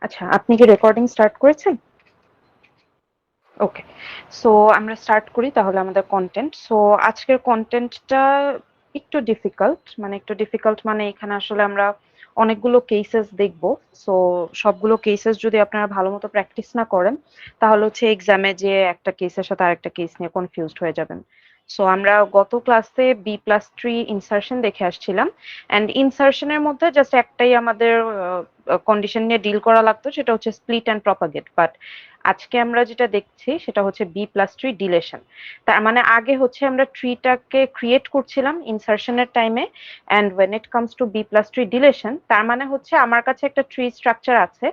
আচ্ছা, আপনি কি রেকর্ডিং স্টার্ট করেছেন? ওকে। সো আমরা স্টার্ট করি তাহলে আমাদের কনটেন্ট। সো আজকের কনটেন্টটা একটু ডিফিকাল্ট মানে এখানে আসলে আমরা অনেকগুলো কেসেস দেখব। সো সবগুলো কেসেস যদি আপনারা ভালো মতো প্র্যাকটিস না করেন তাহলে হচ্ছে এক্সামে যে একটা কেসের সাথে আরেকটা কেস নিয়ে কনফিউজড হয়ে যাবেন। সো আমরা গত ক্লাসে B+3 ইনসারশন দেখে আসছিলাম অ্যান্ড ইনসারশনের মধ্যে জাস্ট একটাই আমাদের কন্ডিশন নিয়ে ডিল করা লাগতো, সেটা হচ্ছে স্প্লিট অ্যান্ড প্রপাগেট। বাট আজকে আমরা যেটা দেখছি সেটা হচ্ছে B+3 ডিলেশন। তার মানে আগে হচ্ছে আমরা ট্রিটাকে ক্রিয়েট করছিলাম ইনসারশনের টাইমে, and when it comes to B+3 deletion তার মানে হচ্ছে আমার কাছে একটা ট্রি স্ট্রাকচার আছে।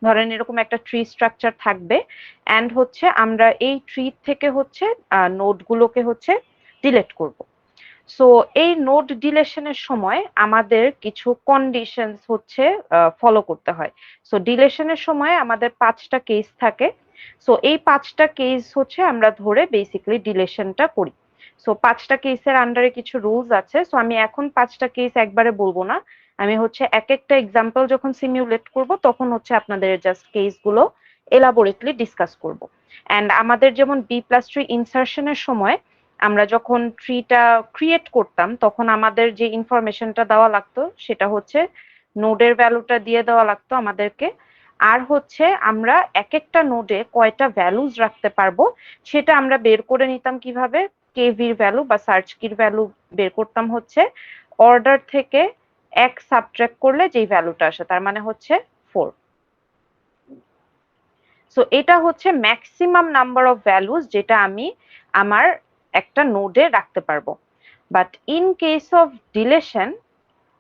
ধরেন এরকম একটা ট্রি স্ট্রাকচার থাকবে অ্যান্ড হচ্ছে আমরা এই ট্রি থেকে হচ্ছে নোডগুলোকে হচ্ছে ডিলেট করব। সো এই নোড ডিলেশনের সময় আমাদের কিছু কন্ডিশনস হচ্ছে ফলো করতে হয়। সো ডিলেশনের সময় আমাদের 5টা কেস থাকে। সো এই 5টা কেস হচ্ছে আমরা ধরে বেসিক্যালি ডিলেশনটা করি। সো 5টা কেসের আন্ডারে কিছু রুলস আছে। সো আমি এখন 5টা কেস একবারে বলবো না, আমি হচ্ছে এক একটা এক্সাম্পল যখন সিমিউলেট করব তখন হচ্ছে আপনাদের জাস্ট কেসগুলো এলাবোরেটলি ডিসকাস করব। অ্যান্ড আমাদের যেমন B+3 ইনসারশনের সময় আমরা যখন ট্রিটা ক্রিয়েট করতাম তখন আমাদের যে ইনফরমেশনটা দেওয়া লাগতো সেটা হচ্ছে নোডের ভ্যালুটা দিয়ে দেওয়া লাগতো আমাদেরকে। আর হচ্ছে আমরা এক একটা নোডে কয়টা ভ্যালুজ রাখতে পারবো সেটা আমরা বের করে নিতাম কিভাবে, কেভির ভ্যালু বা সার্চ কির ভ্যালু বের করতাম হচ্ছে অর্ডার থেকে এক সাবট্রাক্ট করলে যেই ভ্যালুটা আসে তার মানে হচ্ছে 4। সো এটা হচ্ছে ম্যাক্সিমাম নাম্বার অফ ভ্যালুজ যেটা আমি আমার একটা নোডে রাখতে পারবো। But in case of deletion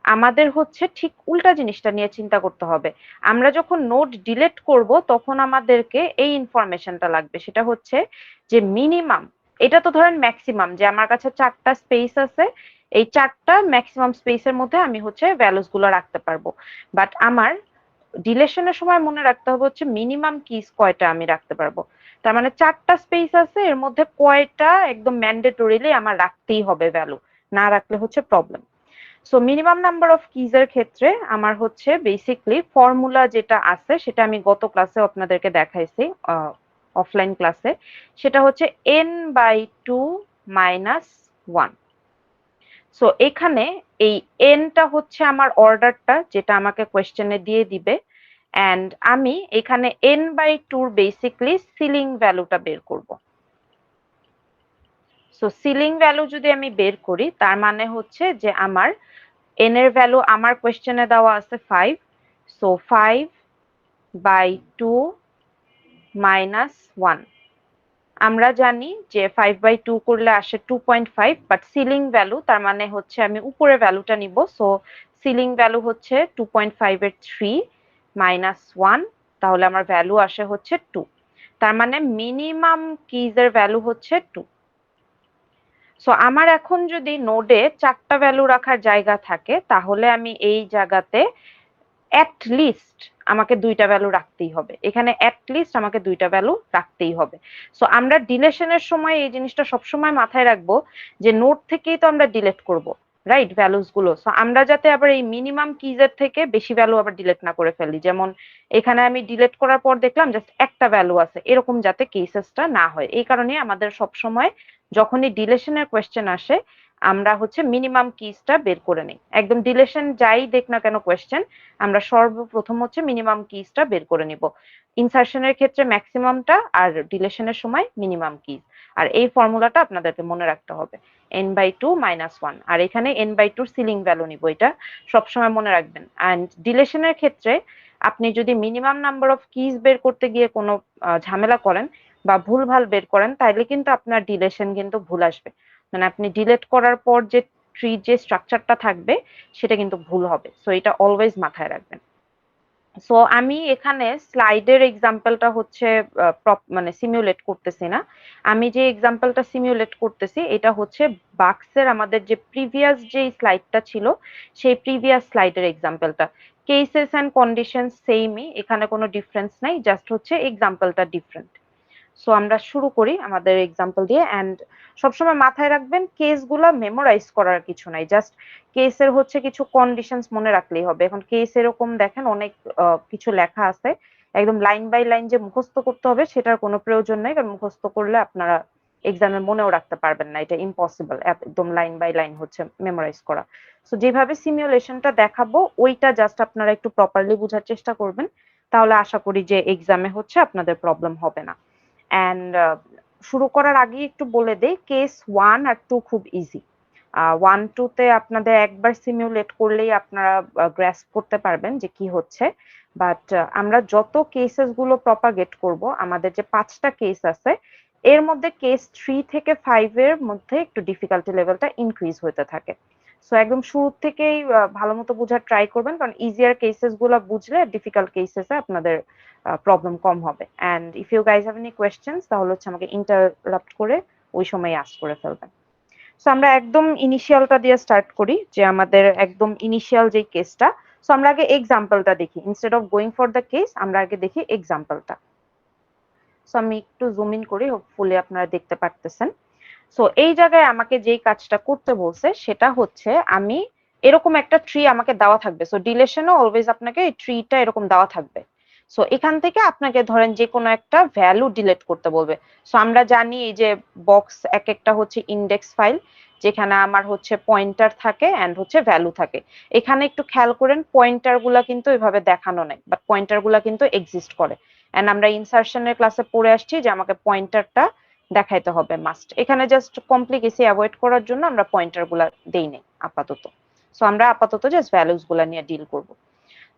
আমাদের হচ্ছে ঠিক উল্টা জিনিসটা নিয়ে চিন্তা করতে হবে। আমরা যখন নোড ডিলেট করব তখন আমাদেরকে এই ইনফরমেশনটা লাগবে, সেটা হচ্ছে যে মিনিমাম, এটা তো ধরেন ম্যাক্সিমাম যে আমার কাছে 4টা স্পেস আছে, এই 4টা ম্যাক্সিমাম স্পেসের মধ্যে আমি হচ্ছে ভ্যালুস গুলো রাখতে পারবো। বাট আমার ডিলেশনের সময় মনে রাখতে হবে হচ্ছে মিনিমাম কিস কয়টা আমি রাখতে পারবো। তার মানে 4টা স্পেস আছে, এর মধ্যে কয়টা একদম ম্যান্ডেটরিলি আমার রাখতেই হবে ভ্যালু, না রাখলে হচ্ছে problem. So minimum number of keys এর ক্ষেত্রে আমার হচ্ছে বেসিকলি ফর্মুলা যেটা আছে সেটা আমি গত ক্লাসে আপনাদেরকে দেখাইছি অফলাইন ক্লাসে, সেটা হচ্ছে n/2 মাইনাস 1। সো এখানে এই এনটা হচ্ছে আমার অর্ডারটা যেটা আমাকে কোয়েশ্চেনে দিয়ে দিবে, অ্যান্ড আমি এখানে n/2 বেসিকলি সিলিং ভ্যালুটা বের করব। সো সিলিং ভ্যালু যদি আমি বের করি তার মানে হচ্ছে যে আমার এন এর ভ্যালু আমার কোয়েশ্চেনে দেওয়া আছে 5। So 5/2 minus 1। আমরা জানি যে 5/2 করলে আসে 2.5, বাট সিলিং ভ্যালু তার মানে হচ্ছে আমি উপরে ভ্যালুটা নিব। সো সিলিং ভ্যালু হচ্ছে 2.5 এর 3 মাইনাস 1, তাহলে আমার ভ্যালু আসে হচ্ছে 2। তার মানে মিনিমাম কিজ এর ভ্যালু হচ্ছে 2। সো আমার এখন যদি নোডে 4টা ভ্যালু রাখার জায়গা থাকে তাহলে আমি এই জায়গাতে এট লিস্ট আমাকে 2টা ভ্যালু রাখতেই হবে, এখানে এট লিস্ট আমাকে 2টা ভ্যালু রাখতেই হবে। সো আমরা ডিলেশনের সময় এই জিনিসটা সবসময় মাথায় রাখবো যে নোড থেকেই তো আমরা ডিলেট করব, রাইট, ভ্যালুস গুলো। সো আমরা যাতে আবার এই মিনিমাম কিজের থেকে বেশি ভ্যালু আবার ডিলেট না করে ফেলি, যেমন এখানে আমি ডিলেট করার পর দেখলাম জাস্ট একটা ভ্যালু আছে, এরকম যাতে কেসেসটা না হয় এই কারণে আমাদের সবসময় যখনই ডিলেশনের কোয়েশ্চেন আসে আমরা হচ্ছে মিনিমাম কিজটা বের করে নিই। একদম ডিলেশন যাই দেখ না কেন কোয়েশ্চেন, আমরা সর্বপ্রথম হচ্ছে মিনিমাম কিজটা বের করে নিব। ইনসারশনের ক্ষেত্রে ম্যাক্সিমামটা আর ডিলেশনের সময় মিনিমাম কিজ। আর এই ফর্মুলাটা আপনাদেরকে মনে রাখতে হবে, n/2 মাইনাস 1। আর এখানে n/2 সিলিং ভ্যালু নিব, এটা সবসময় মনে রাখবেন। অ্যান্ড ডিলেশনের ক্ষেত্রে আপনি যদি মিনিমাম নাম্বার অফ কিজ বের করতে গিয়ে কোনো ঝামেলা করেন বা ভুলভাল বের করেন তাইলে কিন্তু আপনার ডিলেশন কিন্তু ভুল আসবে, মানে আপনি ডিলেট করার পর যে ট্রি যে স্ট্রাকচারটা থাকবে সেটা কিন্তু ভুল হবে। সো এটা অলওয়েজ মাথায় রাখবেন। সো আমি এখানে স্লাইডের এক্সাম্পলটা হচ্ছে মানে সিমিউলেট করতেছি না, আমি যে এক্সাম্পলটা সিমিউলেট করতেছি এটা হচ্ছে বাক্সের আমাদের যে প্রিভিয়াস যে স্লাইডটা ছিল সেই প্রিভিয়াস স্লাইডের এক্সাম্পলটা। কেসেস অ্যান্ড কন্ডিশন সেমই, এখানে কোনো ডিফারেন্স নাই, জাস্ট হচ্ছে এক্সাম্পলটা ডিফারেন্ট। সো আমরা শুরু করি আমাদের এক্সাম্পল দিয়ে। অ্যান্ড সবসময় মাথায় রাখবেন কেসগুলো মেমোরাইজ করার কিছু নাই, জাস্ট কেসের হচ্ছে কিছু কন্ডিশনস মনে রাখলেই হবে। এখন কেস এরকম দেখেন অনেক কিছু লেখা আছে, একদম লাইন বাই লাইন যে মুখস্থ করতে হবে সেটার কোনো প্রয়োজন নেই, কারণ মুখস্থ করলে আপনারা এক্সামে মনেও রাখতে পারবেন না, এটা ইম্পসিবল একদম লাইন বাই লাইন হচ্ছে মেমোরাইজ করা। সো যেভাবে সিমুলেশনটা দেখাবো ওইটা জাস্ট আপনারা একটু প্রপারলি বোঝার চেষ্টা করবেন, তাহলে আশা করি যে এক্সামে হচ্ছে আপনাদের প্রবলেম হবে না। অ্যান্ড শুরু করার আগে একটু বলে দেই, কেস 1 আর 2 খুব ইজি। 1 2 তে আপনাদের একবার সিমুলেট করলেই আপনারা গ্রাস্প করতে পারবেন যে কি হচ্ছে। বাট আমরা যত কেসেস গুলো প্রপাগেট করব, আমাদের যে 5টা কেস আছে এর মধ্যে কেস 3 থেকে 5 এর মধ্যে একটু ডিফিকাল্টি লেভেলটা ইনক্রিজ হতে থাকে। সো একদম শুরু থেকেই ভালো মতো বোঝার ট্রাই করবেন, কারণ ইজিয়ার কেসেস গুলো বুঝলে ডিফিকাল্ট কেসেসে আপনাদের প্রবলেম কম হবে। And if you guys have any questions তাহলে হচ্ছে আমাকে ইন্টারাপ্ট করে ওই সময় আস্ক করে ফেলবেন। সো আমরা একদম ইনিশিয়ালটা দিয়ে স্টার্ট করি, যে আমাদের একদম ইনিশিয়াল যে কেসটা। সো আমরা আগে এক্সাম্পলটা দেখি, instead of going for the case আমরা আগে দেখি এক্সাম্পলটা। সো আমি একটু জুম ইন করি, হোপফুলি আপনারা দেখতে পারতেছেন। সো এই জায়গায় আমাকে যেই কাজটা করতে বলছে সেটা হচ্ছে, আমি এরকম একটা ট্রি আমাকে দেওয়া থাকবে। সো ডিলেশনও অলওয়েজ আপনাকে এই ট্রিটা এরকম দেওয়া থাকবে। সো এখান থেকে আপনাকে ধরেন যে কোনো একটা ভ্যালু ডিলিট করতে বলবে। সো আমরা জানি এই যে বক্স এক একটা হচ্ছে ইন্ডেক্স ফাইল, যেখানে আমার হচ্ছে পয়েন্টার থাকে এন্ড হচ্ছে ভ্যালু থাকে। এখানে একটু খেয়াল করেন, পয়েন্টার গুলা কিন্তু এভাবে দেখানো নাই, বাট পয়েন্টার গুলা কিন্তু এক্সিস্ট করে। এন্ড আমরা ইনসারশনের ক্লাসে পড়ে আসছি যে আমাকে পয়েন্টারটা দেখাইতে হবে মাস্ট। এখানে জাস্ট কমপ্লিকেসি অ্যাভয়েড করার জন্য আমরা পয়েন্টার গুলা দেই নাই আপাতত। সো আমরা আপাতত জাস্ট ভ্যালুস গুলা নিয়ে ডিল করব।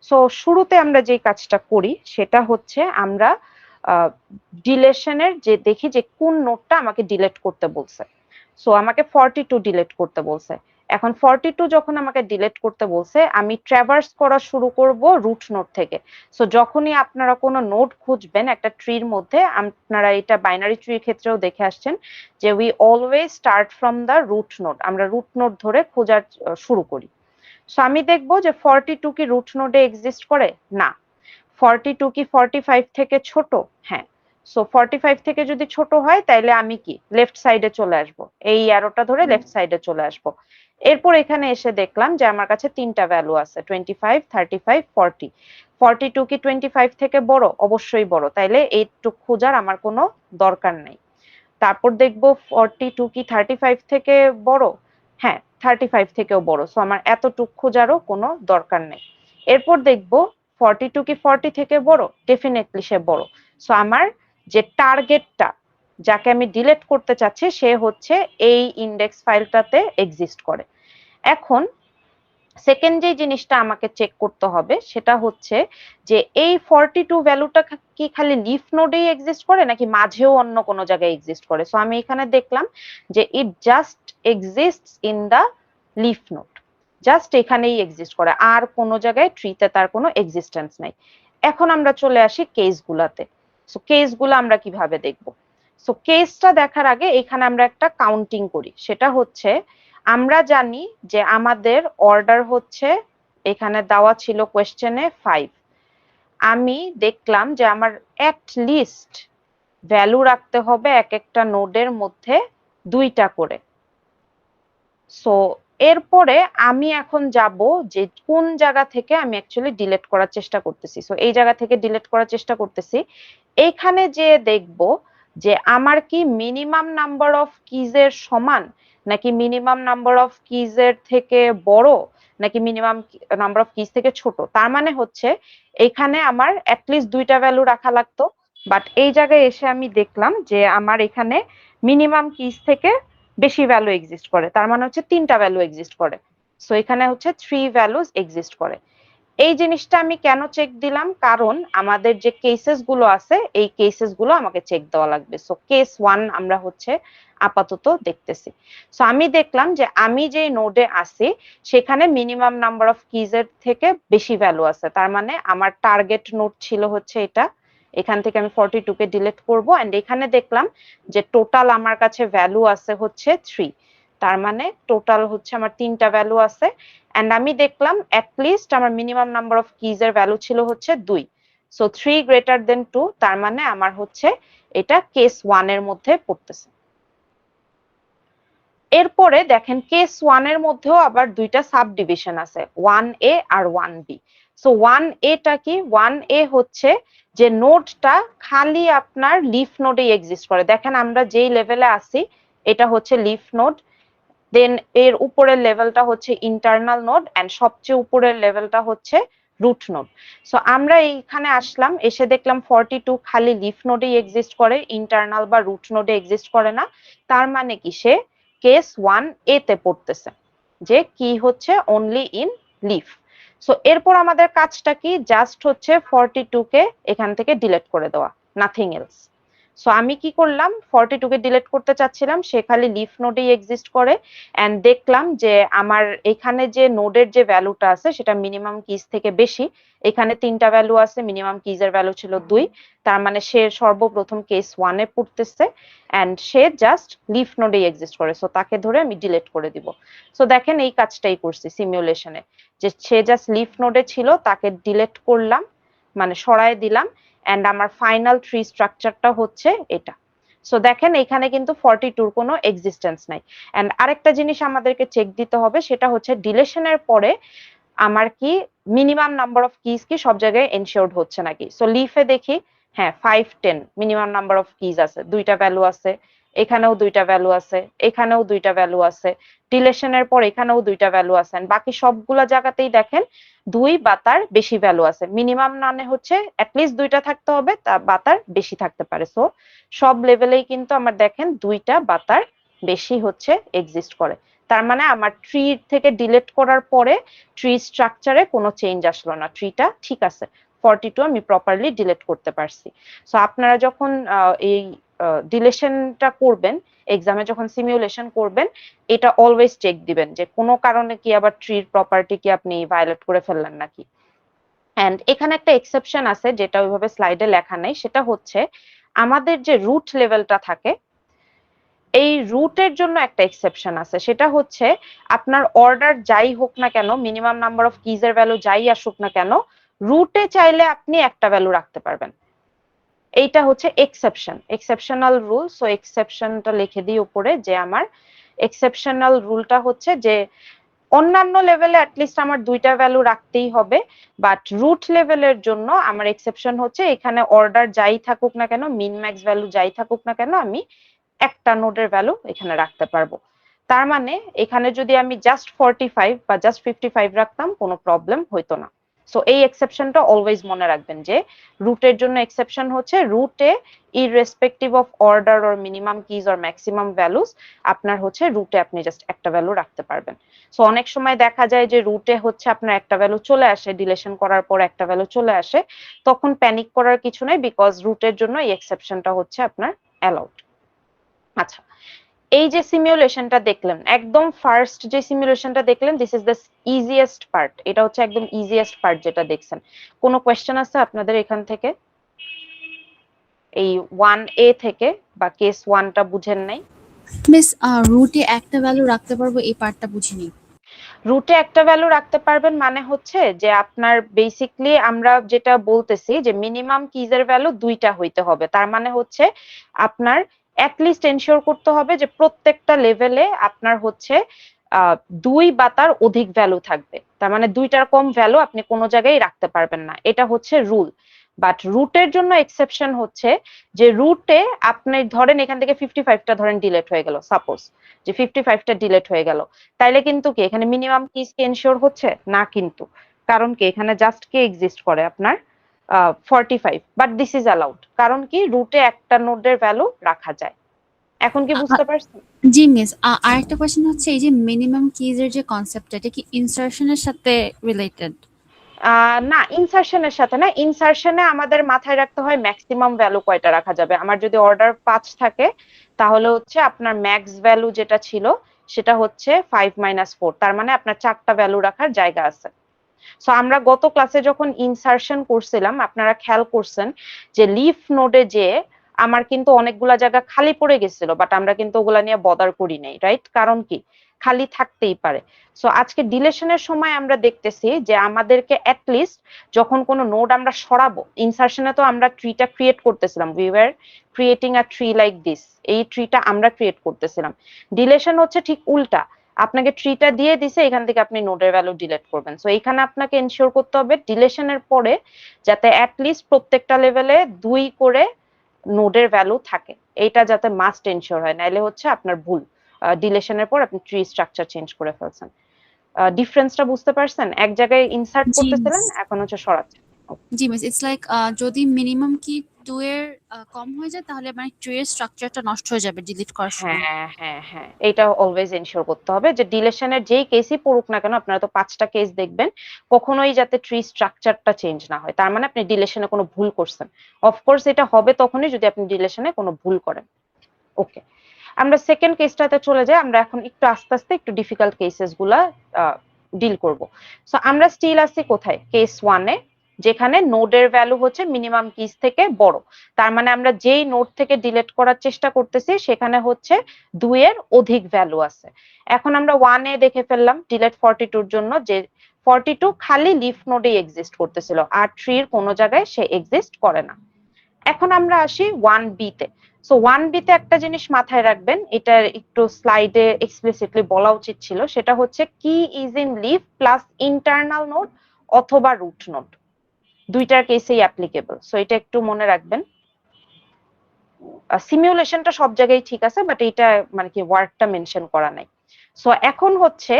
সো শুরুতে আমরা যে কাজটা করি সেটা হচ্ছে, আমরা ডিলেশনের যে দেখি যে কোন নোটটা আমাকে ডিলিট করতে বলছে। সো আমাকে 42 ডিলিট করতে বলছে। এখন 42 যখন আমাকে ডিলিট করতে বলছে, আমি ট্র্যাভার্স করা শুরু করব রুট নোড থেকে। সো যখনই আপনারা কোনো নোড খুঁজবেন একটা ট্রির মধ্যে, আপনারা এটা বাইনারি ট্রির ক্ষেত্রেও দেখে আসছেন যে we always start from the root node, আমরা রুট নোড ধরে খোঁজার শুরু করি। সো আমি দেখবো যে 42 কি রুট নোডে এক্সিস্ট করে? না। 42 কি 45 থেকে ছোট? হ্যাঁ। সো 45 থেকে যদি ছোট হয় তাইলে আমি কি লেফট সাইডে চলে আসব, এই অ্যারোটা ধরে লেফট সাইডে চলে আসব। এরপর এখানে এসে দেখলাম যে আমার কাছে 3টা ভ্যালু আছে, 25, 35, 40। 42 কি 25 থেকে বড়? অবশ্যই বড়, তাইলে এইটুক খোঁজার আমার কোনো দরকার নাই। তারপর দেখবো 42 কি 35 থেকে বড়? হ্যাঁ, 35 থেকেও বড়। সো আমার এতটুক খোঁজারও কোনো দরকার নেই। এরপর দেখবো 42 কি 40 থেকে বড়? ডেফিনেটলি সে বড়। সো আমার যে টার্গেটটা, যাকে আমি ডিলিট করতে চাচ্ছি, সে হচ্ছে এই ইন্ডেক্স ফাইলটাতে এক্সিস্ট করে। এখন সেকেন্ড যে জিনিসটা আমাকে চেক করতে হবে সেটা হচ্ছে যে এই 42 ভ্যালুটা কি খালি লিফ নোডেই এক্সিস্ট করে নাকি মাঝেও অন্য কোনো জায়গায় এক্সিস্ট করে। সো আমি এখানে দেখলাম যে it just exists in the leaf node, just এখানেই এক্সিস্ট করে, আর কোনো জায়গায় ট্রিতে তার কোনো এক্সিস্টেন্স নাই। এখন আমরা চলে আসি কেসগুলাতে। সো কেসগুলো আমরা কিভাবে দেখব? সো কেসটা দেখার আগে এখানে আমরা একটা কাউন্টিং করি, সেটা হচ্ছে আমরা জানি যে আমাদের অর্ডার হচ্ছে, এখানে দেওয়া ছিল কোয়েশ্চেনে 5। আমি দেখলাম যে আমার অ্যাট লিস্ট ভ্যালু রাখতে হবে এক একটা নোডের মধ্যে 2টা করে। সো এরপরে আমি এখন যাব যে কোন জায়গা থেকে আমি অ্যাকচুয়ালি ডিলিট করার চেষ্টা করতেছি। সো এই জায়গা থেকে ডিলিট করার চেষ্টা করতেছি। এইখানে যে দেখব যে আমার কি মিনিমাম নাম্বার অফ কিজ এর সমান, নাকি মিনিমাম নাম্বার অফ কিজ এর থেকে বড়, নাকি মিনিমাম নাম্বার অফ কিজ থেকে ছোট। তার মানে হচ্ছে এখানে আমার অ্যাটলিস্ট 2টা ভ্যালু রাখা লাগতো, বাট এই জায়গায় এসে আমি দেখলাম যে আমার এখানে মিনিমাম কিজ থেকে বেশি ভ্যালু এক্সিস্ট করে, তার মানে হচ্ছে 3টা ভ্যালু এক্সিস্ট করে। সো এখানে হচ্ছে 3 ভ্যালুজ এক্সিস্ট করে। এই জিনিসটা আমি কেন চেক দিলাম? কারণ আমাদের যে কেসেস গুলো আছে এই কেসেস গুলো আমাকে চেক দেওয়া লাগবে। সো কেস 1 আমরা হচ্ছে আপাতত দেখতেছি। সো আমি দেখলাম যে আমি যে নোডে আছি সেখানে মিনিমাম নাম্বার অফ কিজ এর থেকে বেশি ভ্যালু আছে, তার মানে আমার টার্গেট নোড ছিল হচ্ছে এটা। এখান থেকে আমি 42 কে ডিলিট করব। এন্ড এখানে দেখলাম যে টোটাল আমার কাছে ভ্যালু আছে হচ্ছে 3, তার মানে টোটাল হচ্ছে আমার 3টা ভ্যালু আছে। এন্ড আমি দেখলাম অ্যাটলিস্ট আমার মিনিমাম নাম্বার অফ কিজ এর ভ্যালু ছিল হচ্ছে 2। সো 3 গ্রেটার দেন 2, তার মানে আমার হচ্ছে এটা কেস 1 এর মধ্যে পড়তেছে। এরপরে দেখেন কেস 1 এর মধ্যেও আবার 2টা সাব ডিভিশন আছে, 1A আর 1B। সো 1A টা কি? 1A হচ্ছে যে নোডটা খালি আপনার লিফ নোডেই এক্সিস্ট করে। দেখেন আমরা যেই লেভেলে আছি এটা হচ্ছে লিফ নোড, দেন এর উপরের লেভেলটা হচ্ছে ইন্টারনাল নোড এন্ড সবচেয়ে উপরের লেভেলটা হচ্ছে রুট নোড। সো আমরা এইখানে আসলাম, এসে দেখলাম 42 খালি লিফ নোডেই এক্সিস্ট করে, ইন্টারনাল বা রুট নোডে এক্সিস্ট করে না। তার মানে কি সে কেস 1A তে পড়তেছে, যে কি হচ্ছে অনলি ইন লিফ। সো এরপর আমাদের কাজটা কি, জাস্ট হচ্ছে 42 কে এখান থেকে ডিলিট করে দেওয়া, নাথিং এলস। সো আমি কি করলাম, 42 কে ডিলিট করতে চাচ্ছিলাম, সে খালি লিফ নোডেই এক্সিস্ট করে। এন্ড দেখলাম যে আমার এখানে যে নোডের যে ভ্যালুটা আছে সেটা মিনিমাম কিজ থেকে বেশি। এখানে 3টা ভ্যালু আছে, মিনিমাম কিজের ভ্যালু ছিল 2, তার মানে সে সর্বপ্রথম কেস 1 এ পড়তেছে এন্ড সে জাস্ট লিফ নোডেই এক্সিস্ট করে। সো তাকে ধরে আমি ডিলিট করে দিব। সো দেখেন এই কাজটাই করছি সিমুলেশনে, যে সে জাস্ট লিফ নোডে ছিল, তাকে ডিলিট করলাম, মানে সরায় দিলাম, এন্ড আমার ফাইনাল ট্রি স্ট্রাকচারটা হচ্ছে এটা। সো দেখেন এখানে কিন্তু 42 কোনো এক্সিস্টেন্স নাই। এন্ড আরেকটা জিনিস আমাদেরকে চেক দিতে হবে, সেটা হচ্ছে ডিলেশনের পরে আমার কি মিনিমাম নাম্বার অফ কিজ কি সব জায়গায় এনশিওরড হচ্ছে নাকি। সো লিফে দেখি, হ্যাঁ 5 10 মিনিমাম নাম্বার অফ কিজ আছে, 2টা ভ্যালু আছে, এখানেও 2টা ভ্যালু আছে, এখানেও 2টা ভ্যালু আছে, ডিলেশনের পর এখানেও 2টা ভ্যালু আছে, বাকি সবগুলা জায়গাতেই দেখেন 2 বা তার বেশি ভ্যালু আছে। মিনিমাম মানে হচ্ছে অ্যাটলিস্ট 2টা থাকতে হবে, বা তার বেশি থাকতে পারে। সো সব লেভেলেই কিন্তু আমার দেখেন 2টা বা তার বেশি হচ্ছে এক্সিস্ট করে। তার মানে আমার ট্রি থেকে ডিলিট করার পরে ট্রি স্ট্রাকচারে কোনো চেঞ্জ আসলো না, ট্রিটা ঠিক আছে, 42 আমি প্রপারলি ডিলিট করতে পারছি। সো আপনারা যখন এই ডিলেশনটা করবেন, এক্সামে যখন সিমুলেশন করবেন, এটা অলওয়েজ চেক দিবেন যে কোনো কারণে কি আবার ট্রির প্রপার্টি কি আপনি ভায়োলেট করে ফেললেন নাকি। এন্ড এখানে একটা এক্সেপশন আছে যেটা ওইভাবে স্লাইডে লেখা নেই, সেটা হচ্ছে আমাদের যে রুট লেভেলটা থাকে, এই রুটের জন্য একটা এক্সেপশন আছে, সেটা হচ্ছে আপনার অর্ডার যাই হোক না কেন, মিনিমাম নাম্বার অফ কিজের ভ্যালু যাই আসুক না কেন, রুটে চাইলে আপনি একটা ভ্যালু রাখতে পারবেন। এইটা হচ্ছে এক্সেপশন, এক্সেপশনাল রুল। সো এক্সেপশনটা লিখে দিই উপরে, যে আমার এক্সেপশনাল রুলটা হচ্ছে যে অন্যান্য লেভেলে অ্যাটলিস্ট আমার 2টা ভ্যালু রাখতেই হবে, বাট রুট লেভেলের জন্য আমার এক্সেপশন হচ্ছে এখানে অর্ডার যাই থাকুক না কেন, মিন ম্যাক্স ভ্যালু যাই থাকুক না কেন, আমি একটা নোডের ভ্যালু এখানে রাখতে পারবো। তার মানে এখানে যদি আমি জাস্ট 45 বা জাস্ট 55 রাখতাম কোনো প্রবলেম হইতো না। সো এই এক্সেপশনটা অলওয়েজ মনে রাখবেন, যে রুটের জন্য এক্সেপশন হচ্ছে রুটে irrespective of order or minimum keys or maximum values, আপনার হচ্ছে রুটে আপনি জাস্ট একটা ভ্যালু রাখতে পারবেন। সো অনেক সময় দেখা যায় যে রুটে হচ্ছে আপনার একটা ভ্যালু চলে আসে, ডিলেশন করার পর একটা ভ্যালু চলে আসে, তখন প্যানিক করার কিছু নাই, বিকজ রুটের জন্য এই এক্সেপশনটা হচ্ছে আপনার অ্যালাউড। আচ্ছা, এই যে সিমুলেশনটা দেখলেন, একদম ফার্স্ট যে সিমুলেশনটা দেখলেন, this is the easiest part, এটা হচ্ছে একদম ইজিয়েস্ট পার্ট যেটা দেখছেন। কোনো কোয়েশ্চেন আছে আপনাদের এখান থেকে, এই 1A থেকে, বা কেস 1টা বুঝেন নাই? মিস রুটে একটা ভ্যালু রাখতে পারবো, এই পার্টটা বুঝিনি। রুটে একটা ভ্যালু রাখতে পারবেন মানে হচ্ছে যে আপনার বেসিকলি আমরা যেটা বলতেছি যে মিনিমাম কিজের ভ্যালু 2টা হইতে হবে, তার মানে হচ্ছে আপনার অ্যাটলিস্ট এনশিওর করতে হবে যে প্রত্যেকটা লেভেলে আপনার হচ্ছে 2 বা তার অধিক ভ্যালু থাকবে। তার মানে 2টার কম ভ্যালু আপনি কোনো জায়গায় রাখতে পারবেন না, এটা হচ্ছে রুল। বাট রুটের জন্য এক্সেপশন হচ্ছে যে রুটে আপনি ধরেন এখান থেকে 55টা ধরেন ডিলিট হয়ে গেল, সাপোজ যে 55টা ডিলিট হয়ে গেল, তাইলে কিন্তু কি এখানে মিনিমাম কিজ কি এনশিওর হচ্ছে না? কিন্তু কারণ কি এখানে জাস্ট কে এক্সিস্ট করে আপনার 45, বাট দিস ইজ অ্যালাউড, কারণ কি রুটে একটা নোডের ভ্যালু রাখা যায়। এখন কি বুঝতে পারছেন? জি মিস, আরেকটা কোয়েশ্চেন হচ্ছে এই যে মিনিমাম কিজের যে কনসেপ্ট, এটা কি ইনসার্শনের সাথে রিলেটেড? না, ইনসারশনের সাথে না। ইনসারশনে আমাদের মাথায় রাখতে হয় ম্যাক্সিমাম ভ্যালু কয়টা রাখা যাবে। আমার যদি অর্ডার 5 থাকে, তাহলে হচ্ছে আপনার ম্যাক্স ভ্যালু যেটা ছিল সেটা হচ্ছে 5 - 4, তার মানে আপনার 4টা ভ্যালু রাখার জায়গা আছে। সো আমরা গত ক্লাসে যখন ইনসারশন করছিলাম, আপনারা খেয়াল করছেন যে লিফ নোডে যে আমার কিন্তু অনেকগুলা জায়গা খালি পড়ে গেছিল, বাট আমরা কিন্তু ওগুলা নিয়ে বদার করি নাই, রাইট? কারণ কি খালি থাকতেই পারে। সো আজকে ডিলেশনের সময় আমরা দেখতেছি যে আমাদেরকে অ্যাটলিস্ট যখন কোনো নোড আমরা সরাবো, ইনসারশনে তো আমরা ট্রিটা ক্রিয়েট করতেছিলাম, we were creating a tree like this, এই ট্রিটা আমরা ক্রিয়েট করতেছিলাম। ডিলেশন হচ্ছে ঠিক উল্টা, আপনাকে ট্রিটা দিয়ে দিছে, এখান থেকে আপনি নোডের ভ্যালু ডিলিট করবেন। সো এখানে আপনাকে এনশিওর করতে হবে ডিলেশনের পরে যাতে অ্যাটলিস্ট প্রত্যেকটা লেভেলে 2 করে নোডের ভ্যালু থাকে, এইটা যাতে মাস্ট এনশিওর হয়, নাইলে হচ্ছে আপনার ভুল, ডিলেশনের পর আপনি ট্রি স্ট্রাকচার চেঞ্জ করে ফেলছেন। ডিফারেন্সটা বুঝতে পারছেন? এক জায়গায় ইনসার্ট জি মিস। করতেছিলেন, এখন হচ্ছে সরাচ্ছেন। জি মিস, ইটস লাইক যদি মিনিমাম কি 2 এর কম হয়ে যায় তাহলে মানে ট্রি এর স্ট্রাকচারটা নষ্ট হয়ে যাবে ডিলিট করার সময়। হ্যাঁ হ্যাঁ হ্যাঁ, এটা অলওয়েজ এনশিওর করতে হবে যে ডিলেশনের যেই কেসই পড়ুক না কেন, আপনারা তো 5টা কেস দেখবেন, কখনোই যাতে ট্রি স্ট্রাকচারটা চেঞ্জ না হয়, তার মানে আপনি ডিলেশনে কোনো ভুল করছেন। অফকোর্স এটা হবে তখনই যদি আপনি ডিলেশনে কোনো ভুল করেন। ওকে, আমরা সেকেন্ড কেসটাতে চলে যাই। আমরা এখন একটু আস্তে আস্তে একটু ডিফিকাল্ট কেসেস গুলা ডিল করব। সো আমরা স্টিল আছি কোথায়? কেস 1-এ, যেখানে নোডের ভ্যালু হচ্ছে মিনিমাম কিস থেকে বড়। তার মানে আমরা যেই নোড থেকে ডিলিট করার চেষ্টা করতেছি সেখানে হচ্ছে 2 এর অধিক ভ্যালু আছে। এখন আমরা 1-এ দেখে ফেললাম ডিলিট 42 এর জন্য যে 42 খালি লিফ নোডেই এক্সিস্ট করতেছিল, আর 3 এর কোনো জায়গায় সে এক্সিস্ট করে না। এখন আমরা আসি 1B-তে। সো 1B-তে একটা জিনিস মাথায় রাখবেন, এটা একটু স্লাইডে এক্সপ্লিসিটলি বলা উচিত ছিল, সেটা হচ্ছে কি is in leaf plus internal node অথবা রুট নোড, দুইটার কেসেই অ্যাপ্লিকেবল। সো এটা একটু মনে রাখবেন। সিমুলেশনটা সব জায়গায় ঠিক আছে, বাট এটা মানে কি ওয়ার্ডটা মেনশন করা নাই। সো এখন হচ্ছে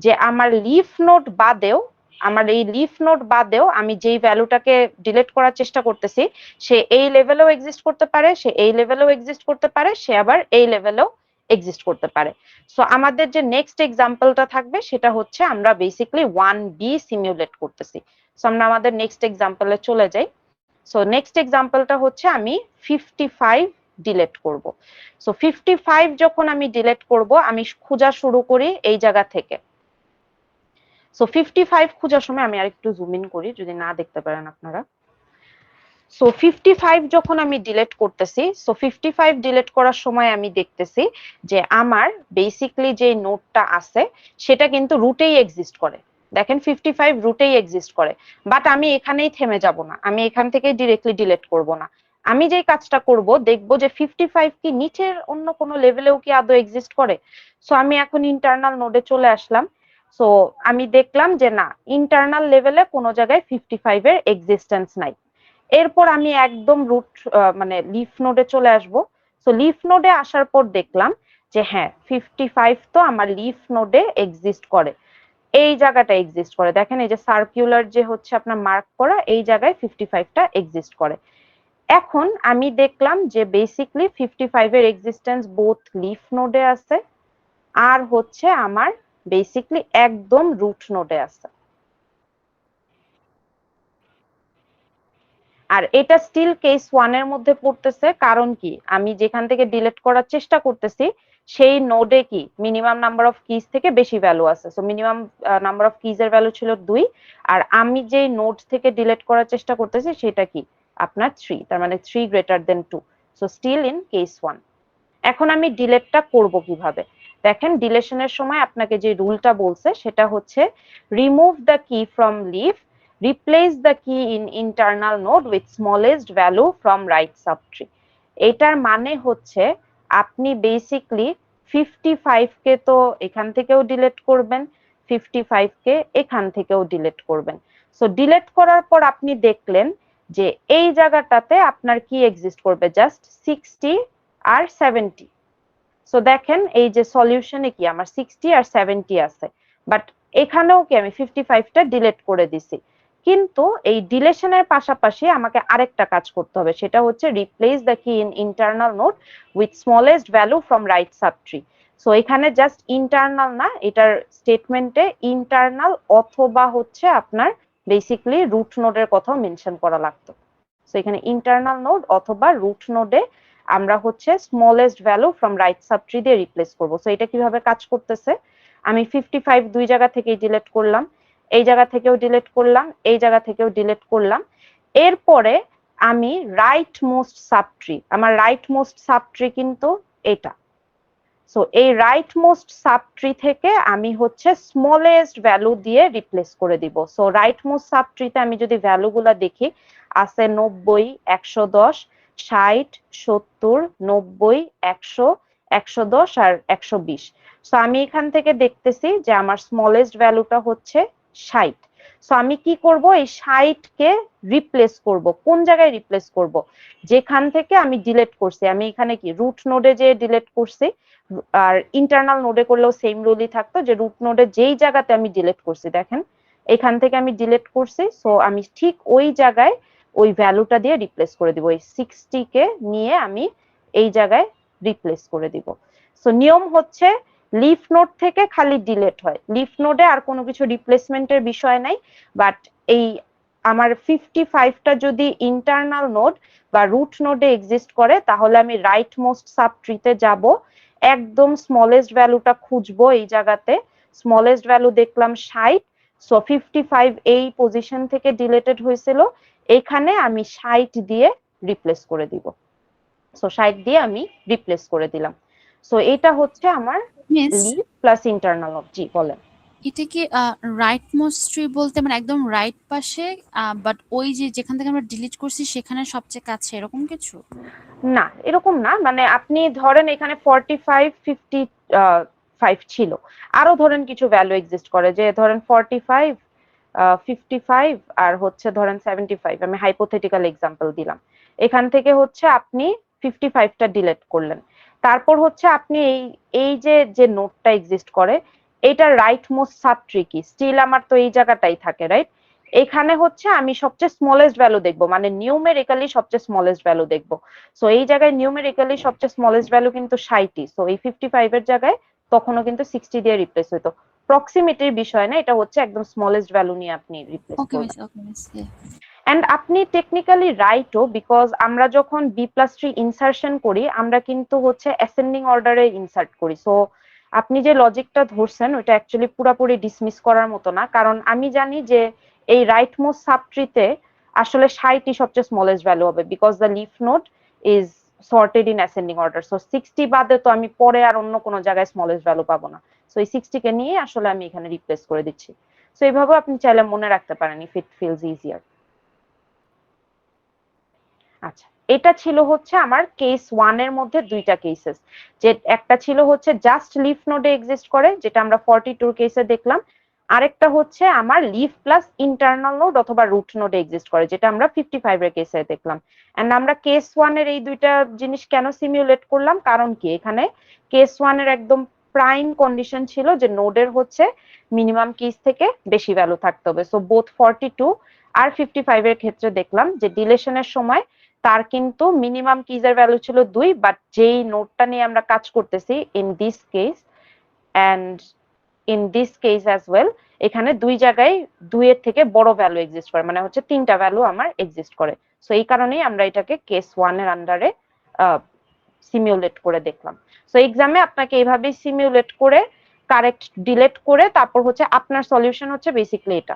যে আমার লিফ নোড বাদেও, আমার এই লিফ নোড বাদেও আমি যেই ভ্যালুটাকে ডিলিট করার চেষ্টা করতেছি সে এই লেভেলেও এক্সিস্ট করতে পারে, সে এই লেভেলেও এক্সিস্ট করতে পারে, সে আবার এই লেভেলেও এক্সিস্ট করতে পারে। সো আমাদের যে নেক্সট এক্সাম্পলটা থাকবে সেটা হচ্ছে আমরা বেসিক্যালি 1B সিমুলেট করতেছি। সো আমরা আমাদের নেক্সট এক্সাম্পলে চলে যাই। সো নেক্সট এক্সাম্পলটা হচ্ছে আমি 55 ডিলিট করব। সো 55 যখন আমি ডিলিট করব, আমি খোঁজা শুরু করি এই জায়গা থেকে। সো 55 খোঁজার সময় আমি আরেকটু জুম ইন করি যদি না দেখতে পারেন আপনারা। সো 55 যখন আমি ডিলিট করতেছি, সো 55 ডিলিট করার সময় আমি দেখতেছি যে আমার বেসিক্যালি যে নোডটা আছে সেটা কিন্তু রুটেই এক্সিস্ট করে। দেখেন 55 রুটেই এক্সিস্ট করে, বাট আমি এখানেই থেমে যাব না, আমি এখান থেকে ডিরেক্টলি ডিলিট করব না। আমি যেই কাজটা করব, দেখব যে 55 কি নিচের অন্য কোনো লেভেলেও কি আদৌ এক্সিস্ট করে। সো আমি এখন ইন্টারনাল নোডে চলে আসলাম। সো আমি দেখলাম যে না, ইন্টারনাল লেভেলে কোনো জায়গায় 55 এর এক্সিস্টেন্স নাই। এরপর আমি একদম রুট মানে লিফ নোডে চলে আসব। সো লিফ নোডে আসার পর দেখলাম যে হ্যাঁ 55 তো আমার লিফ নোডে এক্সিস্ট করে, এই জায়গাটা এক্সিস্ট করে। দেখেন এই যে সার্কুলার যে হচ্ছে আপনার মার্ক করা, এই জায়গায় 55টা এক্সিস্ট করে। এখন আমি দেখলাম যে বেসিক্যালি 55 এর এক্সিস্টেন্স বোথ লিফ নোডে আছে আর হচ্ছে আমার বেসিক্যালি একদম রুট নোডে আছে। আর এটা স্টিল কেস 1 এর মধ্যে পড়তেছে, কারণ কি আমি যেখান থেকে ডিলিট করার চেষ্টা করতেছি সেই নোডে কি মিনিমাম নাম্বার অফ কিজ থেকে বেশি ভ্যালু আছে। So minimum number of keys এর ভ্যালু ছিল 2, আর আমি যেই নোড থেকে ডিলিট করার চেষ্টা করতেছি সেটা কি আপনার 3, তার মানে 3 greater than 2। So still in case 1। এখন আমি ডিলিটটা করব কিভাবে? দেখেন ডিলেশনের সময় আপনাকে যে রুলটা বলছে সেটা হচ্ছে রিমুভ দ্য কি ফ্রম লিফ, রিপ্লেস দ্য কি in internal node with smallest value from right subtree. এটার মানে হচ্ছে আপনি বেসিক্যালি 55 কে তো এখান থেকেও ডিলিট করবেন, 55 কে এখান থেকেও ডিলিট করবেন। সো ডিলিট করার পর আপনি দেখলেন যে এই জায়গাটাতে আপনার কি এক্সিস্ট করবে, জাস্ট 60 আর 70। সো দেখেন এই যে সলিউশনে কি আমার 60 আর 70 আছে, বাট এখানেও কি আমি 55টা ডিলিট করে দিছি। কিন্তু এই ডিলেশনের পাশাপাশি আমাকে আরেকটা কাজ করতে হবে, সেটা হচ্ছে রিপ্লেস দ্য কি in internal node with smallest value from right subtree. So এখানে জাস্ট ইন্টারনাল না, এটার স্টেটমেন্টে ইন্টারনাল অথবা হচ্ছে আপনার বেসিক্যালি রুট নোডের কথাও মেনশন করা লাগতো। সো এখানে ইন্টারনাল নোড অথবা রুট নোডে আমরা হচ্ছে smallest value from right subtree দিয়ে রিপ্লেস করব। সো এটা কিভাবে কাজ করতেছে, আমি 55 দুই জায়গা থেকেই ডিলিট করলাম, এই জায়গা থেকেও ডিলিট করলাম, এই জায়গা থেকেও ডিলিট করলাম। এরপরে আমি রাইট মোস্ট সাবট্রি, আমার রাইট মোস্ট সাবট্রি কিন্তু এটা। সো এই রাইট মোস্ট সাবট্রি থেকে আমি হচ্ছে স্মলেস্ট ভ্যালু দিয়ে রিপ্লেস করে দিব। সো রাইট মোস্ট সাবট্রিতে আমি যদি ভ্যালুগুলা দেখি আছে 90, 110, 60, 70, 90, 100, 110 আর 120। সো আমি এখান থেকে দেখতেছি যে আমার স্মলেস্ট ভ্যালুটা হচ্ছে 60। সো আমি কি করব, এই 60 কে রিপ্লেস করব। কোন জায়গায় রিপ্লেস করব? যেখান থেকে আমি ডিলিট করছি। আমি এখানে কি রুট নোডে যে ডিলিট করছি, আর ইন্টারনাল নোডে করলেও সেম রুলই থাকতো, যে রুট নোডে যেই জায়গাতে আমি ডিলিট করছি, দেখেন এখান থেকে আমি ডিলিট করছি, সো আমি ঠিক ওই জায়গায় ওই ভ্যালুটা দিয়ে রিপ্লেস করে দিব। ওই 60 কে নিয়ে আমি এই জায়গায় রিপ্লেস করে দিব। সো নিয়ম হচ্ছে লিফ নোড থেকে খালি ডিলিট হয়, লিফ নোডে আর কোনো কিছু রিপ্লেসমেন্টের বিষয় নাই। বাট এই আমার 55টা যদি ইন্টারনাল নোড বা রুট নোডে এক্সিস্ট করে, তাহলে আমি রাইট মোস্ট সাব ট্রিতে যাব, একদম স্মলেস্ট ভ্যালুটা খুঁজবো এই জায়গাতে। স্মলেস্ট ভ্যালু দেখলাম 60, সো 55 এই পজিশন থেকে ডিলিটেড হয়েছিল, এখানে আমি 60 দিয়ে রিপ্লেস করে দিব। সো 60 দিয়ে আমি রিপ্লেস করে দিলাম। সো এটা হচ্ছে আমার মিস লিভ প্লাস ইন্টারনাল নোড। জি বলেন। এটা কি রাইট মোস্ট ট্রি বলতে মানে একদম রাইট পাশে, বাট ওই যে যেখান থেকে আমরা ডিলিট করছি সেখানে সবচেয়ে কাছে এরকম কিছু? না, এরকম না। মানে আপনি ধরেন এখানে 45 55 ছিল, আরো ধরেন কিছু ভ্যালু এক্সিস্ট করে, যে ধরেন 45 55 আর হচ্ছে ধরেন 75, আমি হাইপোথেটিক্যাল এক্সাম্পল দিলাম। এখান থেকে হচ্ছে আপনি 55টা ডিলিট করলেন, তারপর হচ্ছে আপনি এই এই যে যে নোটটা এক্সিস্ট করে, এটা রাইট মোস্ট সাব ট্রি কি, স্টিল আমার তো এই জায়গাটাই থাকে, রাইট? এখানে হচ্ছে আমি সবচেয়ে স্মলেস্ট ভ্যালু দেখবো, মানে নিউমেরিক্যালি সবচেয়ে স্মলেস্ট ভ্যালু দেখবো। সো এই জায়গায় নিউমেরিক্যালি সবচেয়ে স্মলেস্ট ভ্যালু কিন্তু 60। সো এই 55 এর জায়গায় তখনও কিন্তু 60 দিয়ে রিপ্লেস হইতো। প্রক্সিমিটির বিষয় না, এটা হচ্ছে একদম স্মলেস্ট ভ্যালু নিয়ে আপনি রিপ্লেস ওকে করবেন। Miss, okay miss. এন্ড আপনি টেকনিক্যালি রাইটও, বিকজ আমরা যখন B+3 ইনসার্শন করি, আমরা কিন্তু হচ্ছে অ্যাসেন্ডিং অর্ডারে ইনসার্ট করি। সো আপনি যে লজিকটা ধরছেন ওটা অ্যাকচুয়ালি পুরাপুরি ডিসমিস করার মতো না, কারণ আমি জানি যে এই রাইট মোস্ট সাব ট্রিতে আসলে 60ই সবচেয়ে স্মলেস্ট ভ্যালু হবে, because the leaf node is sorted in ascending order. So 60 বাদে তো আমি পরে আর অন্য কোনো জায়গায় স্মলেস্ট ভ্যালু পাবো না। সো এই 60 কে নিয়ে আসলে আমি এখানে রিপ্লেস করে দিচ্ছি। সো এইভাবে আপনি চাইলে মনে রাখতে পারেন, ইফ ইট ফিলস ইজিয়ার। আচ্ছা, এটা ছিল হচ্ছে আমার কেস 1 এর মধ্যে দুইটা কেসেস। যে একটা ছিল হচ্ছে জাস্ট লিফ নোডে এক্সিস্ট করে, যেটা আমরা 42 কেসে দেখলাম। আরেকটা হচ্ছে আমার লিফ প্লাস ইন্টারনাল নোড অথবা রুট নোডে এক্সিস্ট করে, যেটা আমরা 55 এর কেসে দেখলাম। এন্ড আমরা কেস 1 এর এই দুইটা জিনিস কেন সিমিউলেট করলাম, কারণ কি এখানে কেস 1 এর একদম প্রাইম কন্ডিশন ছিল যে নোডের হচ্ছে মিনিমাম কিস থেকে বেশি ভ্যালু থাকতে হবে। সো বোথ 42 আর 55 এর ক্ষেত্রে দেখলাম যে ডিলেশনের সময় তার কিন্তু মিনিমাম কিজের ভ্যালু ছিল 2, বাট যেই নোটটা নিয়ে আমরা কাজ করতেছি in this case and in this case as well, এখানে দুই জায়গায় 2 এর থেকে বড় ভ্যালু এক্সিস্ট করে, মানে হচ্ছে 3টা ভ্যালু আমার এক্সিস্ট করে। সো এই কারণেই আমরা এটাকে কেস 1 এর আন্ডারে সিমিউলেট করে দেখলাম। সো এক্সামে আপনাকে এইভাবেই সিমিউলেট করে কারেক্ট ডিলেট করে তারপর হচ্ছে আপনার সলিউশন হচ্ছে বেসিক্যালি এটা।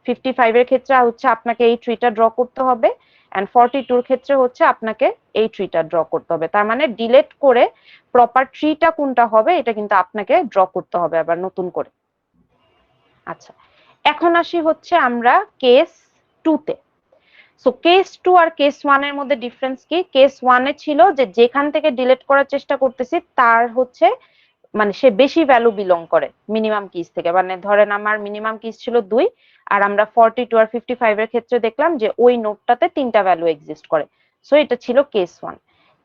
55 এর ক্ষেত্রে হচ্ছে আপনাকে এই ট্রিটা ড্র করতে হবে, এন্ড 42 এর ক্ষেত্রে হচ্ছে আপনাকে এই ট্রিটা ড্র করতে হবে। তার মানে ডিলেট করে প্রপার ট্রিটা কোনটা হবে এটা কিন্তু আপনাকে ড্র করতে হবে আবার নতুন করে। আচ্ছা, এখন আসি হচ্ছে আমরা কেস 2 তে। সো কেস 2 আর কেস 1 এর মধ্যে ডিফারেন্স কি? কেস 1 এ ছিল যে যেখান থেকে ডিলিট করার চেষ্টা করতেছি তার হচ্ছে মানে সে বেশি ভ্যালু বিলং করে মিনিমাম কিস থেকে। মানে ধরেন আমার মিনিমাম কিস ছিল 2, আর আমরা 42 আর 55 এর ক্ষেত্রে দেখলাম যে ওই নোটটাতে 3টা ভ্যালু এক্সিস্ট করে। সো এটা ছিল কেস 1।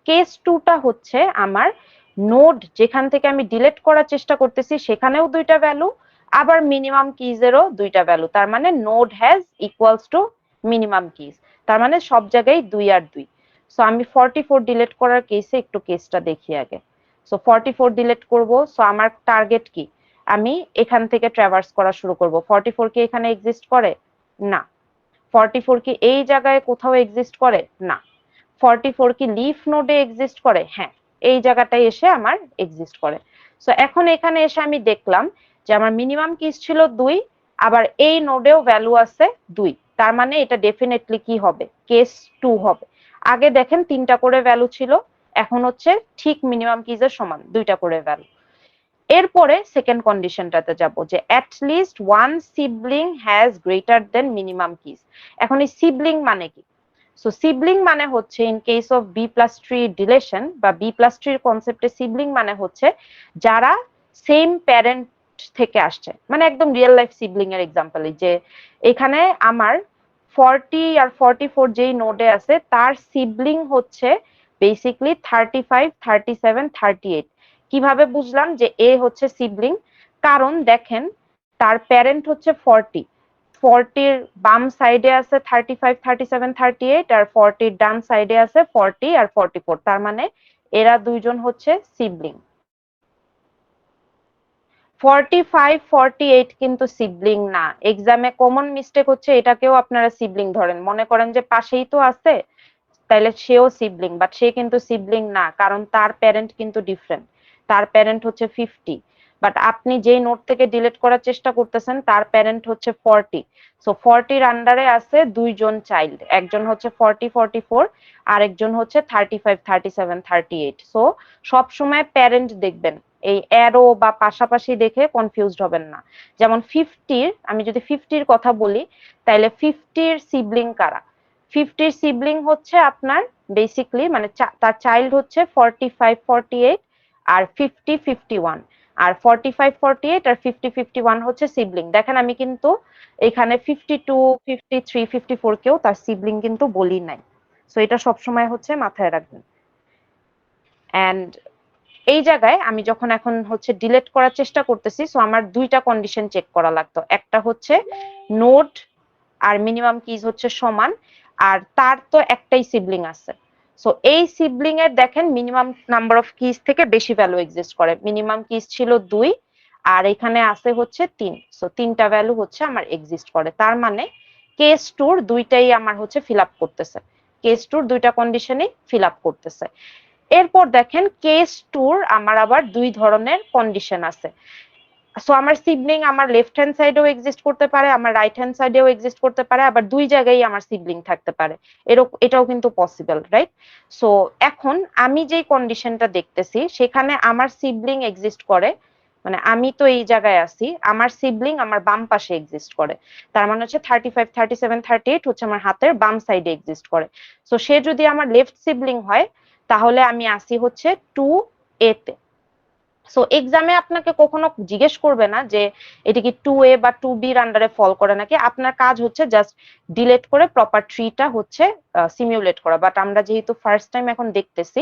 কেস 2 টা হচ্ছে আমার নোড যেখান থেকে আমি ডিলিট করার চেষ্টা করতেছি সেখানেও 2টা ভ্যালু, আবার মিনিমাম কিজেরও 2টা ভ্যালু। তার মানে node has equals to minimum kiss, তার মানে সব জায়গায় 2 আর 2। সো আমি 44 ডিলিট করার কেসে একটু কেসটা দেখি আগে। সো 44 ডিলিট করব। সো আমার টার্গেট কি, আমি এখান থেকে ট্রাভার্স করা শুরু করব। 44 কি এখানে এক্সিস্ট করে? না। 44 কি এই জায়গায় কোথাও এক্সিস্ট করে? না। 44 কি লিফ নোডে এক্সিস্ট করে? হ্যাঁ, এই জায়গাটায় এসে আমার এক্সিস্ট করে। সো এখন এখানে এসে আমি দেখলাম যে আমার মিনিমাম কিস ছিল 2, আবার এই নোডেও ভ্যালু আছে 2। তার মানে এটা ডেফিনেটলি কি হবে? কেস 2 হবে। আগে দেখেন 3টা করে ভ্যালু ছিল, এখন হচ্ছে ঠিক মিনিমাম কিজের সমান 2টা করে ভ্যালু। এরপরে সেকেন্ড কন্ডিশনটাতে যাব যে at least one sibling has greater than minimum keys. এখন এই সিবলিং মানে কি? সো সিবলিং মানে হচ্ছে in case of B plus tree deletion বা বি প্লাস ট্রির কনসেপ্টে সিবলিং মানে হচ্ছে যারা সেম প্যারেন্ট থেকে আসছে, মানে একদম রিয়েল লাইফ সিবলিং এর এক্সাম্পল, যে এখানে আমার 40 আর 44 যেই নোডে আছে তার সিবলিং হচ্ছে বেসিক্যালি 35, 37, 38। কিভাবে বুঝলাম যে এ হচ্ছে সিবলিং? কারণ দেখেন তার প্যারেন্ট হচ্ছে 40, 40-র বাম সাইডে আছে 35, 37, 38, আর 40-র ডান সাইডে আছে 40 আর 44, তার মানে এরা দুইজন হচ্ছে সিবলিং। 45, 48 কিন্তু সিবলিং না। এক্সামে কমন মিস্টেক হচ্ছে এটাকেও আপনারা সিবলিং ধরেন, মনে করেন যে পাশেই তো আছে তাইলে সেও সিবলিং, বাট সে কিন্তু সিবলিং না, কারণ তার প্যারেন্ট কিন্তু ডিফারেন্ট। তার প্যারেন্ট হচ্ছে 50, বাট আপনি যেই নোট থেকে ডিলিট করার চেষ্টা করতেছেন তার প্যারেন্ট হচ্ছে 40। সো 40-র আন্ডারে আছে দুইজন চাইল্ড, একজন হচ্ছে 40, 44, আর একজন হচ্ছে 35, 37, 38। সো সব সময় প্যারেন্ট দেখবেন, এই অ্যারো বা পাশাপাশি দেখে কনফিউজড হবেন না। যেমন 50-র, আমি যদি 50-র কথা বলি তাইলে 50-র সিবলিং কারা? 50-র সিবলিং হচ্ছে আপনার বেসিক্যালি মানে তার চাইল্ড হচ্ছে 45, 48 আর 50, 51, আর 45, 48 আর 50, 51 হচ্ছে সিবলিং। দেখেন আমি কিন্তু এখানে 52, 53, 54 কেও তার সিবলিং কিন্তু বলি নাই। সো এটা সবসময় হচ্ছে মাথায় রাখবেন। এন্ড এই জায়গায় আমি যখন এখন হচ্ছে ডিলিট করার চেষ্টা করতেছি, সো আমার দুইটা কন্ডিশন চেক করা লাগতো। একটা হচ্ছে নোড আর মিনিমাম কিজ হচ্ছে সমান, আর তার তো একটাই সিবলিং আছে। সো এই সিবলিং এর দেখেন মিনিমাম নাম্বার অফ কিজ থেকে বেশি ভ্যালু এক্সিস্ট করে। মিনিমাম কিজ ছিল 2 আর এখানে আছে হচ্ছে 3। সো তিনটা ভ্যালু হচ্ছে আমার এক্সিস্ট করে, তার মানে কেস টুর দুইটাই আমার হচ্ছে ফিল আপ করতেছে, কেস টুর দুইটা কন্ডিশনই ফিল আপ করতেছে। এরপর দেখেন কেস টুর আমার আবার দুই ধরনের কন্ডিশন আছে। সো আমার সিবলিং আমার লেফট হ্যান্ড সাইডেও এক্সিস্ট করতে পারে, আমার রাইট হ্যান্ড সাইডেও এক্সিস্ট করতে পারে, আবার দুই জায়গায় আমার সিবলিং থাকতে পারে, এটাও কিন্তু পসিবল, রাইট? সো এখন আমি যেই কন্ডিশনটা দেখতেছি সেখানে আমার সিবলিং এক্সিস্ট করে, মানে আমি তো এই জায়গায় আছি, আমার সিবলিং আমার বাম পাশে এক্সিস্ট করে। তার মানে হচ্ছে 35, 37, 38 হচ্ছে আমার হাতের বাম সাইডে এক্সিস্ট করে। সো সে যদি আমার লেফট সিবলিং হয় তাহলে আমি আসি হচ্ছে 2A তে। সো এক্সামে আপনাকে কখনো জিজ্ঞেস করবে না যে এটা কি 2A বা 2B-র আন্ডারে ফল করে নাকি। আপনার কাজ হচ্ছে জাস্ট ডিলিট করে প্রপার ট্রিটা হচ্ছে সিমিউলেট করা। বাট আমরা যেহেতু ফার্স্ট টাইম এখন দেখতেছি,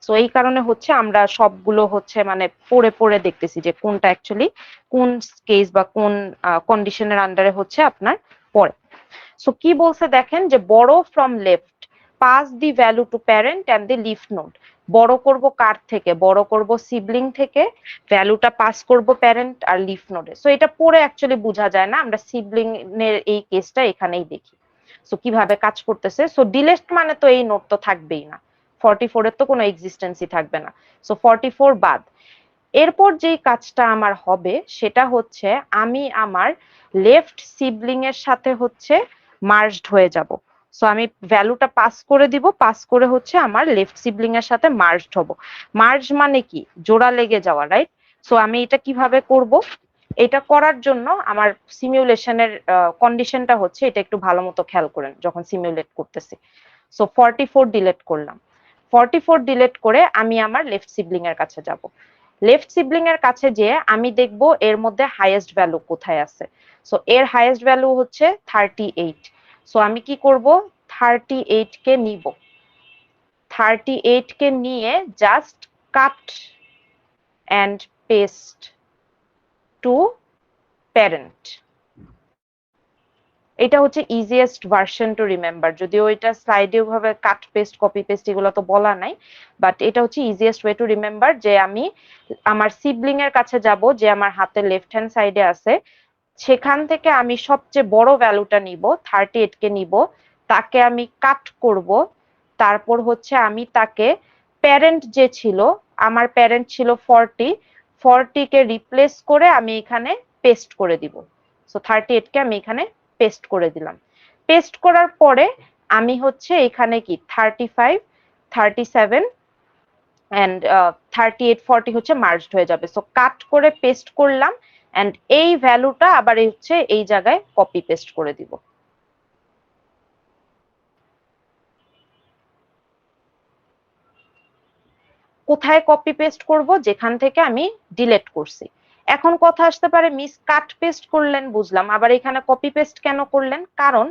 সো এই কারণে হচ্ছে আমরা সবগুলো হচ্ছে মানে পড়ে পড়ে দেখতেছি যে কোনটা অ্যাকচুয়ালি কোন কেস বা কোন কন্ডিশনের আন্ডারে হচ্ছে আপনার পড়ে। সো কি বলছে দেখেন যে বড় from left, pass the value to parent and the leaf node. বড় করব কার থেকে? বড় করব সিবলিং থেকে, ভ্যালুটা পাস করব প্যারেন্ট আর লিফ নোডে। সো এটা পড়ে অ্যাকচুয়ালি বোঝা যায় না, আমরা সিবলিং এর এই কেসটা এখানেই দেখি। সো কিভাবে কাজ করতেছে। সো ডিলেট মানে তো এই নোড তো থাকবেই না, 44 এর তো কোনো এক্সিস্টেন্সই থাকবে না। সো 44 বাদ। এরপর যেই কাজটা আমার হবে সেটা হচ্ছে আমি আমার লেফট সিবলিং এর সাথে হচ্ছে মার্জড হয়ে যাব। সো আমি ভ্যালুটা পাস করে দিব, পাস করে হচ্ছে আমার লেফট সিবলিং এর সাথে মার্জড হব। মার্জ মানে কি? জোড়া লেগে যাওয়া, রাইট? সো আমি এটা কিভাবে করব? এটা করার জন্য আমার সিমিউলেশনের কন্ডিশনটা হচ্ছে এটা, একটু ভালো মতো খেয়াল করেন যখন সিমিউলেট করতেছি। সো 44 ডিলিট করলাম, 44 ডিলিট করে আমি আমার লেফট সিবলিং এর কাছে যাব। লেফট সিবলিং এর কাছে যেয়ে আমি দেখব এর মধ্যে হাইয়েস্ট ভ্যালু কোথায় আছে। সো এর হাইয়েস্ট ভ্যালু হচ্ছে 38। সো আমি কি করব? 38 কে নিব, 38 কে নিয়ে just cut and paste to parent. এটা হচ্ছে ইজিয়েস্ট ভার্সন টু রিমেম্বার, যদিও এটা স্লাইডে ওভাবে কাট পেস্ট কপি পেস্ট এগুলো তো বলা নাই, বাট এটা হচ্ছে ইজিয়েস্ট ওয়ে টু রিমেম্বার যে আমি আমার সিবলিং এর কাছে যাব যে আমার হাতের লেফট হ্যান্ড সাইডে আছে, সেখান থেকে আমি সবচেয়ে বড় ভ্যালুটা নিব, 38 কে নিব, তাকে আমি কাট করব, তারপর হচ্ছে আমি তাকে প্যারেন্ট যে ছিল, আমার প্যারেন্ট ছিল 40, 40 কে রিপ্লেস করে আমি এখানে পেস্ট করে দিব। সো 38 কে আমি এখানে পেস্ট করে দিলাম। পেস্ট করার পরে আমি হচ্ছে এখানে কি 35, 37 এন্ড 38, 40 হচ্ছে মার্জড হয়ে যাবে। সো কাট করে পেস্ট করলাম এন্ড এই ভ্যালুটা আবার হচ্ছে এই জায়গায় কপি পেস্ট করে দিব। কোথায় কপি পেস্ট করব, যেখান থেকে আমি ডিলিট করছি। এখন কথা আসতে পারে মিস কাট পেস্ট করলেন বুঝলাম, আবার এখানে কপি পেস্ট কেন করলেন? কারণ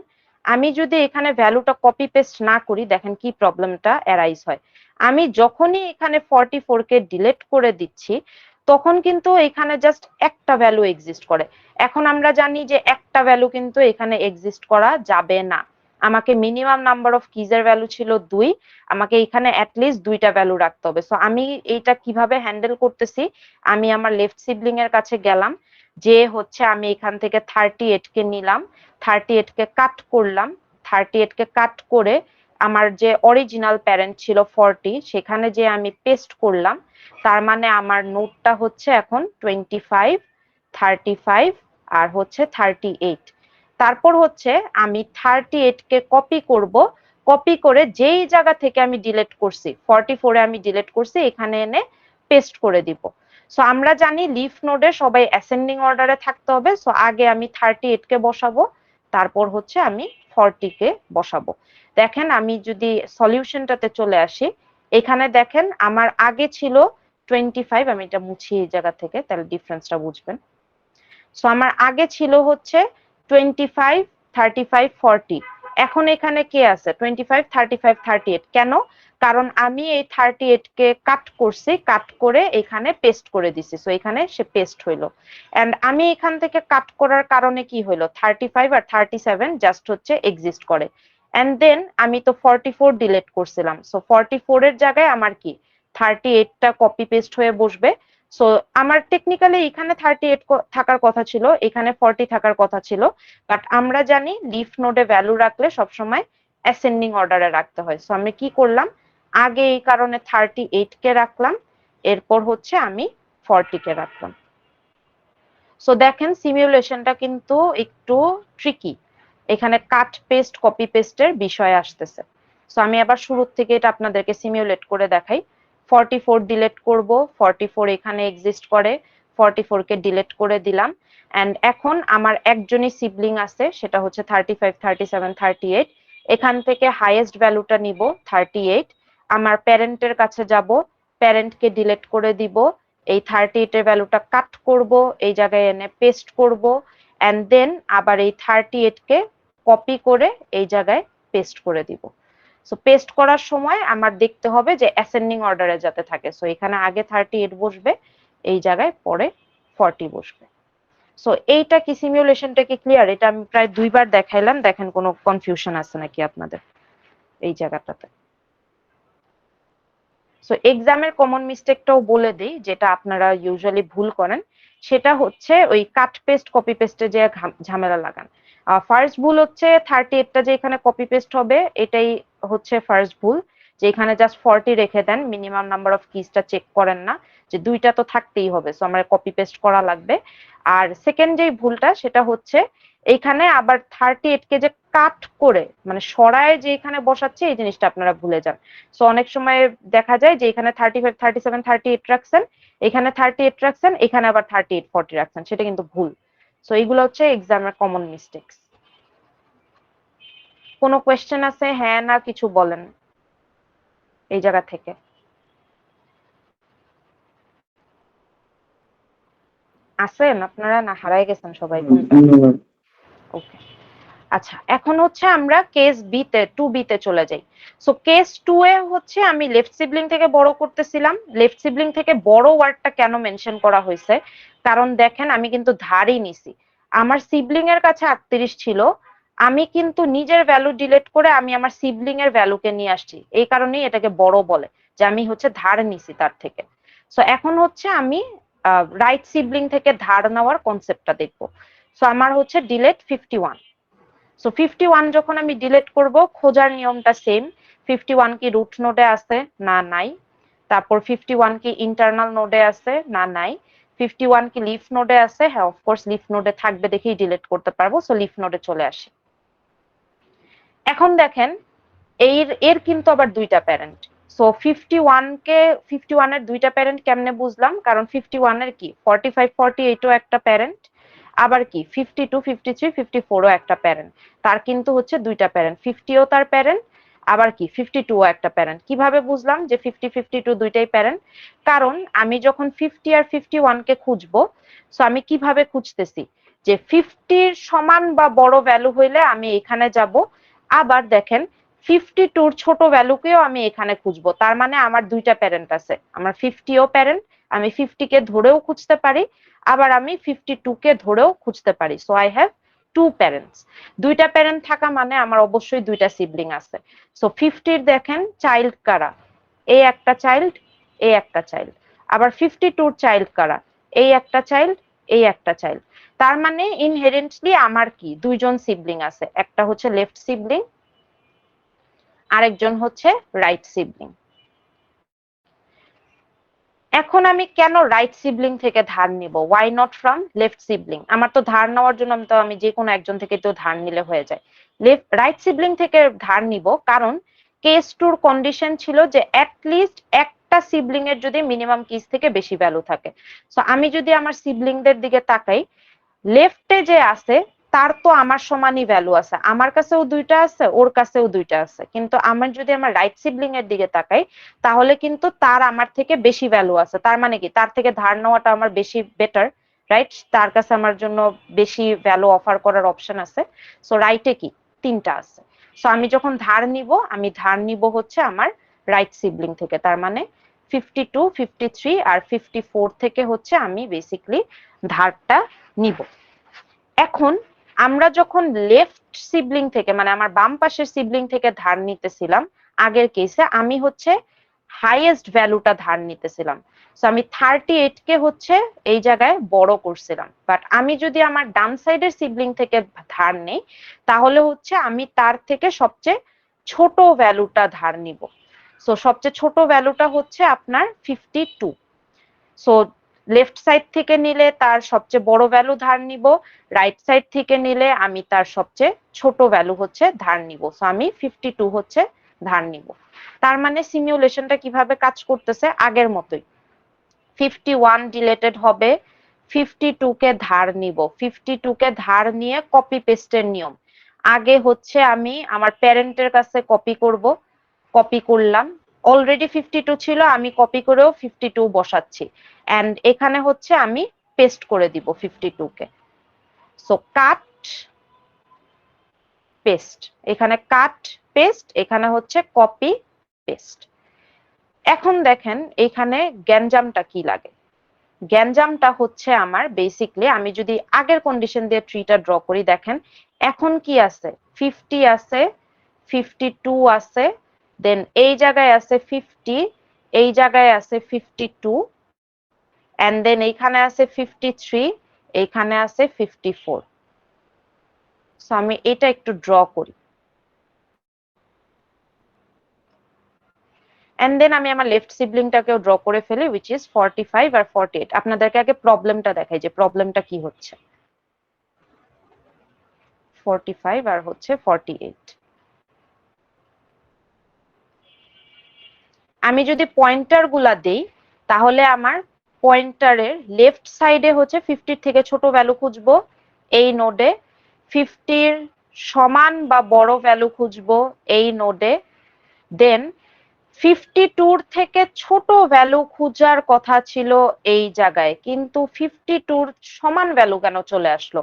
আমি যদি এখানে ভ্যালুটা কপি পেস্ট না করি, দেখেন কি প্রবলেমটা অ্যারাইজ হয়। আমি যখনই এখানে 44 কে ডিলিট করে দিচ্ছি, তখন কিন্তু এখানে জাস্ট একটা ভ্যালু এক্সিস্ট করে। এখন আমরা জানি যে একটা ভ্যালু কিন্তু এখানে এক্সিস্ট করা যাবে না। আমাকে মিনিমাম নাম্বার অফ কিজের ভ্যালু ছিল 2, আমাকে এখানে অ্যাটলিস্ট 2টা ভ্যালু রাখতে হবে। সো আমি এইটা কিভাবে হ্যান্ডেল করতেছি, আমি আমার লেফট সিবলিং এর কাছে গেলাম, যে হচ্ছে আমি এখান থেকে 38 কে নিলাম, 38 কে কাট করলাম, 38 কে কাট করে আমার যে অরিজিনাল প্যারেন্ট ছিল 40, সেখানে যে আমি পেস্ট করলাম। তার মানে আমার নোটটা হচ্ছে এখন 25, 35 আর হচ্ছে 38। তারপর হচ্ছে আমি 38 কে কপি করব, কপি করে যেই জায়গা থেকে আমি ডিলিট করছি 44 এ আমি ডিলিট করছি, এখানে এনে পেস্ট করে দিব। সো আমরা জানি লিফ নোডে সবাই অ্যাসেন্ডিং অর্ডারে থাকতে হবে। সো আগে আমি 38 কে বসাবো, তারপর হচ্ছে আমি 40 কে বসাবো। দেখেন আমি যদি সলিউশনটাতে চলে আসি, এখানে দেখেন আমার আগে ছিল 25, আমি এটা মুছি এই জায়গা থেকে, তাহলে ডিফারেন্সটা বুঝবেন। সো আমার আগে ছিল হচ্ছে 25, 35, 40। এখন এখানে কে আছে 25, 35, 38? কেন? কারণ আমি এই 38 কে কাট করছি, কাট করে এখানে পেস্ট করে দিছি। সো এখানে সে পেস্ট হইলো। এন্ড আমি এখান থেকে কাট করার কারণে কি হইলো, 35 আর 37 জাস্ট হচ্ছে এক্সিস্ট করে। এন্ড দেন আমি তো 44 ডিলিট করছিলাম, সো 44 এর জায়গায় আমার কি 38টা কপি পেস্ট হয়ে বসবে। সো আমার টেকনিক্যালি এখানে 38 থাকার কথা ছিল, এখানে 40 থাকার কথা ছিল, বাট আমরা জানি লিফ নোডে ভ্যালু রাখলে সবসময় অ্যাসেন্ডিং অর্ডারে রাখতে হয়। সো আমি কি করলাম, আগে এই কারণে 38 কে রাখলাম, এরপর হচ্ছে আমি 40 কে রাখলাম। সো দেখেন সিমিউলেশনটা কিন্তু একটু ট্রিকি, এখানে কাট পেস্ট কপি পেস্টের বিষয় আসতেছে। সো আমি আবার শুরুর থেকে এটা আপনাদেরকে সিমিউলেট করে দেখাই। 44 ডিলিট করব, 44 এখানে এক্সিস্ট করে, 44 কে ডিলিট করে দিলাম। এন্ড এখন আমার একজনই সিবলিং আছে, সেটা হচ্ছে 35, 37, 38। এখান থেকে হাইয়েস্ট ভ্যালুটা নিব 38, আমার প্যারেন্টের কাছে যাব, প্যারেন্টকে ডিলিট করে দিব, এই 38 এর ভ্যালুটা কাট করব, এই জায়গায় এনে পেস্ট করব, এন্ড দেন আবার এই 38 কে কপি করে এই জায়গায় পেস্ট করে দিব। সো পেস্ট করার সময় আমার দেখতে হবে যে অ্যাসেন্ডিং অর্ডারে যাতে থাকে। সো এখানে আগে 38 বসবে, এই জায়গায় পরে 40 বসবে। সো এইটা কি সিমুলেশনটা কি ক্লিয়ার? এটা আমি প্রায় 2বার দেখাইলাম, দেখেন কোনো কনফিউশন আছে নাকি আপনাদের এই জায়গাটাতে? সো এক্সামের কমন মিস্টেকটাও বলে দিই, যেটা আপনারা ইউজুয়ালি ভুল করেন, সেটা হচ্ছে ওই কাট পেস্ট কপি পেস্টে যে ঝামেলা লাগান। ফার্স্ট ভুল হচ্ছে 38টা যে এখানে কপি পেস্ট হবে, এটাই হচ্ছে ফার্স্ট ভুল, যে এখানে জাস্ট 40 রেখে দেন, মিনিমাম নাম্বার অফ কিসটা চেক করেন না, যে 2টা তো থাকতেই হবে, সো আমার কপি পেস্ট করা লাগবে। আর সেকেন্ড যেই ভুলটা সেটা হচ্ছে এইখানে আবার 38 কে যে কাট করে মানে সরায় যে এখানে বসাচ্ছে, এই জিনিসটা আপনারা ভুলে যান। সো অনেক সময় দেখা যায় যে এখানে 35, 37, 38 রাখছেন, এখানে 38 রাখছেন, এখানে আবার 38, 40 রাখছেন, সেটা কিন্তু ভুল। সো এইগুলো হচ্ছে এক্সামের কমন মিস্টেকস। কোনো কোয়েশ্চেন আছে? হ্যাঁ না কিছু বলেন এই জায়গা থেকে। আছেন আপনারা না হারায় গেছেন সবাই কোনটা? ওকে, আচ্ছা এখন হচ্ছে আমরা কেস বি তে 2B তে চলে যাই। সো কেস 2 এ হচ্ছে আমি লেফট সিবলিং থেকে বড় করতেছিলাম। লেফট সিবলিং থেকে বড় ওয়ার্ডটা কেন মেনশন করা হয়েছে, কারণ দেখেন আমি কিন্তু ধারই নিছি, আমার সিবলিং এর কাছে 38 ছিল, আমি কিন্তু নিজের ভ্যালু ডিলিট করে আমি আমার সিবলিং এর ভ্যালুকে নিয়ে আসছি, এই কারণেই এটাকে বড় বলে, যে আমি হচ্ছে ধার নিছি তার থেকে। সো এখন হচ্ছে আমি রাইট সিবলিং থেকে ধার নেওয়ার কনসেপ্টটা দেখবো। সো আমার হচ্ছে ডিলিট 51। সো 51 যখন আমি ডিলিট করব, খোঁজার নিয়মটা সেম। 51 কি রুট নোডে আছে? না, নাই। তারপর 51 কি ইন্টারনাল নোডে আছে? না, নাই। 51 কি লিফ নোডে আছে? হ্যাঁ অফকোর্স লিফ নোডে থাকবে দেখেই ডিলিট করতে পারবো, সো লিফ নোডে চলে আসি। এখন দেখেন এর কিন্তু আবার 2টা প্যারেন্ট। সো 51 এর 2টা প্যারেন্ট কেমনে বুঝলাম, কারণ 51 এর কি 45, 48 ও একটা প্যারেন্ট, আবার কি 52, 53, 54 ও একটা প্যারেন্ট। তার কিন্তু হচ্ছে 2টা প্যারেন্ট, 50 ও তার প্যারেন্ট, আবার কি 52 একটা প্যারেন্ট। কিভাবে বুঝলাম যে 50 52 দুইটাই প্যারেন্ট? কারণ আমি যখন 50 আর 51 কে খুঁজবো, সো আমি কিভাবে খুঁজতেছি যে 50 সমান বা বড় ভ্যালু হইলে আমি এখানে যাব। আবার দেখেন 52 ছোট ভ্যালুকেও আমি এখানে খুঁজবো, তার মানে আমার দুইটা প্যারেন্ট আছে। আমার 50ও প্যারেন্ট, আমি 50 কে ধরেও খুঁজতে পারি, আবার আমি 52 কে ধরেও খুঁজতে পারি। So I have to parents. দুইটা প্যারেন্ট থাকা মানে আমার অবশ্যই দুইটা সিবলিং আছে। সো 50 দেখেন চাইল্ড কারা, এই একটা চাইল্ড, এই একটা চাইল্ড। আবার 52 চাইল্ড কারা, এই একটা চাইল্ড, এই একটা চাইল্ড। তার মানে ইনহেরেন্টলি আমার কি দুইজন সিবলিং আছে, একটা হচ্ছে লেফট সিবলিং, আরেকজন হচ্ছে রাইট সিবলিং। এখন আমি কেন রাইট সিবলিং থেকে ধার নিব? Why not from left sibling? আমার তো ধার নেওয়ার জন্য আমি যে কোনো একজন থেকে তো ধার নিলে হয়ে যায়। রাইট সিবলিং থেকে ধার নিব কারণ কেস টুর কন্ডিশন ছিল যে অ্যাটলিস্ট একটা সিবলিং এর যদি মিনিমাম কিস থেকে বেশি ভ্যালু থাকে। সো আমি যদি আমার সিবলিংদের দিকে তাকাই, লেফটে যে আছে তার তো আমার সমানই ভ্যালু আছে, আমার কাছেও দুইটা আছে, ওর কাছেও দুইটা আছে। কিন্তু আমার যদি আমার রাইট সিবলিং এর দিকে তাকাই, তাহলে কিন্তু তার আমার থেকে বেশি ভ্যালু আছে। তার মানে কি তার থেকে ধার নেওয়াটা আমার বেশি বেটার, রাইট? তার কাছে আমার জন্য বেশি ভ্যালু অফার করার অপশন আছে। সো রাইটে কি তিনটা আছে। সো আমি যখন ধার নিব, আমি ধার নিব হচ্ছে আমার রাইট সিবলিং থেকে। তার মানে 52 53 আর 54 থেকে হচ্ছে আমি বেসিক্যালি ধারটা নিব। এখন আমরা যখন লেফট সিবলিং থেকে মানে আমার বাম পাশের সিবলিং থেকে ধার নিতেছিলাম, আগের কেসে আমি হচ্ছে হাইয়েস্ট ভ্যালুটা ধার নিতেছিলাম। সো আমি 38 কে হচ্ছে এই জায়গায় বড় করছিলাম। বাট আমি যদি আমার ডান সাইডের সিবলিং থেকে ধার নেই, তাহলে হচ্ছে আমি তার থেকে সবচেয়ে ছোট ভ্যালুটা ধার নিব। সো সবচেয়ে ছোট ভ্যালুটা হচ্ছে আপনার 52। সো লেফট সাইড থেকে নিলে তার সবচেয়ে বড় ভ্যালু ধার নিব, রাইট সাইড থেকে নিলে আমি তার সবচেয়ে ছোট ভ্যালু হচ্ছে ধার নিব। সো আমি 52 হচ্ছে ধার নিব। তার মানে সিমুলেশনটা কিভাবে কাজ করতেছে? আগের মতোই 51 ডিলেটেড হবে, 52 কে ধার নিব, 52 কে ধার নিয়ে কপি পেস্টের নিয়ম। আগে হচ্ছে আমি আমার প্যারেন্টের কাছে কপি করব, কপি করলাম, অলরেডি 52 ছিল, আমি কপি করেও 52 বসাচ্ছি, এন্ড এখানে হচ্ছে আমি পেস্ট করে দিব 52 কে। সো কাট পেস্ট, এখানে কাট পেস্ট, এখানে হচ্ছে কপি পেস্ট। এখন দেখেন এখানে গ্যাঞ্জামটা কি লাগে। গ্যাঞ্জামটা হচ্ছে আমার বেসিকলি আমি যদি আগের কন্ডিশন দিয়ে ট্রিটা ড্র করি, দেখেন এখন কি আছে, 50 আছে, 52 আছে, দেন এই জায়গায় আছে 50, এই জায়গায় আছে 52, এন্ড দেন এইখানে আছে 53, এইখানে আছে 54। সো আমি এটা একটু ড্র করি, এন্ড দেন আমি আমার লেফট সিবলিংটাকেও ড্র করে ফেলি, উইচ ইজ 45 আর 48। আপনাদেরকে আগে প্রবলেমটা দেখাই যে প্রবলেমটা কি হচ্ছে। 45 আর হচ্ছে 48। আমি যদি পয়েন্টার গুলা দেই, তাহলে আমার পয়েন্টারের লেফট সাইডে হচ্ছে 50 থেকে ছোট ভ্যালু খুঁজবো এই নোডে, 50 সমান বা বড় ভ্যালু খুঁজবো এই নোডে, দেন 52 থেকে ছোট ভ্যালু খোঁজার কথা ছিল এই জায়গায়, কিন্তু 52 সমান ভ্যালু কেন চলে আসলো?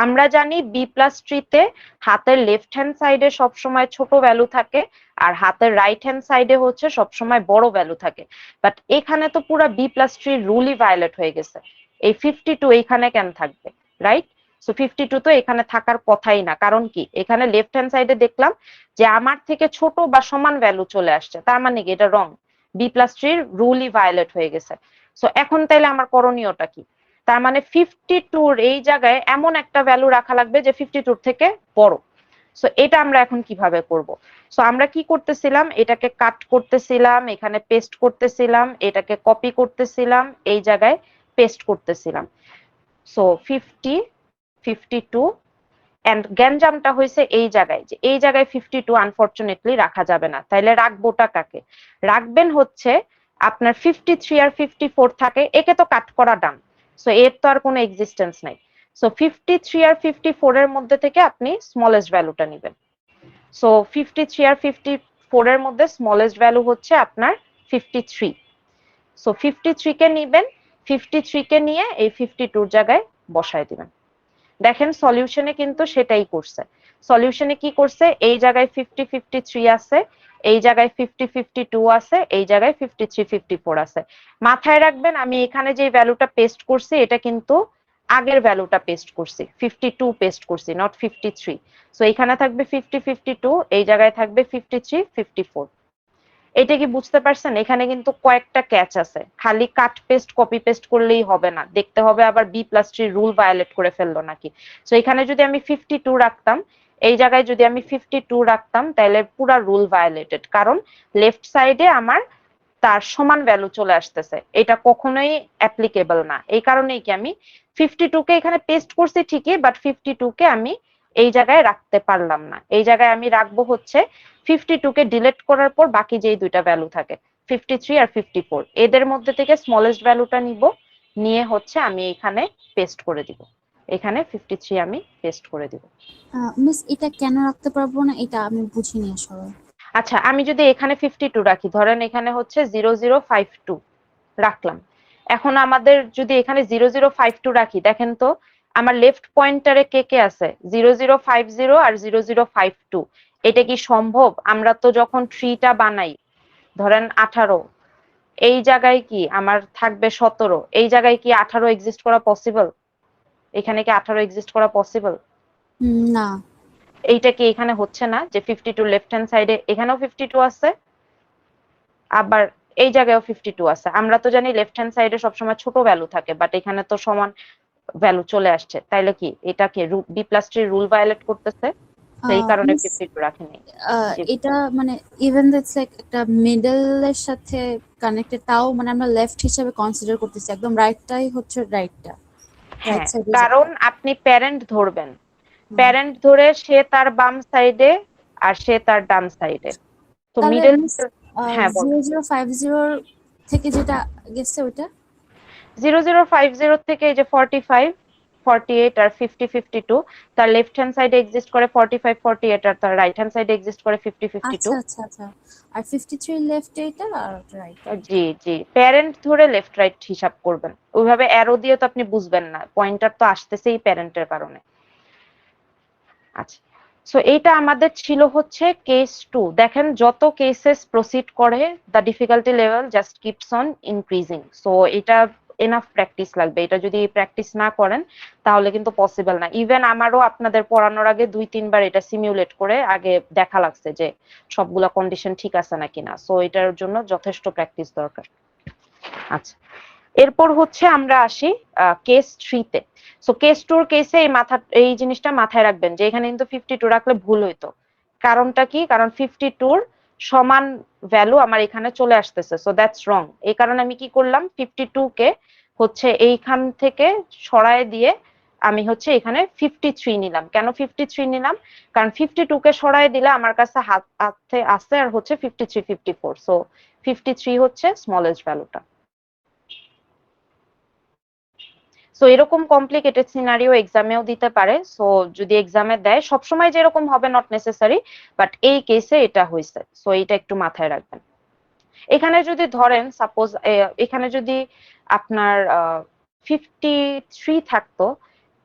আমরা জানি বি প্লাস ট্রিতে হাতের লেফট হ্যান্ড সাইডে সবসময় ছোট ভ্যালু থাকে, আর হাতের রাইট হ্যান্ড সাইডে হচ্ছে সবসময় বড় ভ্যালু থাকে। বাট এখানে তো পুরো বি প্লাস ট্রির রুলই ভায়োলেট হয়ে গেছে। এই 52 এখানে কেন থাকবে, রাইট? সো 52 তো এখানে থাকার কথাই না। কারণ কি, এখানে লেফট হ্যান্ড সাইডে দেখলাম যে আমার থেকে ছোট বা সমান ভ্যালু চলে আসছে, তার মানে কি এটা রং, বি প্লাস ট্রির রুলই ভায়োলেট হয়ে গেছে। সো এখন তাইলে আমার করণীয়টা কি? তার মানে 52 এই জায়গায় এমন একটা ভ্যালু রাখা লাগবে যে 52 থেকে বড়। সো এটা আমরা এখন কিভাবে করব? সো আমরা কি করতেছিলাম, এটাকে কাট করতেছিলাম, এখানে পেস্ট করতেছিলাম, এটাকে কপি করতেছিলাম, এই জায়গায় পেস্ট করতেছিলাম। সো 50 52 এন্ড গ্যাঞ্জামটা হয়েছে এই জায়গায়, যে এই জায়গায় 52 আনফরচুনেটলি রাখা যাবে না। তাইলে রাখবোটা কাকে? রাখবেন হচ্ছে আপনার 53 আর 54 থাকে, একে তো কাট করা ডান, সো এর তো আর কোনো এক্সিস্টেন্স নাই। সো 53 আর 54 এর মধ্যে থেকে আপনি স্মলেস্ট ভ্যালুটা নেবেন। সো 53 আর 4 এর মধ্যে স্মলেস্ট ভ্যালু হচ্ছে আপনার 53। সো 53 কে নিবেন, 53 কে নিয়ে এই 52 এর জায়গায় বসায় দিবেন। দেখেন সলিউশনে কিন্তু সেটাই করছে। সলিউশনে কি করছে, এই জায়গায় 50 53 আছে, এই জায়গায় 50 52 আছে, এই জায়গায় 53 54 আছে। মাথায় রাখবেন আমি এখানে যে ভ্যালুটা পেস্ট করছি এটা কিন্তু আগের ভ্যালুটা পেস্ট করছি, 52 পেস্ট করছি, নট 53। সো এখানে থাকবে 50 52, এই জায়গায় থাকবে 53 54। এটা কি বুঝতে পারছেন? এখানে কিন্তু কয়েকটা ক্যাচ আছে, খালি কাট পেস্ট কপি পেস্ট করলেই হবে না, দেখতে হবে আবার B+3 রুল ভায়োলেট করে ফেললো নাকি। সো এখানে যদি আমি 52 রাখতাম, এই জায়গায় যদি আমি 52 রাখতাম তাহলে পুরা রুল ভায়োলেটেড, কারণ লেফট সাইডে আমার তার সমান ভ্যালু চলে আসতেছে, এটা কখনোই অ্যাপ্লিকেবল না। এই কারণেই কি আমি 52 কে এখানে পেস্ট করছি ঠিকই, বাট 52 কে আমি এই জায়গায় রাখতে পারলাম না। এই জায়গায় আমি রাখবো হচ্ছে 52 কে ডিলিট করার পর বাকি যেই দুইটা ভ্যালু থাকে 53 আর 54, এদের মধ্যে থেকে স্মলেস্ট ভ্যালুটা নিব, নিয়ে হচ্ছে আমি এখানে পেস্ট করে দিব, এখানে 53 আমি পেস্ট করে দিব। মিস এটা কেন রাখতে পারবো না, এটা আমি বুঝিনি আসলে। আচ্ছা, আমি যদি এখানে 52 রাখি, ধরেন এখানে হচ্ছে 0052 রাখলাম, এখন আমাদের যদি এখানে 0052 রাখি, দেখেন তো আমার লেফট পয়েন্টারে কে কে আছে, 0050 আর 0052। এটা কি সম্ভব? আমরা তো যখন ট্রিটা বানাই, ধরেন 18, এই জায়গায় কি আমার থাকবে 17, এই জায়গায় কি 18 এক্সিস্ট করা পসিবল? এখানে কি 18 এক্সিস্ট করা পসিবল? না। এইটা কি এখানে হচ্ছে না যে 52 লেফট হ্যান্ড সাইডে এখানেও 52 আছে, আবার এই জায়গায়ও 52 আছে। আমরা তো জানি লেফট হ্যান্ড সাইডে সবসময় ছোট ভ্যালু থাকে, বাট এখানে তো সমান ভ্যালু চলে আসছে, তাইলে কি এটা কি B+3 রুল ভায়োলেট করতেছে? তো এই কারণে মিস 52 রাখিনি। এটা মানে ইভেন দ্যাটস লাইক একটা মিডলের সাথে কানেক্টেড, তাও মানে আমরা লেফট হিসেবে কনসিডার করতেছি, একদম রাইটটাই হচ্ছে রাইটটা, রাইট হ্যাঁ, সাইডে কারণ যেটা। আপনি প্যারেন্ট ধরবেন, প্যারেন্ট ধরে সে তার বাম সাইডে আর সে তার ডান সাইডে, তো তাহলে মিডল। মিস হ্যাঁ বল। 0050 থেকে যেটা গেছে ওইটা 0050 থেকে এই যে 45 48 আর 50 52, তার লেফট হ্যান্ড সাইডে এক্সিস্ট করে 45 48, আর তার রাইট হ্যান্ড সাইডে এক্সিস্ট করে 50 আচ্ছা 52। আচ্ছা আচ্ছা, আর 53 লেফট এটা আর রাইট। জি জি, প্যারেন্ট ধরে লেফট রাইট হিসাব করবেন, ওইভাবে অ্যারো দিয়ে তো আপনি বুঝবেন না, পয়েন্টার তো আসতেছেই প্যারেন্টের কারণে। আচ্ছা, সো এইটা আমাদের ছিল হচ্ছে কেস 2। দেখেন যত কেসেস প্রসিড করে the difficulty level just keeps on increasing. So এটা এনাফ প্র্যাকটিস লাগবে, এটা যদি প্র্যাকটিস না করেন তাহলে কিন্তু পসিবল না। ইভেন আমারও আপনাদের পড়ানোর আগে 2-3 বার এটা সিমিউলেট করে আগে দেখা লাগছে যে সবগুলা কন্ডিশন ঠিক আছে নাকি না। সো এটার জন্য যথেষ্ট প্র্যাকটিস দরকার। আচ্ছা, এরপর হচ্ছে আমরা আসি কেস 3-তে। সো কেস 2 এর কেসে এই জিনিসটা মাথায় রাখবেন যে এখানে কিন্তু 52 রাখলে ভুল হইতো। কারণটা কি? কারণ 52 এর সমান ভ্যালু আমার এখানে চলে আসতেছে, সো দ্যাটস রং। এই কারণে আমি কি করলাম, 52 কে হচ্ছে এইখান থেকে সরায় দিয়ে আমি হচ্ছে এখানে 53 নিলাম। কেন 53 নিলাম? কারণ 52 কে সরায় দিলে আমার কাছে হাতে আছে আর হচ্ছে 53 54, সো 53 হচ্ছে স্মলেস্ট ভ্যালুটা। সো এরকম কমপ্লিকেটেড সিনারিও এক্সামেও দিতে পারে। সো যদি এক্সামে দেয়, সবসময় যেরকম হবে নট নেসেসারি, বাট এই কেসে এটা হয়েছে, সো এটা একটু মাথায় রাখবেন। এখানে যদি ধরেন সাপোজ এখানে যদি আপনার 53 থাকতো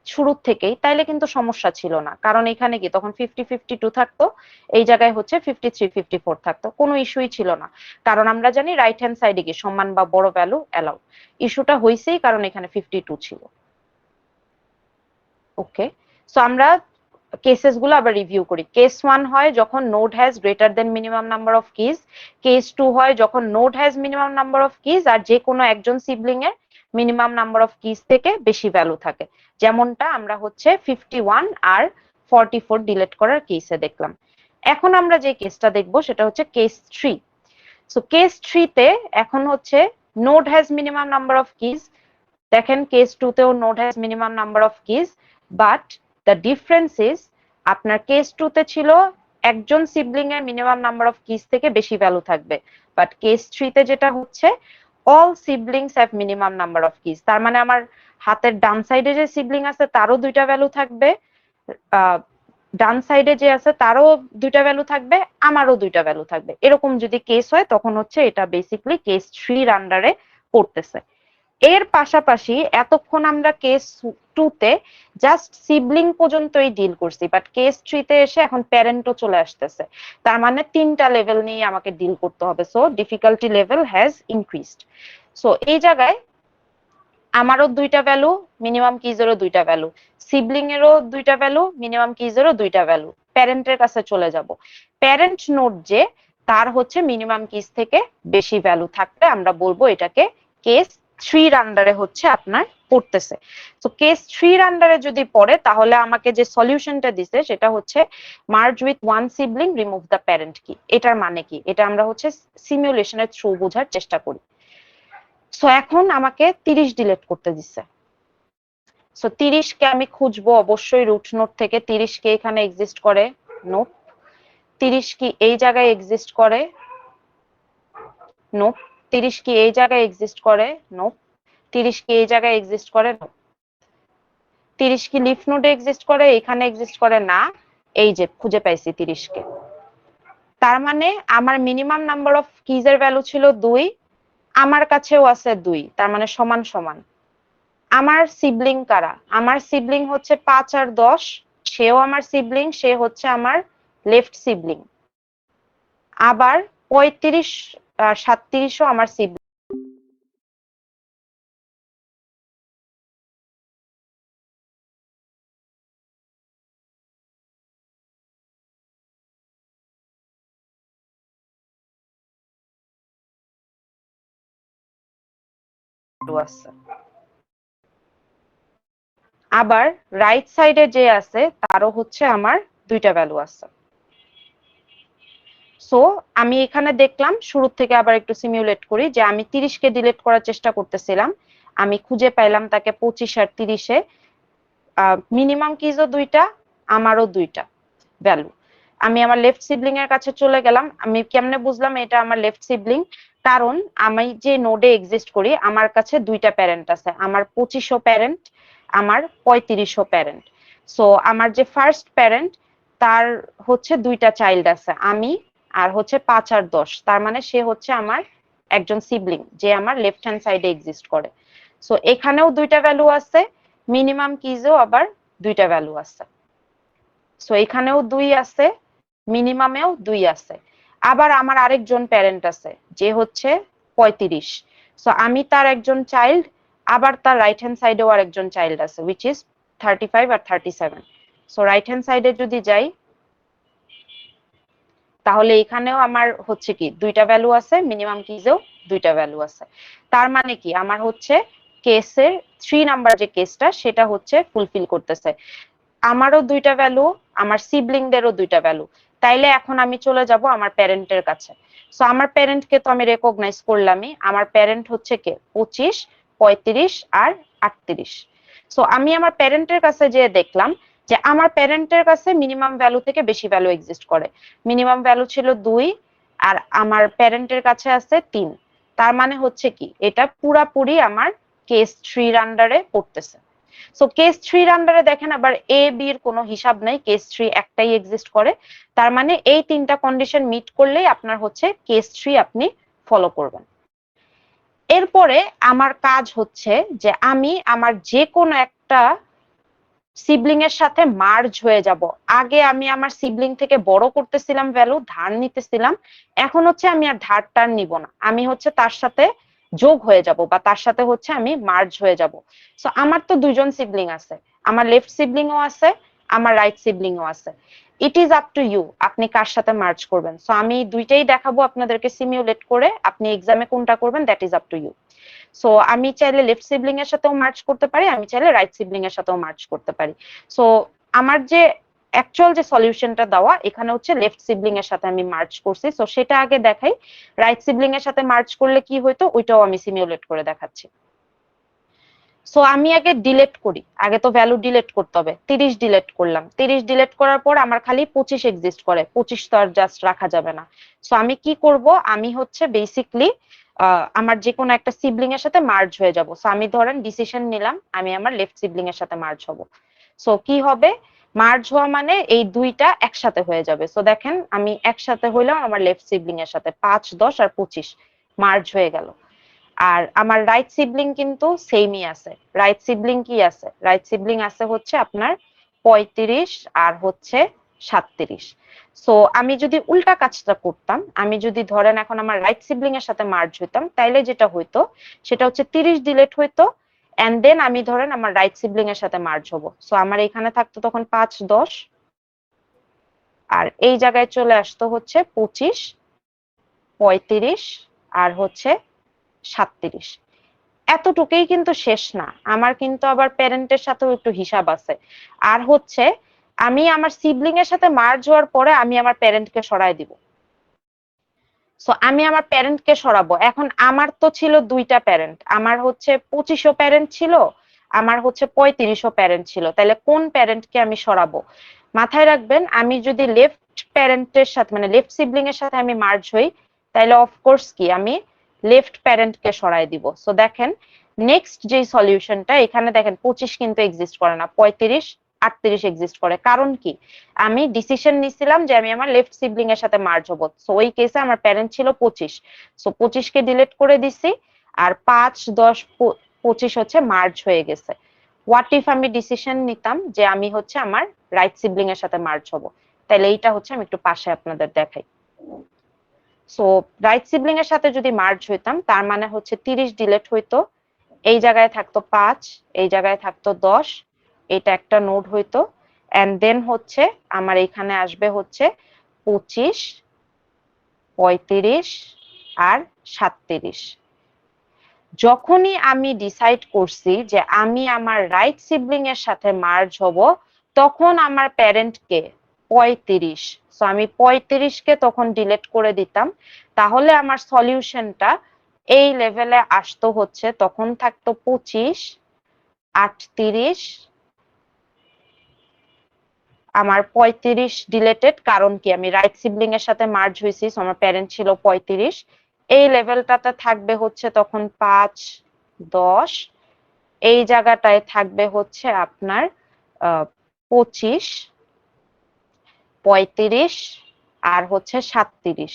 শুরুর থেকেই, তাইলে কিন্তু সমস্যা ছিল না, কারণ এখানে কি তখন 50 52 থাকতো, এই জায়গায় হচ্ছে 53 54 থাকতো, কোনো ইস্যুই ছিল না। কারণ আমরা জানি রাইট হ্যান্ড সাইডে কি সমান বা বড় ভ্যালু অ্যালাউ। ইস্যুটা হয়েছেই কারণ এখানে 52 ছিল। ওকে, সো আমরা কেসেস গুলো আবার রিভিউ করি। কেস 1 হয় যখন node has greater than minimum number of keys. Case 2 হয় যখন node has minimum number of keys আর যে কোনো একজন সিবলিং এর মিনিমাম নাম্বার অফ কিজ থেকে বেশি ভ্যালু থাকে, যেমনটা আমরা হচ্ছে 51 আর 44 ডিলিট করার কেসে দেখলাম। এখন আমরা যে কেসটা দেখবো সেটা হচ্ছে কেস 3। সো কেস 3 তে এখন হচ্ছে node has minimum number of keys. দেখেন কেস 2 তেও node has minimum number of keys, but the difference is আপনার কেস 2 তে ছিল একজন সিবলিং এর মিনিমাম নাম্বার অফ কিজ থেকে বেশি ভ্যালু থাকবে, বাট কেস 3 তে যেটা হচ্ছে all siblings have minimum number of keys. তার মানে আমার হাতের ডান সাইডে যে সিবলিং আছে তারও দুইটা ভ্যালু থাকবে, ডান সাইডে যে আছে তারও দুইটা ভ্যালু থাকবে, আমারও দুইটা ভ্যালু থাকবে। এরকম যদি কেস হয় তখন হচ্ছে এটা বেসিক্যালি কেস 3 এর আন্ডারে পড়তেছে। এর পাশাপাশি এতক্ষণ আমরা কেস 2 তে জাস্ট সিবলিং পর্যন্তই ডিল করছি, বাট কেস 3 তে এসে এখন প্যারেন্টও চলে আসতেছে। তার মানে তিনটা লেভেল নিয়ে আমাকে ডিল করতে হবে। So difficulty level has increased. So এই জায়গায় আমারও দুইটা ভ্যালু, মিনিমাম কিজেরও দুইটা ভ্যালু, সিবলিং এরও দুইটা ভ্যালু, মিনিমাম কিজেরও দুইটা ভ্যালু। প্যারেন্টের কাছে চলে যাব। প্যারেন্ট নোড যে তার হচ্ছে মিনিমাম কিজ থেকে বেশি ভ্যালু থাকলে আমরা বলবো এটাকে কেস 3 এর আন্ডারে হচ্ছে আপনার পড়তেছে। তো কেস 3 এর আন্ডারে যদি পড়ে তাহলে আমাকে যে সলিউশনটা দিছে সেটা হচ্ছে merge with one sibling remove the parent কি। এটার মানে কি, এটা আমরা হচ্ছে সিমুলেশনের থ্রু বোঝার চেষ্টা করি। সো এখন আমাকে 30 ডিলিট করতে দিচ্ছে। সো 30 কে আমি খুঁজবো অবশ্যই রুট নোড থেকে। 30 কে এখানে এক্সিস্ট করে? নো। 30 কি এই জায়গায় এক্সিস্ট করে? নো। 30 কি এই জায়গায় এক্সিস্ট করে? নো। 30 কি এই জায়গায় এক্সিস্ট করে? নো। 30 কি লিফ নোডে এক্সিস্ট করে? এখানে এক্সিস্ট করে না। এই যে খুঁজে পাইছি 30 কে। তার মানে আমার মিনিমাম নাম্বার অফ কিজের ভ্যালু ছিল 2, আমার কাছেও আছে 2, তার মানে সমান সমান। আমার সিবলিং কারা? আমার সিবলিং হচ্ছে 5 আর 10, সেও আমার সিবলিং, সে হচ্ছে আমার লেফট সিবলিং। আবার 35 আর 37ও আমার সিবলিং আছে। আবার রাইট সাইডে যে আছে তারও হচ্ছে আমার দুইটা ভ্যালু আছে। সো আমি এখানে দেখলাম, শুরু থেকে আবার একটু সিমিউলেট করি, যে আমি 30 কে ডিলিট করার চেষ্টা করতেছিলাম, আমি খুঁজে পাইলাম তাকে 25 আর 30-এ। মিনিমাম কিজও দুইটা, আমারও দুইটা ভ্যালু। আমি আমার লেফট সিবলিং এর কাছে চলে গেলাম। আমি কেমনে বুঝলাম এটা আমার লেফট সিবলিং? কারণ আমি যে নোডে এক্সিস্ট করি আমার কাছে দুইটা প্যারেন্ট আছে, আমার 25ও প্যারেন্ট, আমার 35ও প্যারেন্ট। সো আমার যে ফার্স্ট প্যারেন্ট তার হচ্ছে দুইটা চাইল্ড আছে, আমি আর হচ্ছে 5 আর 10, তার মানে সে হচ্ছে আমার একজন সিবলিং যে আমার লেফট হ্যান্ড সাইডে এক্সিস্ট করে। সো এখানেও দুইটা ভ্যালু আছে, মিনিমাম কিজেও আবার দুইটা ভ্যালু আছে। সো এখানেও 2 আছে, মিনিমামেও 2 আছে। আবার আমার আরেকজন প্যারেন্ট আছে যে হচ্ছে 35। সো আমি তার একজন চাইল্ড, আবার তার রাইট হ্যান্ড সাইডেও আরেকজন চাইল্ড আছে উইচ ইজ 35 আর 37। সো রাইট হ্যান্ড সাইডে যদি যাই তাহলে এখানেও আমার হচ্ছে কি দুইটা ভ্যালু আছে, মিনিমাম কিজেও দুইটা ভ্যালু আছে। তার মানে কি আমার হচ্ছে কেসের 3 নাম্বার যে কেসটা সেটা হচ্ছে ফুলফিল করতেছে। আমারও দুইটা ভ্যালু, আমার সিবলিংদেরও দুইটা ভ্যালু। তাইলে এখন আমি চলে যাব আমার প্যারেন্টের কাছে। সো আমার প্যারেন্টকে তো আমি রেকগনাইজ করলামই। আমার প্যারেন্ট হচ্ছে কে? 25, 35 আর 38। সো আমি আমার প্যারেন্টের কাছে যেয়ে দেখলাম যে আমার প্যারেন্টের কাছে মিনিমাম ভ্যালু থেকে বেশি ভ্যালু এক্সিস্ট করে। মিনিমাম ভ্যালু ছিল 2 আর আমার প্যারেন্টের কাছে আছে 3। তার মানে হচ্ছে কি এটা পুরাপুরি আমার কেস 3 এর আন্ডারে পড়তেছে। সো কেস 3 এর আন্ডারে দেখেন আবার এ বি এর কোনো হিসাব নাই, কেস 3 একটাই এক্সিস্ট করে। তার মানে এই তিনটা কন্ডিশন মিট করলেই আপনার হচ্ছে কেস 3 আপনি ফলো করবেন। এরপরে আমার কাজ হচ্ছে যে আমি আমার যে কোনো একটা সিবলিং এর সাথে মার্জ হয়ে যাব। আগে আমি আমার সিবলিং থেকে বড় করতেছিলাম ভ্যালু, ধার নিতেছিলাম, এখন হচ্ছে আমি আর ধার টার নিব না, আমি হচ্ছে তার সাথে যোগ হয়ে যাব বা তার সাথে হচ্ছে আমি মার্জ হয়ে যাব। সো আমার তো দুইজন সিবলিং আছে, আমার লেফট সিবলিংও আছে, আমার রাইট সিবলিংও আছে। It is up to you আপনি কার সাথে মার্জ করবেন। সো আমি দুইটাই দেখাবো আপনাদেরকে সিমিউলেট করে, আপনি এক্সামে কোনটা করবেন that is up to you. So আমি চাইলে লেফট সিবলিং এর সাথেও মার্চ করতে পারি, আমি চাইলে রাইট সিবলিং এর সাথেও মার্চ করতে পারি। সো আমার যে অ্যাকচুয়াল যে সলিউশনটা দেওয়া এখানে হচ্ছে লেফট সিবলিং এর সাথে আমি মার্চ করছি। সো সেটা আগে দেখাই, রাইট সিবলিং এর সাথে মার্চ করলে কি হইতো ওইটাও আমি সিমিউলেট করে দেখাচ্ছি। সো আমি আগে ডিলিট করি, আগে তো ভ্যালু ডিলিট করতে হবে। 30 ডিলিট করলাম, 30 ডিলিট করার পর আমার খালি 25 এক্সিস্ট করে, 25 তো আর জাস্ট রাখা যাবে না। সো আমি কি করব, আমি হচ্ছে বেসিকলি আমার যে কোনো একটা সিবলিং এর সাথে মার্জ হয়ে যাব। সো আমি ধরেন ডিসিশন নিলাম আমি আমার লেফট সিবলিং এর সাথে মার্জ হব। সো কি হবে, মার্জ হওয়া মানে এই দুইটা একসাথে হয়ে যাবে। সো দেখেন আমি একসাথে হইলাম আমার লেফট সিবলিং এর সাথে, 5, 10 আর 25 মার্জ হয়ে গেল। আর আমার রাইট সিবলিং কিন্তু সেমই আছে। রাইট সিবলিং কি আছে? রাইট সিবলিং আছে হচ্ছে আপনার 35 আর হচ্ছে 37। সো আমি যদি উল্টা কাজটা করতাম, আমি যদি ধরেন এখন আমার রাইট সিবলিং এর সাথে মার্জ হইতাম, তাইলে যেটা হইতো সেটা হচ্ছে 30 ডিলেট হইতো, এন্ড দেন আমি ধরেন আমার রাইট সিবলিং এর সাথে মার্জ হবো। সো আমার এখানে থাকতো তখন 5, 10 আর এই জায়গায় চলে আসতো হচ্ছে 25, 35 আর হচ্ছে 37। এতটুকুই কিন্তু শেষ না, আমার কিন্তু আবার প্যারেন্টের সাথেও একটু হিসাব আছে। আর হচ্ছে আমি আমার সিবলিং এর সাথে মার্জ হওয়ার পরে আমি আমার প্যারেন্টকে সরায় দিব। সো আমি আমার প্যারেন্টকে সরাবো। এখন আমার তো ছিল দুইটা প্যারেন্ট, আমার হচ্ছে 25ও প্যারেন্ট ছিল, আমার হচ্ছে 35ও প্যারেন্ট ছিল, তাহলে কোন প্যারেন্টকে আমি সরাবো? মাথায় রাখবেন, আমি যদি লেফট প্যারেন্টের সাথে মানে লেফট সিবলিং এর সাথে আমি মার্জ হই, তাহলে অফকোর্স কি আমি লেফট প্যারেন্টকে সরাই দিব। সো দেখেন নেক্সট যে সলিউশনটা, এখানে দেখেন 25 কিন্তু এক্সিস্ট করে না, 35, 38 এক্সিস্ট করে। কারণ কি? আমি ডিসিশন নিছিলাম যে আমি আমার লেফট সিবলিং এর সাথে মার্জ হবো। সো ওই কেসে আমার প্যারেন্ট ছিল 25, সো 25 কে ডিলিট করে দিছি, আর 5, 10, 25 হচ্ছে মার্জ হয়ে গেছে। হোয়াট ইফ আমি ডিসিশন নিতাম যে আমি হচ্ছে আমার রাইট সিবলিং এর সাথে মার্জ হবো, তাহলে এইটা হচ্ছে আমি একটু পাশে আপনাদের দেখাই। সো রাইট সিবলিং এর সাথে যদি মার্জ হইতাম, তার মানে হচ্ছে 30 ডিলিট হইতো, এই জায়গায় থাকতো 5, এই জায়গায় থাকতো 10, এটা একটা নোড হইতো, এন্ড দেন হচ্ছে আমার এখানে আসবে হচ্ছে 25, 35 আর 37। যখনই আমি ডিসাইড করছি যে আমি আমার রাইট সিবলিং এর সাথে মার্জ হব, তখন আমার প্যারেন্ট কে 35, সো আমি 35 কে তখন ডিলিট করে দিতাম, তাহলে আমার সলিউশনটা এই লেভেলে আসতো হচ্ছে, তখন থাকতো 25, 38, আমার 35 ডিলেটেড, কারণ কি আমি রাইট সিবলিং এর সাথে মার্জ হয়েছি, সো আমার প্যারেন্ট ছিল 35। এই লেভেলটাতে থাকবে হচ্ছে তখন 5, 10, এই জায়গাটায় থাকবে হচ্ছে আপনার 25, 35 আর হচ্ছে 37।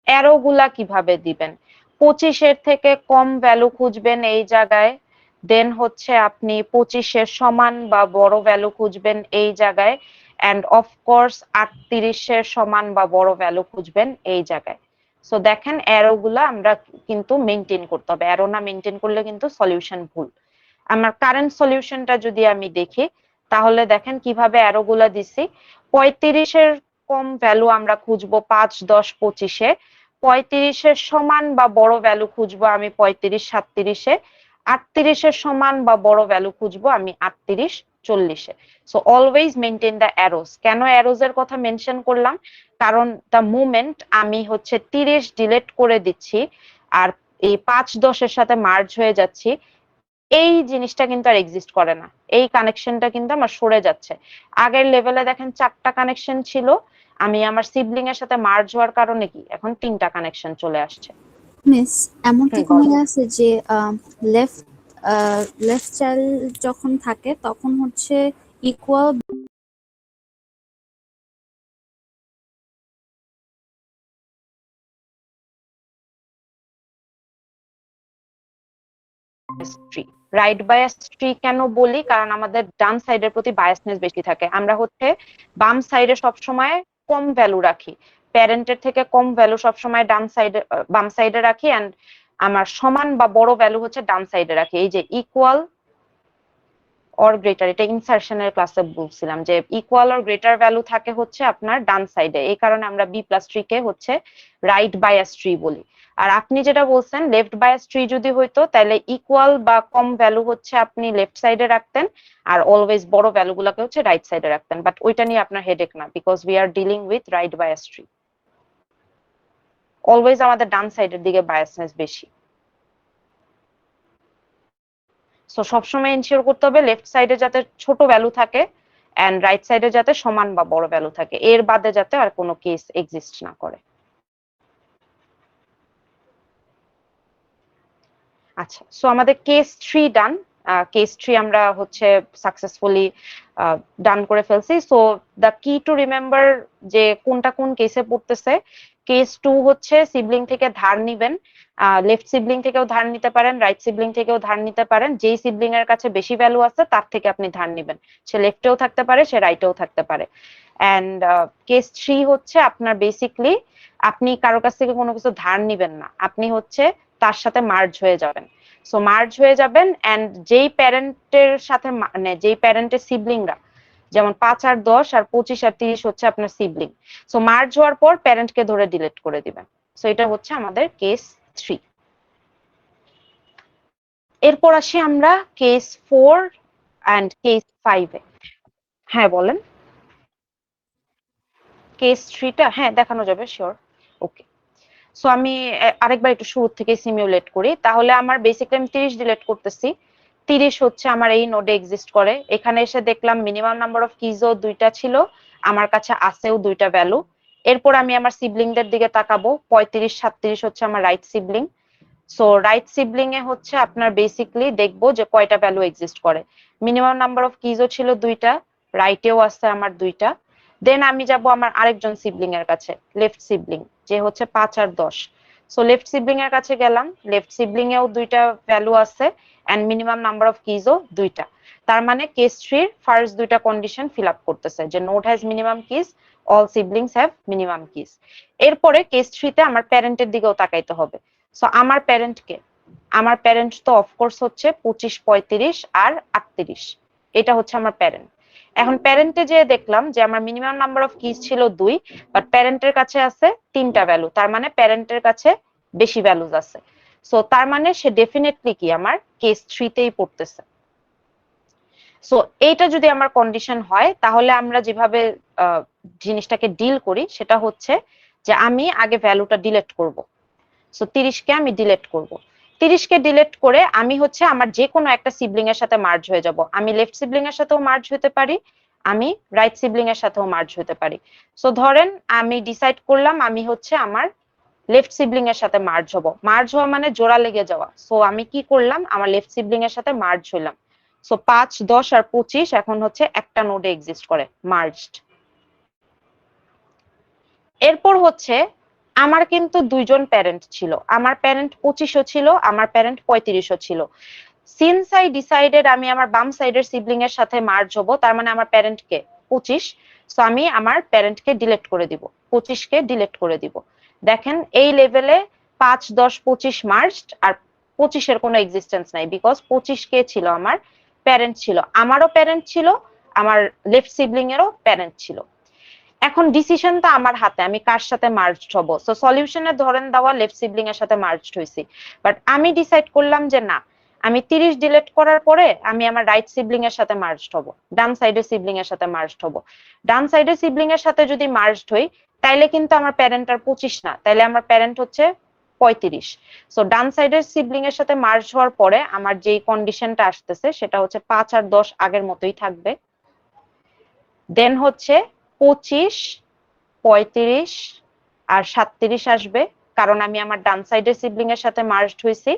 অ্যারো গুলা কিভাবে দিবেন? 25-এর থেকে কম ভ্যালু খুঁজবেন এই জায়গায়, দেন হচ্ছে আপনি 25-এর সমান বা বড় ভ্যালু খুঁজবেন এই জায়গায়, এন্ড অফকোর্স 38-এর সমান বা বড় ভ্যালু খুঁজবেন এই জায়গায়। সো দেখেন অ্যারো গুলা আমরা কিন্তু মেনটেন করতে হবে, অ্যারো না মেনটেন করলে কিন্তু সলিউশন ভুল। আমার কারেন্ট সলিউশনটা যদি আমি দেখি, তাহলে দেখেন কিভাবে অ্যারো গুলা দিছি। 35-এর কম ভ্যালু আমরা খুঁজবো 5, 10, 25-এ, 35-এর সমান বা বড় ভ্যালু খুঁজবো আমি 35, 37-এ, 38-এর সমান বা বড় ভ্যালু খুঁজবো আমি 38, 40-এ। So always maintain the arrows. কেন অ্যারোস এর কথা মেনশন করলাম? কারণ দ্য মোমেন্ট আমি হচ্ছে 30 ডিলিট করে দিচ্ছি আর এই 5, 10-এর সাথে মার্জ হয়ে যাচ্ছি, এই জিনিসটা কিন্তু আর এক্সিস্ট করে না, এই কানেকশনটা কিন্তু আমার সরে যাচ্ছে। আগের লেভেলে দেখেন 4টা কানেকশন ছিল, আমি আমার সিবলিং এর সাথে মার্জ হওয়ার কারণে কি এখন 3টা কানেকশন চলে আসছে। মিস, এমন কি কোনো বলেন। ইয়ে আছে যে লেফট লেফট চাইল্ড যখন থাকে তখন হচ্ছে equal tree, right bias tree কেন বলি? কারণ আমাদের ডান সাইডের প্রতি বায়াসনেস বেশি থাকে, আমরা হচ্ছে বাম সাইডে সবসময় কম ভ্যালু রাখি, প্যারেন্টের থেকে কম ভ্যালু সবসময় ডান সাইডে বাম সাইডে রাখি, এন্ড আমার সমান বা বড় ভ্যালু হচ্ছে ডান সাইডে রাখি। এই যে ইকুয়াল অর গ্রেটার, এটা ইনসারশনের ক্লাসে বলছিলাম যে ইকুয়াল অর গ্রেটার ভ্যালু থাকে হচ্ছে আপনার ডান সাইডে, এই কারণে আমরা বি প্লাস ট্রি কে হচ্ছে রাইট বায়াস ট্রি বলি। আর আপনি যেটা বলছেন লেফট বায়াস ট্রি যদি হইতো, তাহলে ইকুয়াল বা কম ভ্যালু হচ্ছে আপনি লেফট সাইডে রাখতেন, আর অলওয়েজ বড় ভ্যালু গুলাকে হচ্ছে রাইট সাইডে রাখতেন, বাট ওইটা নিয়ে আপনার হেডেক না, because we are dealing with right bias tree. Always আমাদের ডান সাইডের দিকে বায়াসনেস বেশি। সো সবসময় এনশিওর করতে হবে লেফট সাইডে যাতে ছোট ভ্যালু থাকে এন্ড রাইট সাইডে যাতে সমান বা বড় ভ্যালু থাকে, এর বাদে যাতে আর কোনো কেস এক্সিস্ট না করে। আচ্ছা, সো আমাদের কেস 3 ডান। কেস ট্রি আমরা হচ্ছে সাকসেসফুলি ডান করে ফেলছি। সো দ্য কি টু রিমেম্বার যে কোনটা কোন কেসে পড়তেছে। কেস 2 হচ্ছে সিবলিং থেকে ধার নিবেন, লেফট সিবলিং থেকেও ধার নিতে পারেন, রাইট সিবলিং থেকেও ধার নিতে পারেন। যেই সিবলিং এর কাছে বেশি ভ্যালু আছে তার থেকে আপনি ধার নিবেন, সে লেফটেও থাকতে পারে, সে রাইটেও থাকতে পারে। এন্ড কেস 3 হচ্ছে আপনার বেসিকলি আপনি কারো কাছ থেকে কোনো কিছু ধার নিবেন না, আপনি হচ্ছে তার সাথে মার্জ হয়ে যাবেন। সো মার্জ হয়ে যাবেন এন্ড যেই প্যারেন্টের সাথে মানে যেই প্যারেন্টের সিবলিংরা, যেমন 5 আর 10 আর 25 আর 30 হচ্ছে আপনার সিবলিং। সো মার্জ হওয়ার পর প্যারেন্টকে ধরে ডিলিট করে দিবেন। সো এটা হচ্ছে আমাদের কেস 3। এরপর আসি আমরা কেস 4 এন্ড কেস 5 এ। হ্যাঁ বলেন। কেস 3টা হ্যাঁ দেখানো যাবে, শিওর। ওকে, সো আমি আরেকবার একটু শুরু থেকে সিমিউলেট করি। তাহলে আমার বেসিক্যালি আমি 30 ডিলিট করতেছি। 30 হচ্ছে আমার এই নোডে এক্সিস্ট করে। এখানে এসে দেখলাম মিনিমাম নাম্বার অফ কিজও 2টা ছিল, আমার কাছে আছেও 2টা ভ্যালু। এরপর আমি আমার সিবলিংদের দিকে তাকাবো। 35 37 হচ্ছে আমার right sibling. So right sibling এ হচ্ছে আপনার বেসিক্যালি দেখবো যে কয়টা ভ্যালু এক্সিস্ট করে। মিনিমাম নাম্বার অফ কিজও ছিল 2টা, রাইটেও আছে আমার 2টা। দেন আমি যাব আমার আরেকজন সিবলিং এর কাছে, লেফট সিবলিং, যে হচ্ছে 5 আর 10। সো লেফট সিবলিং এর কাছে গেলাম, লেফট সিবলিং এও 2টা ভ্যালু আছে এন্ড মিনিমাম নাম্বার অফ কিজও 2টা। তার মানে কেস 3 এর ফার্স্ট 2টা কন্ডিশন ফিল আপ করতেছে যে node has minimum keys, all siblings have minimum keys. এরপরে কেস 3 তে আমার প্যারেন্টের দিকেও তাকাইতে হবে। সো আমার প্যারেন্ট কে? আমার প্যারেন্ট তো অফকোর্স হচ্ছে 25 35 আর 38, এটা হচ্ছে আমার প্যারেন্ট। এখন প্যারেন্টে যে দেখলাম যে আমার মিনিমাম নাম্বার অফ কিজ ছিল 2, বাট প্যারেন্টের কাছে আছে 3টা ভ্যালু, তার মানে প্যারেন্টের কাছে বেশি ভ্যালুজ আছে। সো তার মানে সে ডেফিনেটলি কি আমার কেস 3 তেই পড়তেছে। সো এইটা যদি আমার কন্ডিশন হয় তাহলে আমরা যেভাবে জিনিসটাকে ডিল করি সেটা হচ্ছে যে আমি আগে ভ্যালুটা ডিলিট করব। সো 30 কে আমি ডিলিট করব। 30 কে ডিলিট করে আমি হচ্ছে আমার যে কোনো একটা সিবলিং এর সাথে মার্জ হয়ে যাব। আমি লেফট সিবলিং এর সাথেও মার্জ হতে পারি, আমি রাইট সিবলিং এর সাথেও মার্জ হতে পারি। সো ধরেন আমি ডিসাইড করলাম আমি হচ্ছে আমার লেফট সিবলিং এর সাথে মার্জ হব। মার্জ হওয়া মানে জোড়া লেগে যাওয়া। সো আমি কি করলাম, আমার লেফট সিবলিং এর সাথে মার্জ হইলাম। সো 5 10 আর 25 এখন হচ্ছে একটা নোডে এক্সিস্ট করে, মার্জড। এরপর হচ্ছে আমার কিন্তু 2জন প্যারেন্ট ছিল, আমার প্যারেন্ট 25ও ছিল, আমার প্যারেন্ট 35ও ছিল। সিন্স আই ডিসাইডেড আমি আমার বাম সাইডের সিবলিং এর সাথে মার্জ হব, তার মানে আমার প্যারেন্ট কে 25। সো আমি আমার প্যারেন্ট কে ডিলিট করে দিব, 25 কে ডিলিট করে দিব। দেখেন এই লেভেলে 5 10 25 মার্জড আর 25 এর কোনো এক্সিস্টেন্স নাই, বিকজ 25 কে ছিল আমার প্যারেন্ট ছিল, আমারও প্যারেন্ট ছিল, আমার লেফট সিবলিং এরও প্যারেন্ট ছিল। এখন ডিসিশনটা আমার হাতে, আমি কার সাথে মার্জড হব। সো সলিউশনে ধরেন দেওয়া লেফট সিবলিং এর সাথে মার্জড হইছি, বাট আমি ডিসাইড করলাম যে না, আমি 30 ডিলিট করার পরে আমি আমার রাইট সিবলিং এর সাথে মার্জড হব, ডান সাইডের সিবলিং এর সাথে মার্জড হব। ডান সাইডের সিবলিং এর সাথে যদি মার্জড হই তাইলে কিন্তু আমার প্যারেন্ট আর 25 না, তাইলে আমার প্যারেন্ট হচ্ছে 35। সো ডান সাইডের সিবলিং এর সাথে মার্জ হওয়ার পরে আমার যেই কন্ডিশনটা আসতেছে সেটা হচ্ছে 5 আর 10 আগের মতোই থাকবে। দেন হচ্ছে 25 35 আর 37 আসবে, কারণ আমি আমার ডান সাইডের সিবলিং এর সাথে মার্জড হইছি।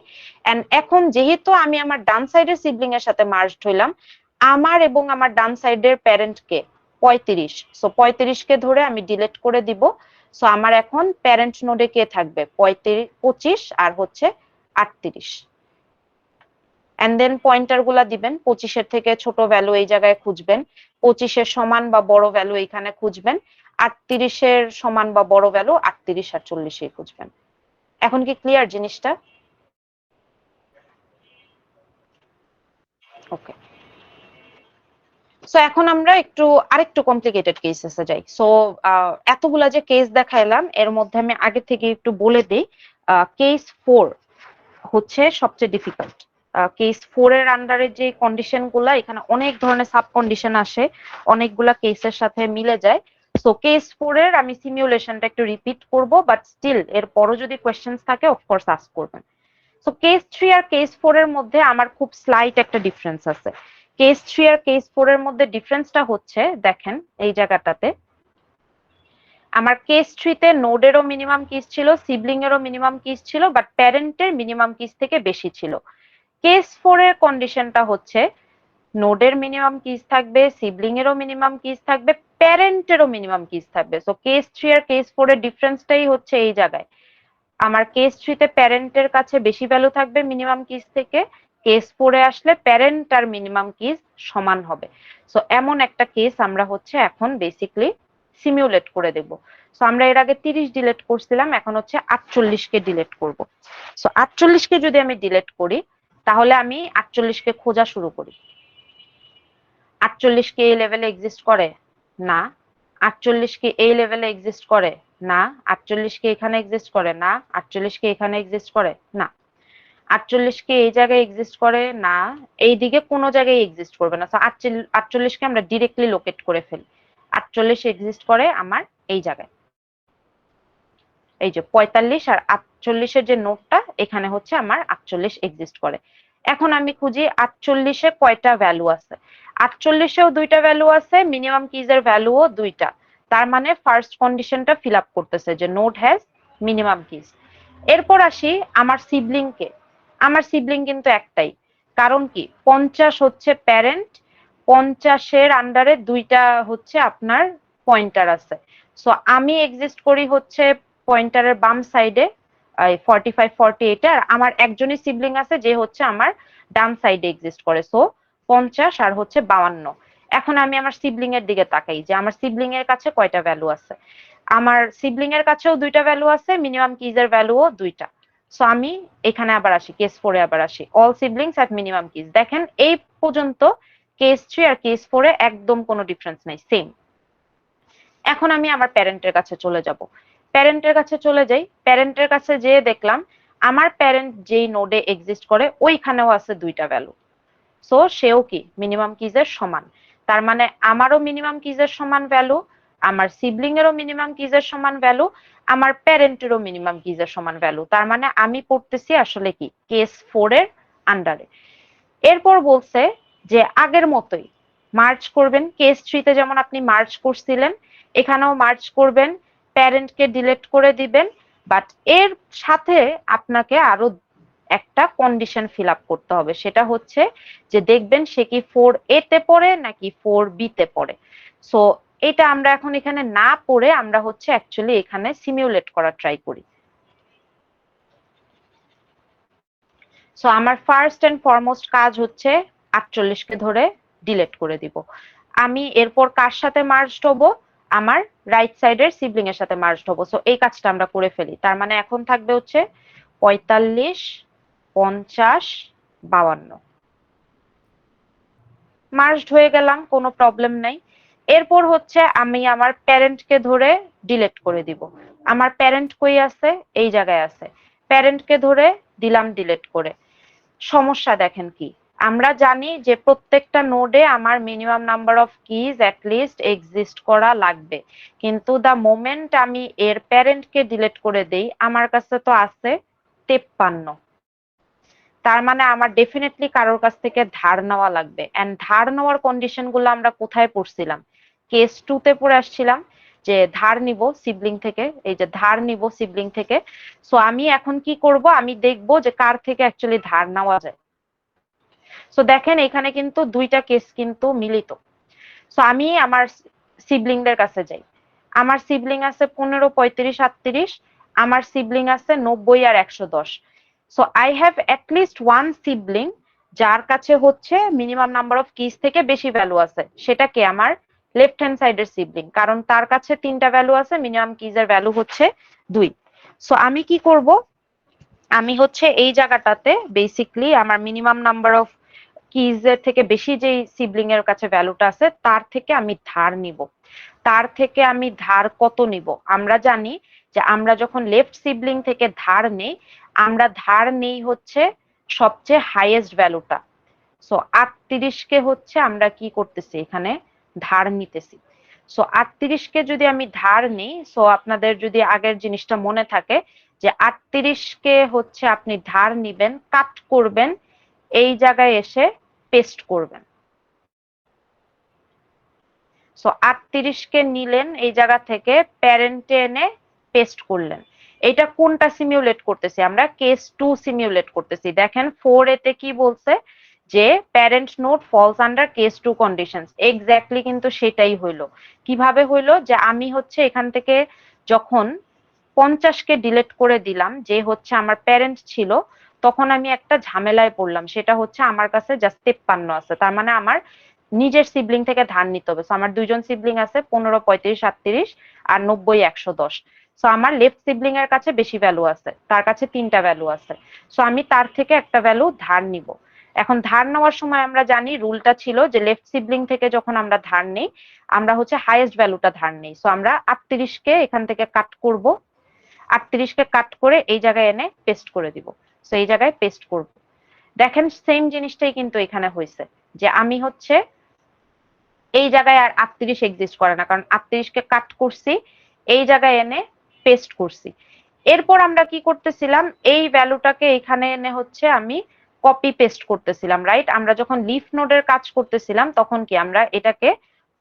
এন্ড এখন যেহেতু আমি আমার ডান সাইডের সিবলিং এর সাথে মার্জড হইলাম, আমার এবং আমার ডান সাইডের প্যারেন্ট কে 35। সো 35 কে ধরে আমি ডিলিট করে দিব। সো আমার এখন প্যারেন্ট নোডে কে থাকবে, 35 25 আর হচ্ছে 38। এন্ড দেন পয়েন্টার গুলা দিবেন, 25-এর থেকে ছোট ভ্যালু এই জায়গায় খুঁজবেন, 25-এর সমান বা বড় ভ্যালু এখানে খুঁজবেন, 38-এর সমান বা বড় ভ্যালু 38 আর 40-এ খুঁজবেন। এখন কি ক্লিয়ার জিনিসটা? ওকে, সো এখন আমরা একটু আরেকটু কমপ্লিকেটেড কেসেসে যাই। সো এতগুলা যে কেস দেখাইলাম এর মধ্যে আমি আগে থেকে একটু বলে দিই, কেস 4 হচ্ছে সবচেয়ে ডিফিকাল্ট। কেস 4 এর আন্ডারে যে কন্ডিশন গুলা, এখানে অনেক ধরনের সাব কন্ডিশন আসে, অনেকগুলা কেসের সাথে মিলে যায়। সো কেস 4 এর আমি সিমিউলেশনটা একটু রিপিট করব, বাট স্টিল এর পরও যদি কোয়েশ্চেন্স থাকে অফকোর্স আস্ক করবেন। সো কেস 3 আর কেস 4 এর মধ্যে আমার খুব স্লাইট একটা ডিফারেন্স আছে। কেস 3 আর কেস 4 এর মধ্যে ডিফারেন্সটা হচ্ছে, দেখেন এই জায়গাটাতে আমার কেস 3 তে নোডেরও মিনিমাম কিস ছিল, সিবলিং এরও মিনিমাম কিস ছিল, বাট প্যারেন্টের মিনিমাম কিস থেকে বেশি ছিল। কেস 4 এর কন্ডিশনটা হচ্ছে নোডের মিনিমাম কিজ থাকবে, সিবলিং এরও মিনিমাম কিজ থাকবে, প্যারেন্টেরও মিনিমাম কিজ থাকবে। সো কেস 3 আর কেস 4 এর ডিফারেন্সটাই হচ্ছে এই জায়গায়। আমার কেস 3 তে প্যারেন্টের কাছে বেশি ভ্যালু থাকবে মিনিমাম কিজ থেকে, কেস 4 এ আসলে প্যারেন্ট আর মিনিমাম কিজ সমান হবে। সো এমন একটা কেস আমরা হচ্ছে এখন বেসিক্যালি সিমিউলেট করে দেব। সো আমরা এর আগে 30 ডিলিট করছিলাম, এখন হচ্ছে 48 কে ডিলিট করব। সো 48 কে যদি আমি ডিলিট করি তাহলে আমি 48 কে খোঁজা শুরু করি। 48 কি এই লেভেলে এক্সিস্ট করে? না। 48 কি এই লেভেলে এক্সিস্ট করে? না। 48 কি এখানে এক্সিস্ট করে? না। 48 কি এখানে এক্সিস্ট করে? না। 48 কি এই জায়গায় এক্সিস্ট করে? না। এইদিকে কোনো জায়গায় এক্সিস্ট করবে না। সো 48 কে আমরা ডিরেক্টলি লোকেট করে ফেলি। 48 এক্সিস্ট করে আমার এই জায়গায়। এই যে 45 আর 48 এর যে নোটটা এখানে হচ্ছে আমার 48 এক্সিস্ট করে। এখন আমি খুঁজি 48 এ কয়টা ভ্যালু আছে। 48 এও দুইটা ভ্যালু আছে, মিনিমাম কিজ এর ভ্যালুও দুইটা। তার মানে ফার্স্ট কন্ডিশনটা ফিল আপ করতেছে যে নোড হ্যাজ মিনিমাম কিজ। এরপর আসি আমার সিবলিং কে। আমার সিবলিং কিন্তু একটাই, কারণ কি 50 হচ্ছে প্যারেন্ট, 50 এর আন্ডারে দুইটা হচ্ছে আপনার পয়েন্টার আছে। সো আমি এক্সিস্ট করি হচ্ছে পয়েন্টারের বাম সাইডে 45 48 আর আমার একজনই সিবলিং আছে যে হচ্ছে আমার ডান সাইডে এক্সিস্ট করে। সো 50 আর হচ্ছে 52। এখন আমি আমার সিবলিং এর দিকে তাকাই যে আমার সিবলিং এর কাছে কয়টা ভ্যালু আছে। আমার সিবলিং এর কাছেও দুইটা ভ্যালু আছে, মিনিমাম কিজ এর ভ্যালুও দুইটা। সো আমি এখানে আবার আসি, কেস 4 এ আবার আসি, all siblings have minimum keys. দেখেন এই পর্যন্ত কেস 3 আর কেস 4 এ একদম কোনো ডিফারেন্স নাই, সেম। এখন আমি আমার প্যারেন্টের কাছে চলে যাব। প্যারেন্টের কাছে চলে যাই, প্যারেন্টের কাছে যেয়ে দেখলাম আমার প্যারেন্ট যেই নোডে এক্সিস্ট করে ওইখানেও আছে দুইটা ভ্যালু। সো সেও কি মিনিমাম কিজের সমান। তার মানে আমারও মিনিমাম কিজের সমান ভ্যালু, আমার সিবলিং এরও মিনিমাম কিজের সমান ভ্যালু, আমার প্যারেন্টেরও মিনিমাম কিজের সমান ভ্যালু। তার মানে আমি পড়তেছি আসলে কি কেস 4 এর আন্ডারে। এরপর বলছে যে আগের মতোই মার্চ করবেন, কেস 3 তে যেমন আপনি মার্চ করছিলেন এখানেও মার্চ করবেন, প্যারেন্টকে ডিলিট করে দিবেন। বাট এর সাথে আপনাকে আরো একটা কন্ডিশন ফিল আপ করতে হবে, সেটা হচ্ছে যে দেখবেন সে কি 4A তে পড়ে নাকি 4B তে পড়ে। সো এটা আমরা এখন এখানে না পড়ে আমরা হচ্ছে অ্যাকচুয়ালি এখানে সিমিউলেট করা ট্রাই করি। সো আমার ফার্স্ট এন্ড ফরমোস্ট কাজ হচ্ছে 48 কে ধরে ডিলিট করে দিব। আমি এরপর কার সাথে মার্জড হব? আমার রাইট সাইডের সিবলিং এর সাথে মার্জড হব। সো এই কাজটা আমরা করে ফেলি। তার মানে এখন থাকবে হচ্ছে 45 50 52। মার্জড হয়ে গেলাম, কোনো প্রবলেম নাই। এরপর হচ্ছে আমি আমার প্যারেন্টকে ধরে ডিলিট করে দিব। আমার প্যারেন্ট কই আছে? এই জায়গায় আছে। প্যারেন্টকে ধরে দিলাম ডিলিট করে। সমস্যা দেখেন কি, আমরা জানি যে প্রত্যেকটা নোডে আমার minimum number of keys at least exist করা লাগবে, কিন্তু দা মোমেন্ট আমি এর প্যারেন্টকে ডিলিট করে দেই আমার কাছে তো আছে 53। তার মানে আমার ডেফিনেটলি কারোর কাছ থেকে ধার নেওয়া লাগবে। এন্ড ধার নেওয়ার কন্ডিশন গুলো আমরা কোথায় পড়ছিলাম? কেস 2 তে পড়ে আসছিলাম যে ধার নিব সিবলিং থেকে, এই যে ধার নিব সিবলিং থেকে। সো আমি এখন কি করব, আমি দেখব যে কার থেকে অ্যাকচুয়ালি ধার নেওয়া যায়। সো দেখেন এখানে কিন্তু দুইটা কেস কিন্তু মিলিত। সো আমি আমার সিবলিংদের কাছে যাই। আমার সিবলিং আছে 15 35 38, আমার সিবলিং আছে 90 আর 110। So I have at least one sibling যার কাছে হচ্ছে মিনিমাম নাম্বার অফ কিজ থেকে বেশি ভ্যালু আছে। সেটা কে? আমার লেফট হ্যান্ড সাইডের সিবলিং, কারণ তার কাছে তিনটা ভ্যালু আছে, মিনিমাম কিজের ভ্যালু হচ্ছে 2। সো আমি কি করব, আমি হচ্ছে এই জায়গাটাতে বেসিক্যালি আমার মিনিমাম নাম্বার অফ কিজ এর থেকে বেশি যেই সিবলিং এর কাছে ভ্যালুটা আছে তার থেকে আমি ধার নিব। তার থেকে আমি ধার কত নিব? আমরা জানি যে আমরা যখন লেফট সিবলিং থেকে ধার নেই, আমরা ধার নেই হচ্ছে সবচেয়ে হাইয়েস্ট ভ্যালুটা। সো 38 কে হচ্ছে আমরা কি করতেছি এখানে ধার নিতেছি। সো 38 কে যদি আমি ধার নিই, সো আপনাদের যদি আগের জিনিসটা মনে থাকে যে 38 কে হচ্ছে আপনি ধার নিবেন, কাট করবেন, এই জায়গায় এসে পেস্ট করবেন। সো 38 কে নিলেন এই জায়গা থেকে, প্যারেন্টে এনে পেস্ট করলেন। এটা কোনটা সিমিউলেট করতেছি? আমরা কেস 2 সিমিউলেট করতেছি। দেখেন 4a তে কি বলছে যে parent node false under case 2 conditions. Exactly কিন্তু সেটাই হইলো। কিভাবে হইলো যে আমি হচ্ছে এখান থেকে যখন 50 কে ডিলিট করে দিলাম, যে হচ্ছে আমার প্যারেন্ট ছিল, তখন আমি একটা ঝামেলায় পড়লাম। সেটা হচ্ছে আমার কাছে জাস্ট 53 আছে, তার মানে আমার নিজের সিবলিং থেকে ধার নিতে হবে। আমার দুইজন সিবলিং আছে, 15, 35, 38 আর 90, 110। সো আমার লেফট সিবলিং এর কাছে বেশি ভ্যালু আছে, তার কাছে 3টা ভ্যালু আছে। সো আমি তার থেকে একটা ভ্যালু ধার নিব। এখন ধার নেওয়ার সময় আমরা জানি রুলটা ছিল যে লেফট সিবলিং থেকে যখন আমরা ধার নিই, আমরা হচ্ছে হাইয়েস্ট ভ্যালুটা ধার নিই। সো আমরা 38 কে এখান থেকে কাট করব, 38 কে কাট করে এই জায়গায় এনে পেস্ট করে দিব। সো এই জায়গায় পেস্ট করব। দেখেন সেম জিনিসটাই কিন্তু এখানে হয়েছে, যে আমি হচ্ছে এই জায়গায় আর 38 এক্সিস্ট করে না, কারণ 38 কে কাট করছি, এই জায়গায় এনে পেস্ট করছি। এরপর আমরা কি করতেছিলাম, এই ভ্যালুটাকে এখানে এনে হচ্ছে আমি কপি পেস্ট করতেছিলাম, রাইট? আমরা যখন লিফ নোডের কাজ করতেছিলাম তখন কি আমরা এটাকে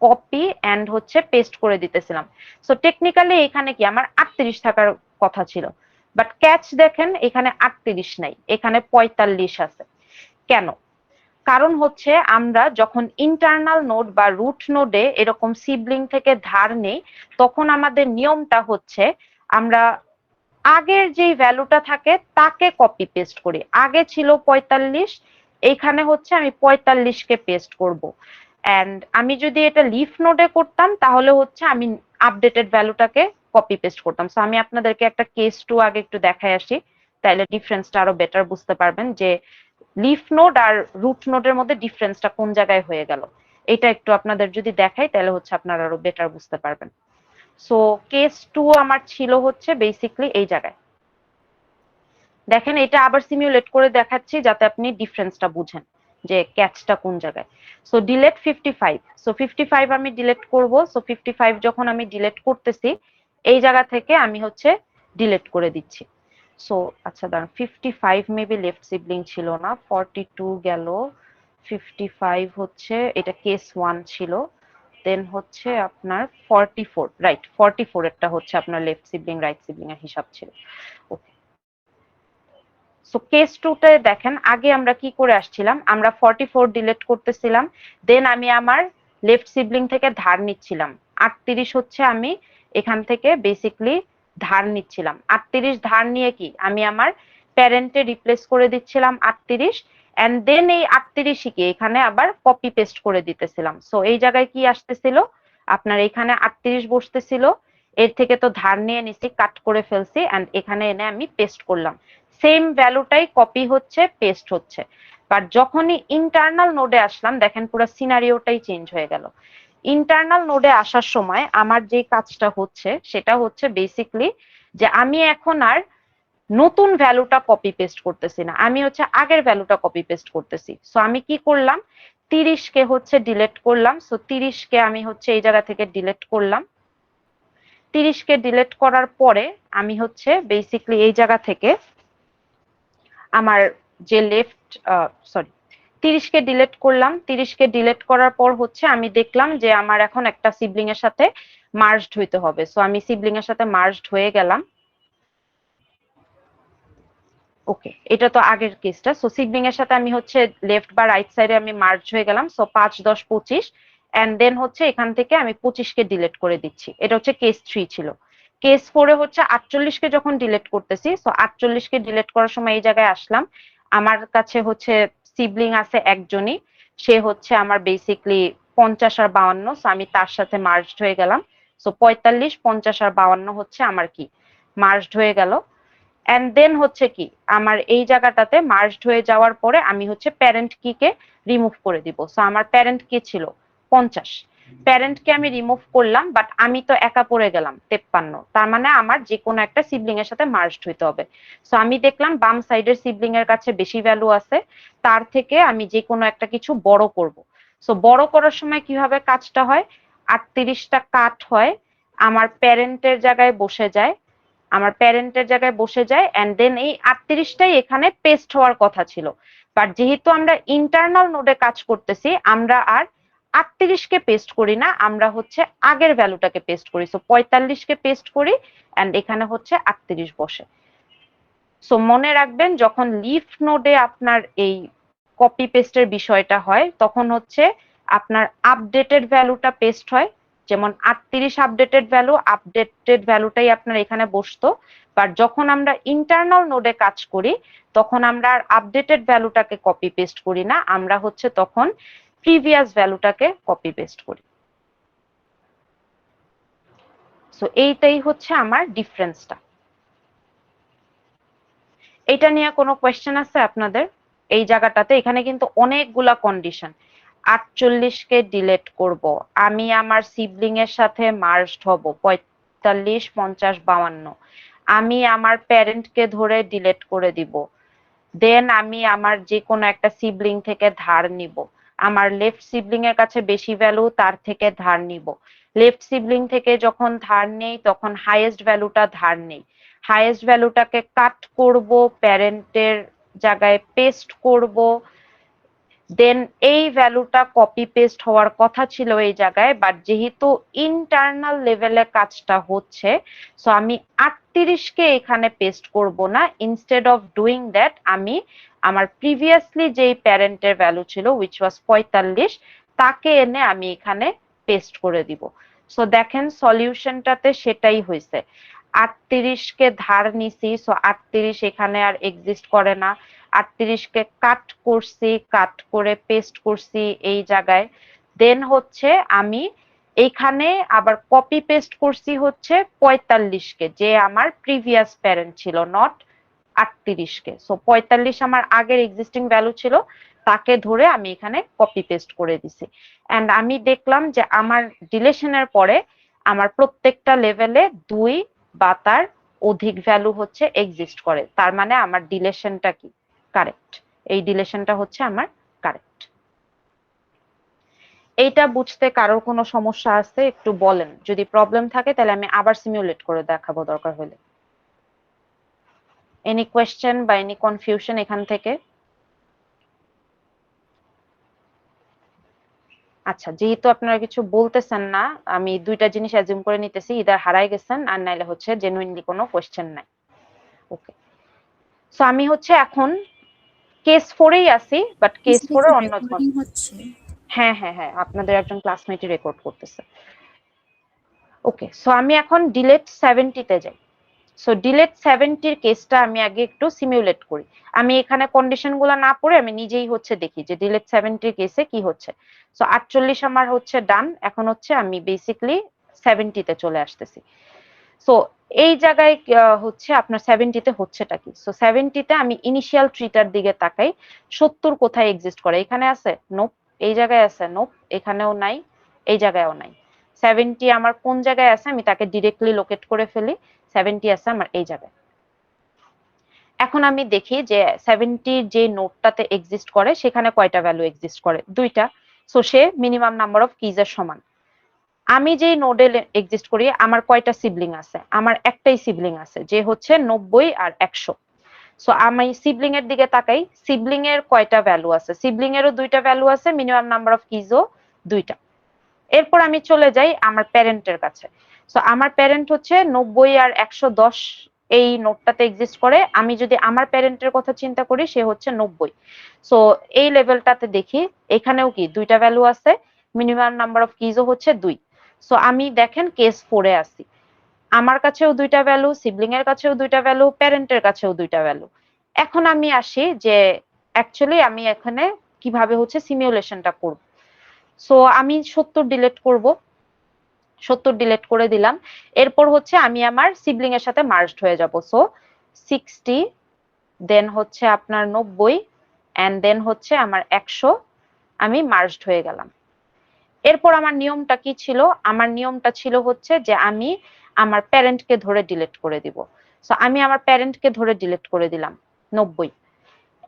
কপি এন্ড হচ্ছে পেস্ট করে দিতেছিলাম। সো টেকনিক্যালি এখানে কি আমার 38 থাকার কথা ছিল, বাট ক্যাচ দেখেন এখানে 38 নাই, এখানে 45 আছে। কেন? কারণ হচ্ছে আমরা যখন ইন্টারনাল নোড বা রুট নোডে এরকম সিবলিং থেকে ধার নেই, তখন আমাদের নিয়মটা হচ্ছে আমরা আগের যেই ভ্যালুটা থাকে তাকে কপি পেস্ট করি। আগে ছিল 45, এইখানে হচ্ছে আমি 45 কে পেস্ট করব। এন্ড আমি যদি এটা লিফ নোডে করতাম তাহলে হচ্ছে আমি আপডেটেড ভ্যালুটাকে কপি পেস্ট করতাম। সো আমি আপনাদেরকে একটা কেস 2 আগে একটু দেখাই আসি, তাহলে ডিফারেন্সটা আরো বেটার বুঝতে পারবেন যে লিফ নোড আর রুট নোডের মধ্যে ডিফারেন্সটা কোন জায়গায় হয়ে গেল। এটা একটু আপনাদের যদি দেখাই তাহলে হচ্ছে আপনারা আরো বেটার বুঝতে পারবেন। সো কেস 2 আমার ছিল হচ্ছে বেসিক্যালি এই জায়গায়। দেখেন এটা আবার সিমিউলেট করে দেখাচ্ছি যাতে আপনি ডিফারেন্সটা বুঝেন যে ক্যাচটা কোন জায়গায়। So delete 55। সো 55 আমি ডিলিট করব। সো 55 যখন আমি ডিলিট করতেছি, এই জায়গা থেকে আমি হচ্ছে ডিলিট করে দিচ্ছি। সো আচ্ছা দাঁড়ান, 55 মেবি লেফট সিবলিং ছিল না, 42 গেল, 55 হচ্ছে এটা কেস 1 ছিল, দেন হচ্ছে আপনার 44, রাইট? 44 এরটা হচ্ছে আপনার লেফট সিবলিং রাইট সিবলিং এর হিসাব ছিল। ওকে। সো কেস 2 তে দেখেন আগে আমরা কি করে আসছিলাম, আমরা 44 ডিলিট করতেছিলাম, দেন আমি আমার লেফট সিবলিং থেকে ধার নিচ্ছিলাম। 38 হচ্ছে আমি এখান থেকে বেসিক্যালি ধার নিচ্ছিলাম। 38 ধার নিয়ে কি আমি আমার প্যারেন্টে রিপ্লেস করে দিচ্ছিলাম 38, এন্ড দেন এই 38 কে এখানে আবার কপি পেস্ট করে দিতেছিলাম। সো এই জায়গায় কি আসতেছিল, আপনার এখানে 38 বসতেছিল, এর থেকে তো ধার নিয়ে নিছি, কাট করে ফেলছি, এন্ড এখানে এনে আমি পেস্ট করলাম। সেম ভ্যালুটাই কপি হচ্ছে, পেস্ট হচ্ছে। বাট যখনই ইন্টারনাল নোডে আসলাম, দেখেন পুরো সিনারিওটাই চেঞ্জ হয়ে গেল। ইন্টারনাল নোডে আসার সময় আমার যে কাজটা হচ্ছে সেটা হচ্ছে বেসিক্যালি যে আমি এখন আর নতুন ভ্যালুটা কপি পেস্ট করতেছি না, আমি হচ্ছে আগের ভ্যালুটা কপি পেস্ট করতেছি। সো আমি কি করলাম, 30 কে হচ্ছে ডিলিট করলাম। সো 30 কে আমি হচ্ছে এই জায়গা থেকে ডিলিট করলাম। 30 কে ডিলিট করার পরে আমি হচ্ছে বেসিক্যালি এই জায়গা থেকে আমার যে লেফট, সরি, 30 কে ডিলিট করলাম। 30 কে ডিলিট করার পর হচ্ছে আমি দেখলাম যে আমার এখন একটা সিবলিং এর সাথে মার্জড হইতে হবে। সো আমি সিবলিং এর সাথে মার্জড হয়ে গেলাম। ওকে, এটা তো আগের কেসটা। সো সিবলিং এর সাথে আমি হচ্ছে লেফট বা রাইট সাইডে আমি মার্জ হয়ে গেলাম। সো 5, 10, 25, এন্ড দেন হচ্ছে এখান থেকে আমি 25 কে ডিলিট করে দিচ্ছি। এটা হচ্ছে কেস 3 ছিল। কেস 4 এ হচ্ছে 48 কে যখন ডিলিট করতেছি, সো 48 কে ডিলিট করার সময় এই জায়গায় আসলাম। আমার কাছে হচ্ছে সিবলিং আছে একজনই, সে হচ্ছে আমার বেসিক্যালি 50 আর 52। সো আমি তার সাথে মার্জড হয়ে গেলাম। সো 45, 50 আর 52 হচ্ছে আমার কি মার্জড হয়ে গেল। এন্ড দেন হচ্ছে কি আমার এই জায়গাটাতে মার্জড হয়ে যাওয়ার পরে আমি হচ্ছে প্যারেন্ট কি কে রিমুভ করে দিব। সো আমার প্যারেন্ট কি ছিল 50, প্যারেন্টকে আমি রিমুভ করলাম, বাট আমি তো একা পড়ে গেলাম 53, তার মানে আমার যে কোনো একটা সিবলিং এর সাথে মার্জড হইতে হবে। সো আমি দেখলাম বাম সাইডের সিবলিং এর কাছে বেশি ভ্যালু আছে, তার থেকে আমি যে কোনো একটা কিছু বড় করব। সো বড় করার সময় কিভাবে কাজটা হয়, 38টা কাট হয়, আমার প্যারেন্টের জায়গায় বসে যায়, আমার প্যারেন্টের জায়গায় বসে যায়, এন্ড দেন এই 38টাই এখানে পেস্ট হওয়ার কথা ছিল। বাট যেহেতু আমরা ইন্টারনাল নোডে কাজ করতেছি, আমরা আর 38 কে পেস্ট করি না, আমরা হচ্ছে আগের ভ্যালুটাকে পেস্ট করি। সো 45 কে পেস্ট করি এন্ড এখানে হচ্ছে 38 বসে। সো মনে রাখবেন যখন লিফ নোডে আপনার এই কপি পেস্টের বিষয়টা হয় তখন হচ্ছে আপনার আপডেটেড ভ্যালুটা পেস্ট হয়, যেমন 38 আপডেটেড ভ্যালুটাই আপনার এখানে বসতো। বাট যখন আমরা ইন্টারনাল নোডে কাজ করি তখন আমরা আর আপডেটেড ভ্যালুটাকে কপি পেস্ট করি না, আমরা হচ্ছে তখন প্রিভিয়াস ভ্যালুটাকে কপি পেস্ট করি। সো এইটাই হচ্ছে আমার ডিফারেন্সটা। এটা নিয়ে কোনো কোয়েশ্চেন আছে আপনাদের? এই জায়গাটাতে এখানে কিন্তু অনেকগুলা কন্ডিশন। 48কে ডিলিট করব, আমি আমার সিবলিং এর সাথে মার্জড হব, 45, 50, 52। আমি আমার প্যারেন্টকে ধরে ডিলিট করে দিব, দেন আমি আমার যে কোনো একটা সিবলিং থেকে ধার নিব, আমার লেফট সিবলিং এর কাছে বেশি ভ্যালু, তার থেকে ধার নিব। লেফট সিবলিং থেকে যখন ধার নেই তখন হাইয়েস্ট ভ্যালুটা ধার নেই, হাইয়েস্ট ভ্যালুটাকে কাট করব, প্যারেন্টের জায়গায় পেস্ট করব, দেন এই ভ্যালুটা কপি পেস্ট হওয়ার কথা ছিল এই জায়গায়, বাট যেহেতু ইন্টারনাল লেভেলে কাজটা হচ্ছে সো আমি 38কে এখানে পেস্ট করব না, ইনস্টেড অফ ডুইং দ্যাট আমি আমার প্রিভিয়াসলি যেই প্যারেন্টের ভ্যালু ছিল উইচ ওয়াজ 45 তাকে এনে আমি এখানে পেস্ট করে দিব। সো দেখেন সলিউশনটাতে সেটাই হয়েছে, 38কে ধার নিছি, সো 38 এখানে আর এক্সিস্ট করে না, 38কে কাট করছি, কাট করে পেস্ট করছি এই জায়গায়, দেন হচ্ছে আমি এইখানে আবার কপি পেস্ট করছি হচ্ছে 45কে, যে আমার প্রিভিয়াস প্যারেন্ট ছিল, নট 38কে। সো 45 আমার আগের এক্সিস্টিং ভ্যালু ছিল, তাকে ধরে আমি এখানে কপি পেস্ট করে দিছি। এন্ড আমি দেখলাম যে আমার ডিলেশনের পরে আমার প্রত্যেকটা লেভেলে 2 বা তার অধিক ভ্যালু হচ্ছে এক্সিস্ট করে, তার মানে আমার ডিলেশনটা কি কারেক্ট, এই ডিলেশনটা হচ্ছে আমার কারেক্ট। এইটা বুঝতে কারোর কোনো সমস্যা আছে একটু বলেন, যদি প্রবলেম থাকে তাহলে আমি আবার সিমুলেট করে দেখাবো দরকার হলে। এনি কোয়েশ্চেন বা এনি কনফিউশন এখান থেকে? আচ্ছা, যেহেতু আপনারা কিছু বলতেছেন না আমি দুইটা জিনিস অ্যাজিউম করে নিতেছি, ইদার হারাই গেছেন আর নাইলে হচ্ছে জেনুইনলি কোনো কোয়েশ্চেন নাই। ওকে, সো আমি হচ্ছে এখন কেস 4-এই আছি, বাট কেস 4 এর অন্য হচ্ছে। হ্যাঁ হ্যাঁ হ্যাঁ, আপনাদের একজন ক্লাসমেটই রেকর্ড করতেছে। ওকে, সো আমি এখন ডিলেট 70-তে যাই। সো ডিলেট 70-র কেসটা আমি আগে একটু সিমুলেট করি, আমি এখানে কন্ডিশনগুলো না পড়ে আমি নিজেই হচ্ছে দেখি যে ডিলেট 70-র কেসে কি হচ্ছে। সো 48 আমার হচ্ছে ডান, এখন হচ্ছে আমি বেসিক্যালি 70-তে চলে আসতেছি। সো এই জায়গায় হচ্ছে আপনার 70-তে হচ্ছেটা কি? সো 70-তে আমি ইনিশিয়াল ট্রিটার দিকে তাকাই, 70 কোথায় এক্সিস্ট করে? এখানে আছে? নোপ। এই জায়গায় আছে? নোপ। এখানেও নাই, এই জায়গায়ও নাই। 70 আমার কোন জায়গায় আছে আমি তাকে ডিরেক্টলি লোকেট করে ফেলি, 70 আছে আমার এই জায়গায়। এখন আমি দেখি যে 70 যে নোটটাতে এক্সিস্ট করে সেখানে কয়টা ভ্যালু এক্সিস্ট করে? 2টা। So say minimum number of keys এর সমান। আমি যেই নোডে এক্সিস্ট করি আমার কয়টা সিবলিং আছে? আমার একটাই সিবলিং আছে যে হচ্ছে 90 আর 100। সো আমি সিবলিং এর দিকে তাকাই, সিবলিং এর কয়টা ভ্যালু আছে? সিবলিং এরও 2টা ভ্যালু আছে, মিনিমাম নাম্বার অফ কিজও 2টা। এরপর আমি চলে যাই আমার প্যারেন্টের কাছে। সো আমার প্যারেন্ট হচ্ছে 90 আর 110 এই নোটটাতে এক্সিস্ট করে, আমি যদি আমার প্যারেন্টের কথা চিন্তা করি সে হচ্ছে 90। সো এই লেভেলটাতে দেখি এখানেও কি 2টা ভ্যালু আছে, মিনিমাম নাম্বার অফ কিজও হচ্ছে 2। সো আমি দেখেন কেস 4-এ আছি, আমার কাছেও 2টা ভ্যালু, সিবলিং এর কাছেও 2টা ভ্যালু, প্যারেন্টের কাছেও 2টা ভ্যালু। এখন আমি আসি যে অ্যাকচুয়ালি আমি এখানে কিভাবে হচ্ছে সিমুলেশনটা করব। সো আমি 70 ডিলিট করব, 70 ডিলিট করে দিলাম। এরপর হচ্ছে আমি আমার সিবলিং এর সাথে মার্জড হয়ে যাব। সো 60 দেন হচ্ছে আপনার 90 এন্ড দেন হচ্ছে আমার 100, আমি মার্জড হয়ে গেলাম। এরপর আমার নিয়মটা কি ছিল? আমার নিয়মটা ছিল হচ্ছে যে আমি আমার প্যারেন্টকে ধরে ডিলিট করে দিব। সো আমি আমার প্যারেন্টকে ধরে ডিলিট করে দিলাম 90।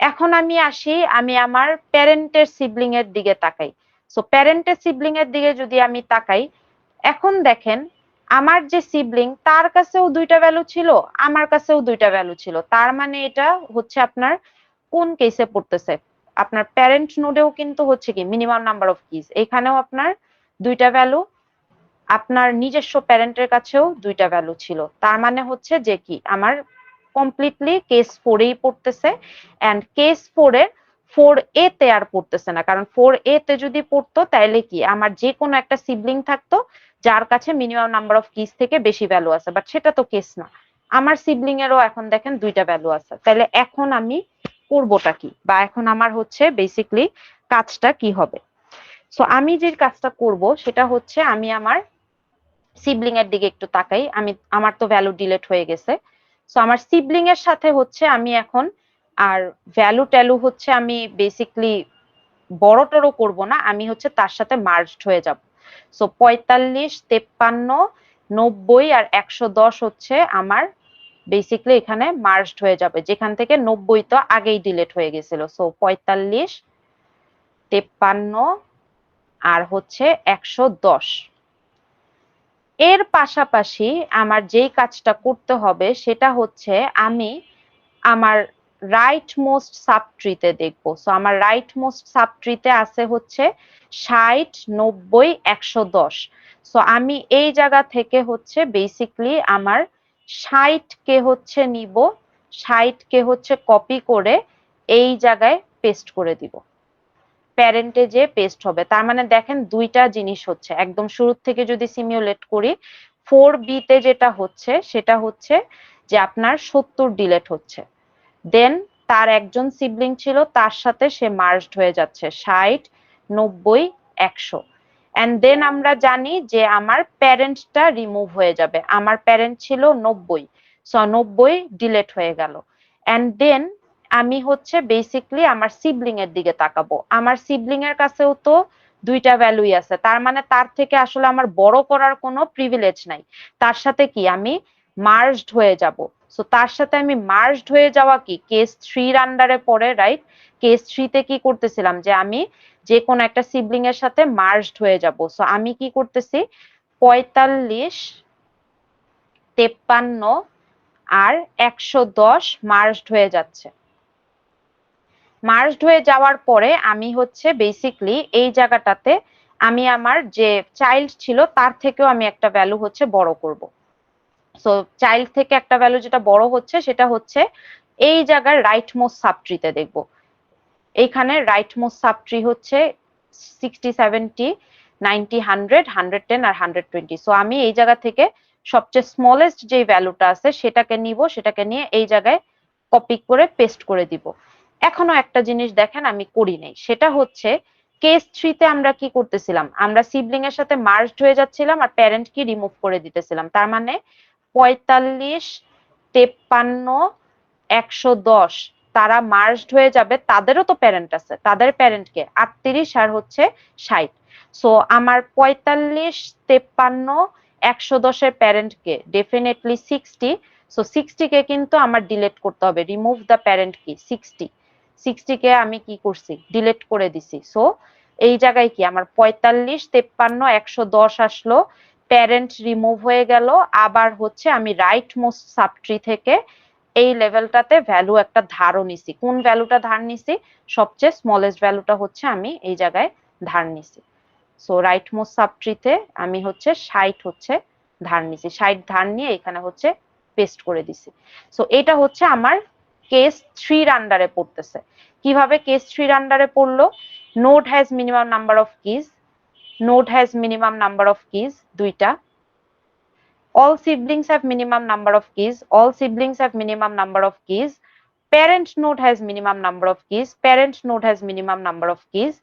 এখন আমি আসি, আমি আমার প্যারেন্টের সিবলিং এর দিকে তাকাই। সো প্যারেন্টের সিবলিং এর দিকে যদি আমি তাকাই, এখন দেখেন আমার যে সিবলিং তার কাছেও 2টা ভ্যালু ছিল, আমার কাছেও 2টা ভ্যালু ছিল, তার মানে এটা হচ্ছে আপনার কোন কেসে পড়তেছে? আপনার প্যারেন্ট নোডেও কিন্তু হচ্ছে কি মিনিমাম নাম্বার অফ কিজ, এখানেও আপনার দুইটা ভ্যালু, আপনার নিজস্ব প্যারেন্টের কাছেও দুইটা ভ্যালু ছিল। তার মানে হচ্ছে যে কি আমার কমপ্লিটলি কেস 4 পড়তেছে, এন্ড কেস 4 এর 4A তে আর পড়তেছে না, কারণ 4A তে যদি পড়তো তাহলে কি আমার যে কোনো একটা সিবলিং থাকতো যার কাছে মিনিমাম নাম্বার অফ কিজ থেকে বেশি ভ্যালু আছে, বাট সেটা তো কেস না। আমার সিবলিং এরও এখন দেখেন দুইটা ভ্যালু আছে, তাহলে এখন আমি করবোটা কি, বা এখন আমার হচ্ছে বেসিকলি কাজটা কি হবে। সো আমি যে কাজটা করব সেটা হচ্ছে আমি আমার সিবলিং এর দিকে একটু তাকাই। আমার তো ভ্যালু ডিলিট হয়ে গেছে, সো আমার সিবলিং এর সাথে হচ্ছে আমি এখন আর ভ্যালু ট্যালু হচ্ছে আমি বেসিকলি বড় টড়ো করবো না, আমি হচ্ছে তার সাথে মার্জড হয়ে যাব। সো 45, 53, 90 আর 110 হচ্ছে আমার বেসিকলি এখানে মার্জড হয়ে যাবে, যেখান থেকে 90 তো আগেই ডিলিট হয়ে গেছিল। সো 45, 53 আর হচ্ছে 110। এর পাশাপাশি আমার যেই কাজটা করতে হবে সেটা হচ্ছে আমি আমার রাইট মোস্ট সাবট্রিতে দেখবো। সো আমার রাইট মোস্ট সাবট্রিতে আছে হচ্ছে 60, 90, 110। সো আমি এই জায়গা থেকে হচ্ছে বেসিকলি আমার 60 কে হচ্ছে নিব, 60 কে হচ্ছে কপি করে এই জায়গায় পেস্ট করে দিব, প্যারেন্টে যে পেস্ট হবে। তার মানে দেখেন দুইটা জিনিস হচ্ছে, একদম শুরু থেকে যদি সিমিউলেট করি 4B তে যেটা হচ্ছে সেটা হচ্ছে যে আপনার 70 ডিলেট হচ্ছে, দেন তার একজন সিবলিং ছিল তার সাথে সে মার্জড হয়ে যাচ্ছে 60, 90, 100। এন্ড দেন আমরা জানি যে আমার প্যারেন্টটা রিমুভ হয়ে যাবে, আমার প্যারেন্ট ছিল 90, সো 90 ডিলেট হয়ে গেল। এন্ড দেন আমি হচ্ছে বেসিকলি আমার সিবলিং এর দিকে তাকাবো, আমার সিবলিং এর কাছেও তো দুইটা ভ্যালুই আছে, তার মানে তার থেকে আসলে আমার বড় করার কোনো প্রিভিলেজ নাই, তার সাথে কি আমি মার্জড হয়ে যাব। সো তার সাথে আমি মার্জড হয়ে যাওয়া কি কেস 3 এর আন্ডারে পড়ে, রাইট? কেস 3 তে কি করতেছিলাম যে আমি যে কোনো একটা সিবলিং এর সাথে মার্জড হয়ে যাব। সো আমি কি করতেছি 45, 53 আর 110 মার্জড হয়ে যাচ্ছে। মার্জড হয়ে যাওয়ার পরে আমি হচ্ছে বেসিকলি এই জায়গাটাতে আমি আমার যে চাইল্ড ছিল তার থেকেও আমি একটা ভ্যালু হচ্ছে বড় করব। সো চাইল্ড থেকে একটা ভ্যালু যেটা বড় হচ্ছে সেটা হচ্ছে এই জায়গার রাইট মোস্ট সাবট্রিতে দেখব। এইখানে রাইট মোস্ট সাবট্রি হচ্ছে 60, 70, 90, 100, 110 আর 120। সো আমি এই জায়গা থেকে সবচেয়ে স্মলেস্ট যে ভ্যালুটা আছে সেটাকে নিব, সেটাকে নিয়ে এই জায়গায় কপি করে পেস্ট করে দিব। এখনো একটা জিনিস দেখেন আমি করি নাই, সেটা হচ্ছে কেস 3 তে আমরা কি করতেছিলাম, আমরা সিবলিং এর সাথে মার্জড হয়ে যাচ্ছিলাম আর প্যারেন্ট কি রিমুভ করে দিতেছিলাম। তার মানে 45, 53, 110 তারা মার্জড হয়ে যাবে, তাদেরও তো প্যারেন্ট আছে, তাদের প্যারেন্টকে 38 আর হচ্ছে 60। সো আমার 45, 53, 110 এর প্যারেন্টকে ডেফিনেটলি 60। সো 60 কে কিন্তু আমার ডিলিট করতে হবে, রিমুভ দ্য প্যারেন্ট কি 60, 60 কে আমি কি করছি ডিলিট করে দিছি। সো এই জায়গায় কি আমার 45, 53, 110 আসলো, প্যারেন্ট রিমুভ হয়ে গেল, আবার হচ্ছে আমি রাইট মোস্ট সাবট্রি থেকে এই লেভেলটাতে ভ্যালু একটা ধারও নিছি। কোন ভ্যালুটা ধার নিছি? সবচেয়ে স্মলেস্ট ভ্যালুটা হচ্ছে আমি এই জায়গায় ধার নিছি। সো রাইট মোস্ট সাবট্রিতে আমি হচ্ছে 60 হচ্ছে ধার নিছি, 60 ধার নিয়ে এখানে হচ্ছে পেস্ট করে দিছি। সো এটা হচ্ছে আমার কেস 3 এর আন্ডারে পড়তেছে। কিভাবে কেস 3 এর আন্ডারে পড়লো? Node has minimum number of keys, node has minimum number of keys দুইটা, all siblings have minimum number of keys, all siblings have minimum number of keys, parent node has minimum number of keys, parent node has minimum number of keys।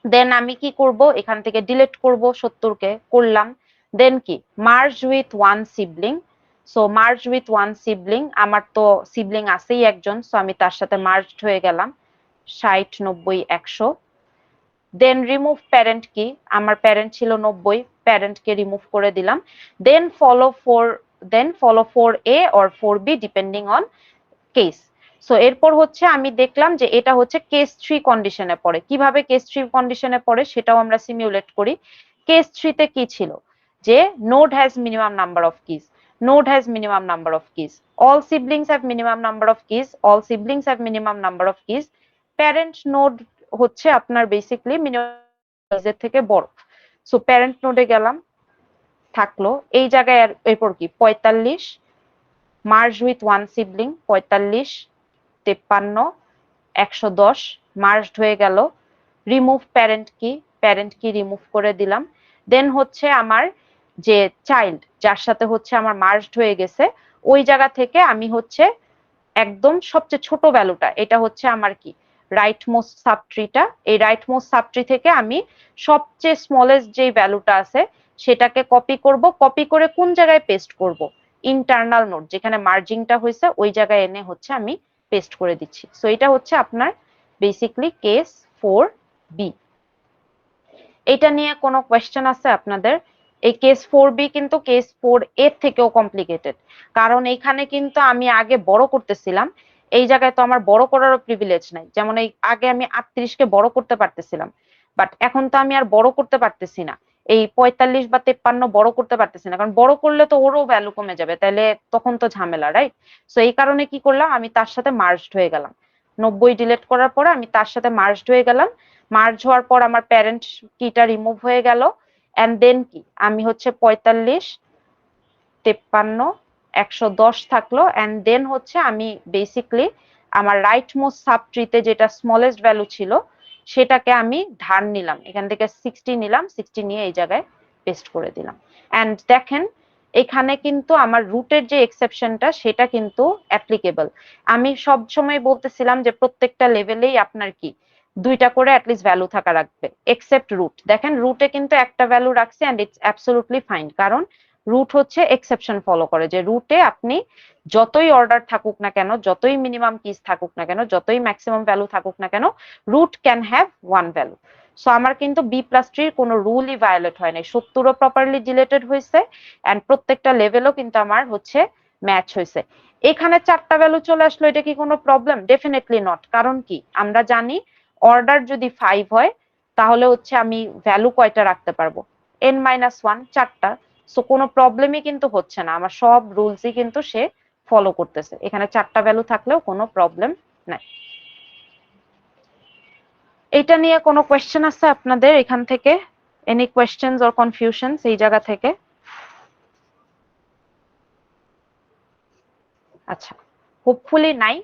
দেন আমি কি করব, এখান থেকে delete করব 70 কে, করলাম। দেন কি merge with one sibling. So merge with one sibling, আমার তো সিবলিং আছেই একজন, সো আমি তার সাথে মার্জড হয়ে গেলাম 60, 90, 100। দেন রিমুভ প্যারেন্ট কি, আমার প্যারেন্ট ছিল 90, প্যারেন্টকে রিমুভ করে দিলাম। Then follow 4A or 4B depending on case. So এরপর হচ্ছে আমি দেখলাম যে এটা হচ্ছে কেস 3 কন্ডিশনে পড়ে। কিভাবে কেস 3 কন্ডিশনে পড়ে সেটাও আমরা সিমিউলেট করি। কেস 3 তে কি ছিল যে node has minimum number of keys, node has minimum number of keys, all siblings have minimum number of keys, all siblings have minimum number of keys, parent node হচ্ছে আপনার বেসিক্যালি মিনিমাম থেকে বড়। So parent নোডে গেলাম, থাকলো এই জায়গায় এরপর কি 45 merge with one sibling, 45 53 110 merged হয়ে গেল। রিমুভ প্যারেন্ট কি রিমুভ করে দিলাম। দেন হচ্ছে আমার যে চাইল্ড যার সাথে হচ্ছে আমার মার্জড হয়ে গেছে ওই জায়গা থেকে আমি হচ্ছে একদম সবচেয়ে ছোট ভ্যালুটা, এটা হচ্ছে আমার কি রাইট মোস্ট সাবট্রিটা, এই রাইট মোস্ট সাবট্রি থেকে আমি সবচেয়ে স্মলেস্ট যে ভ্যালুটা আছে সেটাকে কপি করব, কপি করে কোন জায়গায় পেস্ট করব, ইন্টারনাল নোড যেখানে মার্জিংটা হয়েছে ওই জায়গায় এনে হচ্ছে আমি পেস্ট করে দিচ্ছি। সো এটা হচ্ছে আপনার বেসিক্যালি কেস 4B। এটা নিয়ে কোনো কোয়েশ্চেন আছে আপনাদের? এই কেস 4B কিন্তু কেস 4A থেকেও কমপ্লিকেটেড, কারণ এইখানে কিন্তু আমি আগে বড় করতেছিলাম, এই জায়গায় তো আমার বড় করারও প্রিভিলেজ নাই। যেমন এই আগে আমি 38 কে বড় করতে পারতেছিলাম, বাট এখন তো আমি আর বড় করতে পারতেছি না, এই 45 বা 53 বড় করতে পারতেছি না, কারণ বড় করলে তো ওরও ভ্যালু কমে যাবে, তাহলে তখন তো ঝামেলা, রাইট? সো এই কারণে কি করলাম, আমি তার সাথে মার্জড হয়ে গেলাম। 90 ডিলিট করার পরে আমি তার সাথে মার্জড হয়ে গেলাম। মার্জ হওয়ার পর আমার প্যারেন্ট কিটা রিমুভ হয়ে গেল, এন্ড দেন কি আমি হচ্ছে 45 53 110 থাকলো, এন্ড দেন হচ্ছে আমি বেসিক্যালি আমার রাইট মোস্ট সাবট্রিতে যেটা স্মলেস্ট ভ্যালু ছিল সেটাকে আমি ধার নিলাম, এখান থেকে 60 নিলাম, 60 নিয়ে এই জায়গায় পেস্ট করে দিলাম। এন্ড দেখেন এখানে কিন্তু আমার রুটের যে এক্সেপশনটা সেটা কিন্তু অ্যাপ্লিকেবল। আমি সব সময় বলতেছিলাম যে প্রত্যেকটা লেভেলেই আপনার কি দুইটা করে অ্যাটলিস্ট ভ্যালু থাকা রাখবে, এক্সেপ্ট রুট। দেখেন রুটে কিন্তু একটা ভ্যালু রাখছে এন্ড ইটস অ্যাবসলিউটলি ফাইন, কারণ রুট হচ্ছে এক্সেপশন ফলো করে, যে রুটে আপনি যতই অর্ডার থাকুক না কেন, যতই মিনিমাম কিস থাকুক না কেন, যতই ম্যাক্সিমাম ভ্যালু থাকুক না কেন, root can have one value. So আমার কিন্তু বি প্লাস ট্রির কোনো রুলই ভায়োলেট হয় নাই, 70ও প্রপারলি ডিলেটেড হয়েছে এন্ড প্রত্যেকটা লেভেলও কিন্তু আমার হচ্ছে ম্যাচ হয়েছে। এখানে 4টা ভ্যালু চলে আসলো, এটা কি কোনো প্রবলেম? Definitely not. কারণ কি আমরা জানি অর্ডার যদি 5 হয় তাহলে হচ্ছে আমি ভ্যালু কয়টা রাখতে পারবো, n-1 4টা। সো কোনো প্রবলেমই কিন্তু হচ্ছে না, আমার সব রুলসই কিন্তু সে ফলো করতেছে, এখানে 4টা ভ্যালু থাকলেও কোনো প্রবলেম নাই। এটা নিয়ে কোনো কোয়েশ্চেন আছে আপনাদের এখান থেকে? এনি কোয়েশ্চেনস অর কনফিউশনস এই জায়গা থেকে? আচ্ছা, হোপফুলি নাই।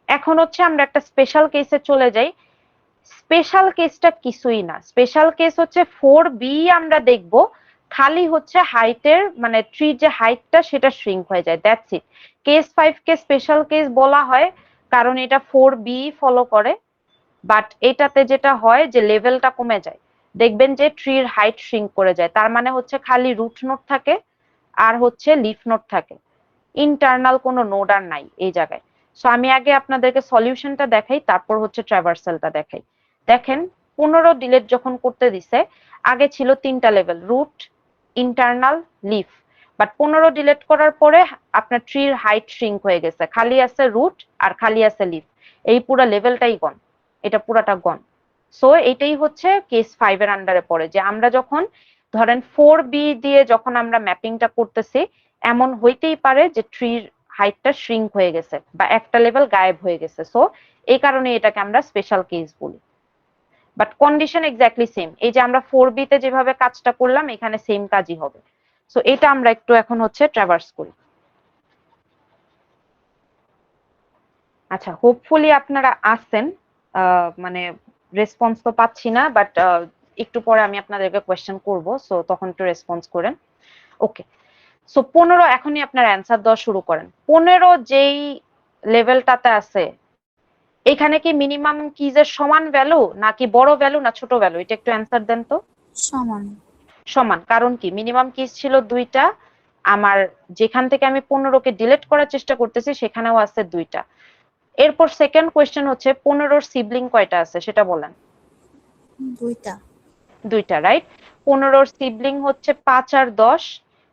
এখন হচ্ছে আমরা একটা স্পেশাল কেসে চলে যাই। স্পেশাল কেসটা কিছুই না, স্পেশাল কেস হচ্ছে 4B। আমরা দেখব খালি হচ্ছে হাইটের মানে ট্রি যে হাইটটা সেটা শ্রিঙ্ক হয়ে যায়, that's it. Case 5 K special case বলা হয় কারণ এটা 4B ফলো করে, বাট এটাতে যেটা হয় যে লেভেলটা কমে যায়, দেখবেন যে ট্রির হাইট শ্রিঙ্ক করে যায়, তার মানে হচ্ছে খালি রুট নোড থাকে আর হচ্ছে লিফ নোড থাকে, ইন্টারনাল কোনো নোড আর নাই এই জায়গায়। সো আমি আগে আপনাদেরকে সলিউশনটা দেখাই, তারপর হচ্ছে ট্রাভার্সালটা দেখাই। দেখেন 15 ডিলিট যখন করতে দিছে, আগে ছিল 3টা level, root, internal, leaf, but 15 delete করার পরে আপনার ট্রির হাইট শ্রিঙ্ক হয়ে গেছে, খালি আছে রুট আর খালি আছে লিফ, এই পুরো লেভেলটাই গন, এটা পুরাটা গন। সো এটাই হচ্ছে কেস 5 এর আন্ডারে পড়ে, যে আমরা যখন ধরেন 4B দিয়ে যখন আমরা ম্যাপিংটা করতেছি, এমন হইতেই পারে যে ট্রির হাইটটা শ্রিঙ্ক হয়ে গেছে বা একটা লেভেল গায়েব হয়ে গেছে। সো এই কারণে এটাকে আমরা স্পেশাল কেস বলি, বাট কন্ডিশন এক্স্যাক্টলি সেম। এই যে আমরা 4B তে যেভাবে কাজটা করলাম এখানে সেম কাজই হবে। সো এটা আমরা একটু এখন হচ্ছে ট্রাভার্স করি। আচ্ছা, হোপফুলি আপনারা আসছেন, মানে রেসপন্স তো পাচ্ছি না, বাট একটু পরে আমি আপনাদেরকে কোয়েশ্চেন করব, সো তখন একটু রেসপন্স করেন। ওকে, সো 15 এখনই আপনার অ্যান্সার দেওয়া শুরু করেন। 15 যেই লেভেলটাতে আছে এখানে কি মিনিমাম কিজের সমান ভ্যালু নাকি বড় ভ্যালু না ছোট ভ্যালু, এটা একটু অ্যান্সার দেন তো। সমান। সমান, কারণ কি মিনিমাম কিজ ছিল 2টা, আমার যেখান থেকে আমি 15কে ডিলিট করার চেষ্টা করতেছি সেখানেও আছে 2টা। এরপর সেকেন্ড কোয়েশ্চেন হচ্ছে 15 সিবলিং কয়টা আছে সেটা বলেন। 2টা। 2টা, রাইট। 15 সিবলিং হচ্ছে 5 আর 10,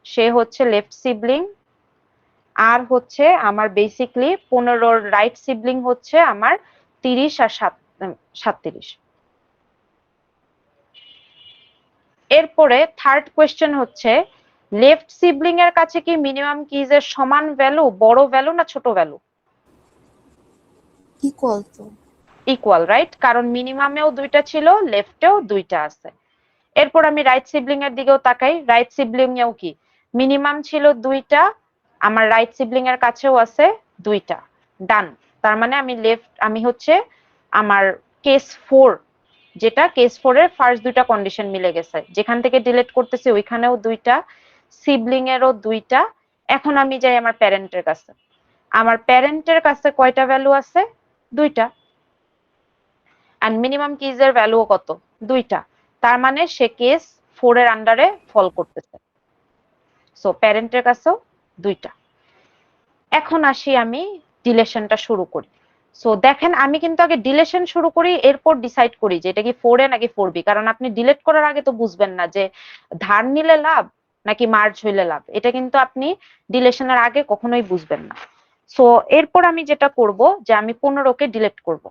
সে হচ্ছে লেফট সিবলিং, আর হচ্ছে আমার বেসিক্যালি 15 রাইট সিবলিং হচ্ছে আমার 30 আর 37। এরপরে থার্ড কোয়েশ্চেন হচ্ছে লেফট সিবলিং এর কাছে কি মিনিমাম কিজের সমান ভ্যালু, বড় ভ্যালু না ছোট value? Equal to. Equal, right? কারণ মিনিমামেও দুইটা ছিল, লেফটেও দুইটা আছে। এরপর আমি রাইট সিবলিং এর দিকেও তাকাই, রাইট সিবলিং এও কি মিনিমাম ছিল দুইটা, আমার রাইট সিবলিং এর কাছেও আছে দুইটা, ডান। তার মানে আমি হচ্ছে আমার কেস 4, যেটা কেস 4 এর ফার্স্ট দুইটা কন্ডিশন মিলে গেছে, যেখান থেকে ডিলিট করতেছি ওইখানেও দুইটা, সিবলিং এরও দুইটা। এখন আমি যাই আমার প্যারেন্টের কাছে, আমার প্যারেন্টের কাছে কয়টা ভ্যালু আছে? দুইটা। এন্ড মিনিমাম কিজ এর ভ্যালুও কত? দুইটা। তার মানে সে কেস 4 এর আন্ডারে ফল করতেছে। সো প্যারেন্টের কাছেও দুইটা। এখন আসি আমি ডিলেশনটা শুরু করি। সো দেখেন আমি কিন্তু আগে ডিলেশন শুরু করি, এরপর ডিসাইড করি যে এটা কি 4 এ নাকি 4b, কারণ আপনি ডিলিট করার আগে তো বুঝবেন না যে ধার নিলে লাভ নাকি মার্জ হইলে লাভ, এটা কিন্তু আপনি ডিলেশনের আগে কখনোই বুঝবেন না। সো এরপর আমি যেটা করব যে আমি 15 কে ডিলিট করব।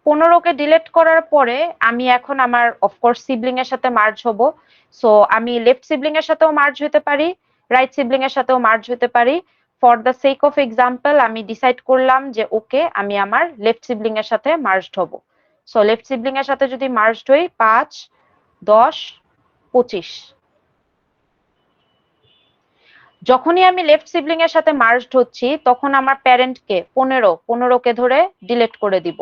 15কে ডিলিট করার পরে আমি এখন আমার অফকোর্স সিবলিং এর সাথে মার্জ হব। সো আমি লেফট সিবলিং এর সাথেও মার্জ হতে পারি, রাইট সিবলিং এর সাথেও মার্জ হতে পারি। For the sake of example আমি ডিসাইড করলাম যে ওকে আমি আমার লেফট সিবলিং এর সাথে মার্জড হব। সো লেফট সিবলিং এর সাথে যদি মার্জড হই, 5, 10, 25। যখনই আমি লেফট সিবলিং এর সাথে মার্জড হচ্ছি তখন আমার প্যারেন্টকে 15কে ধরে ডিলিট করে দিব।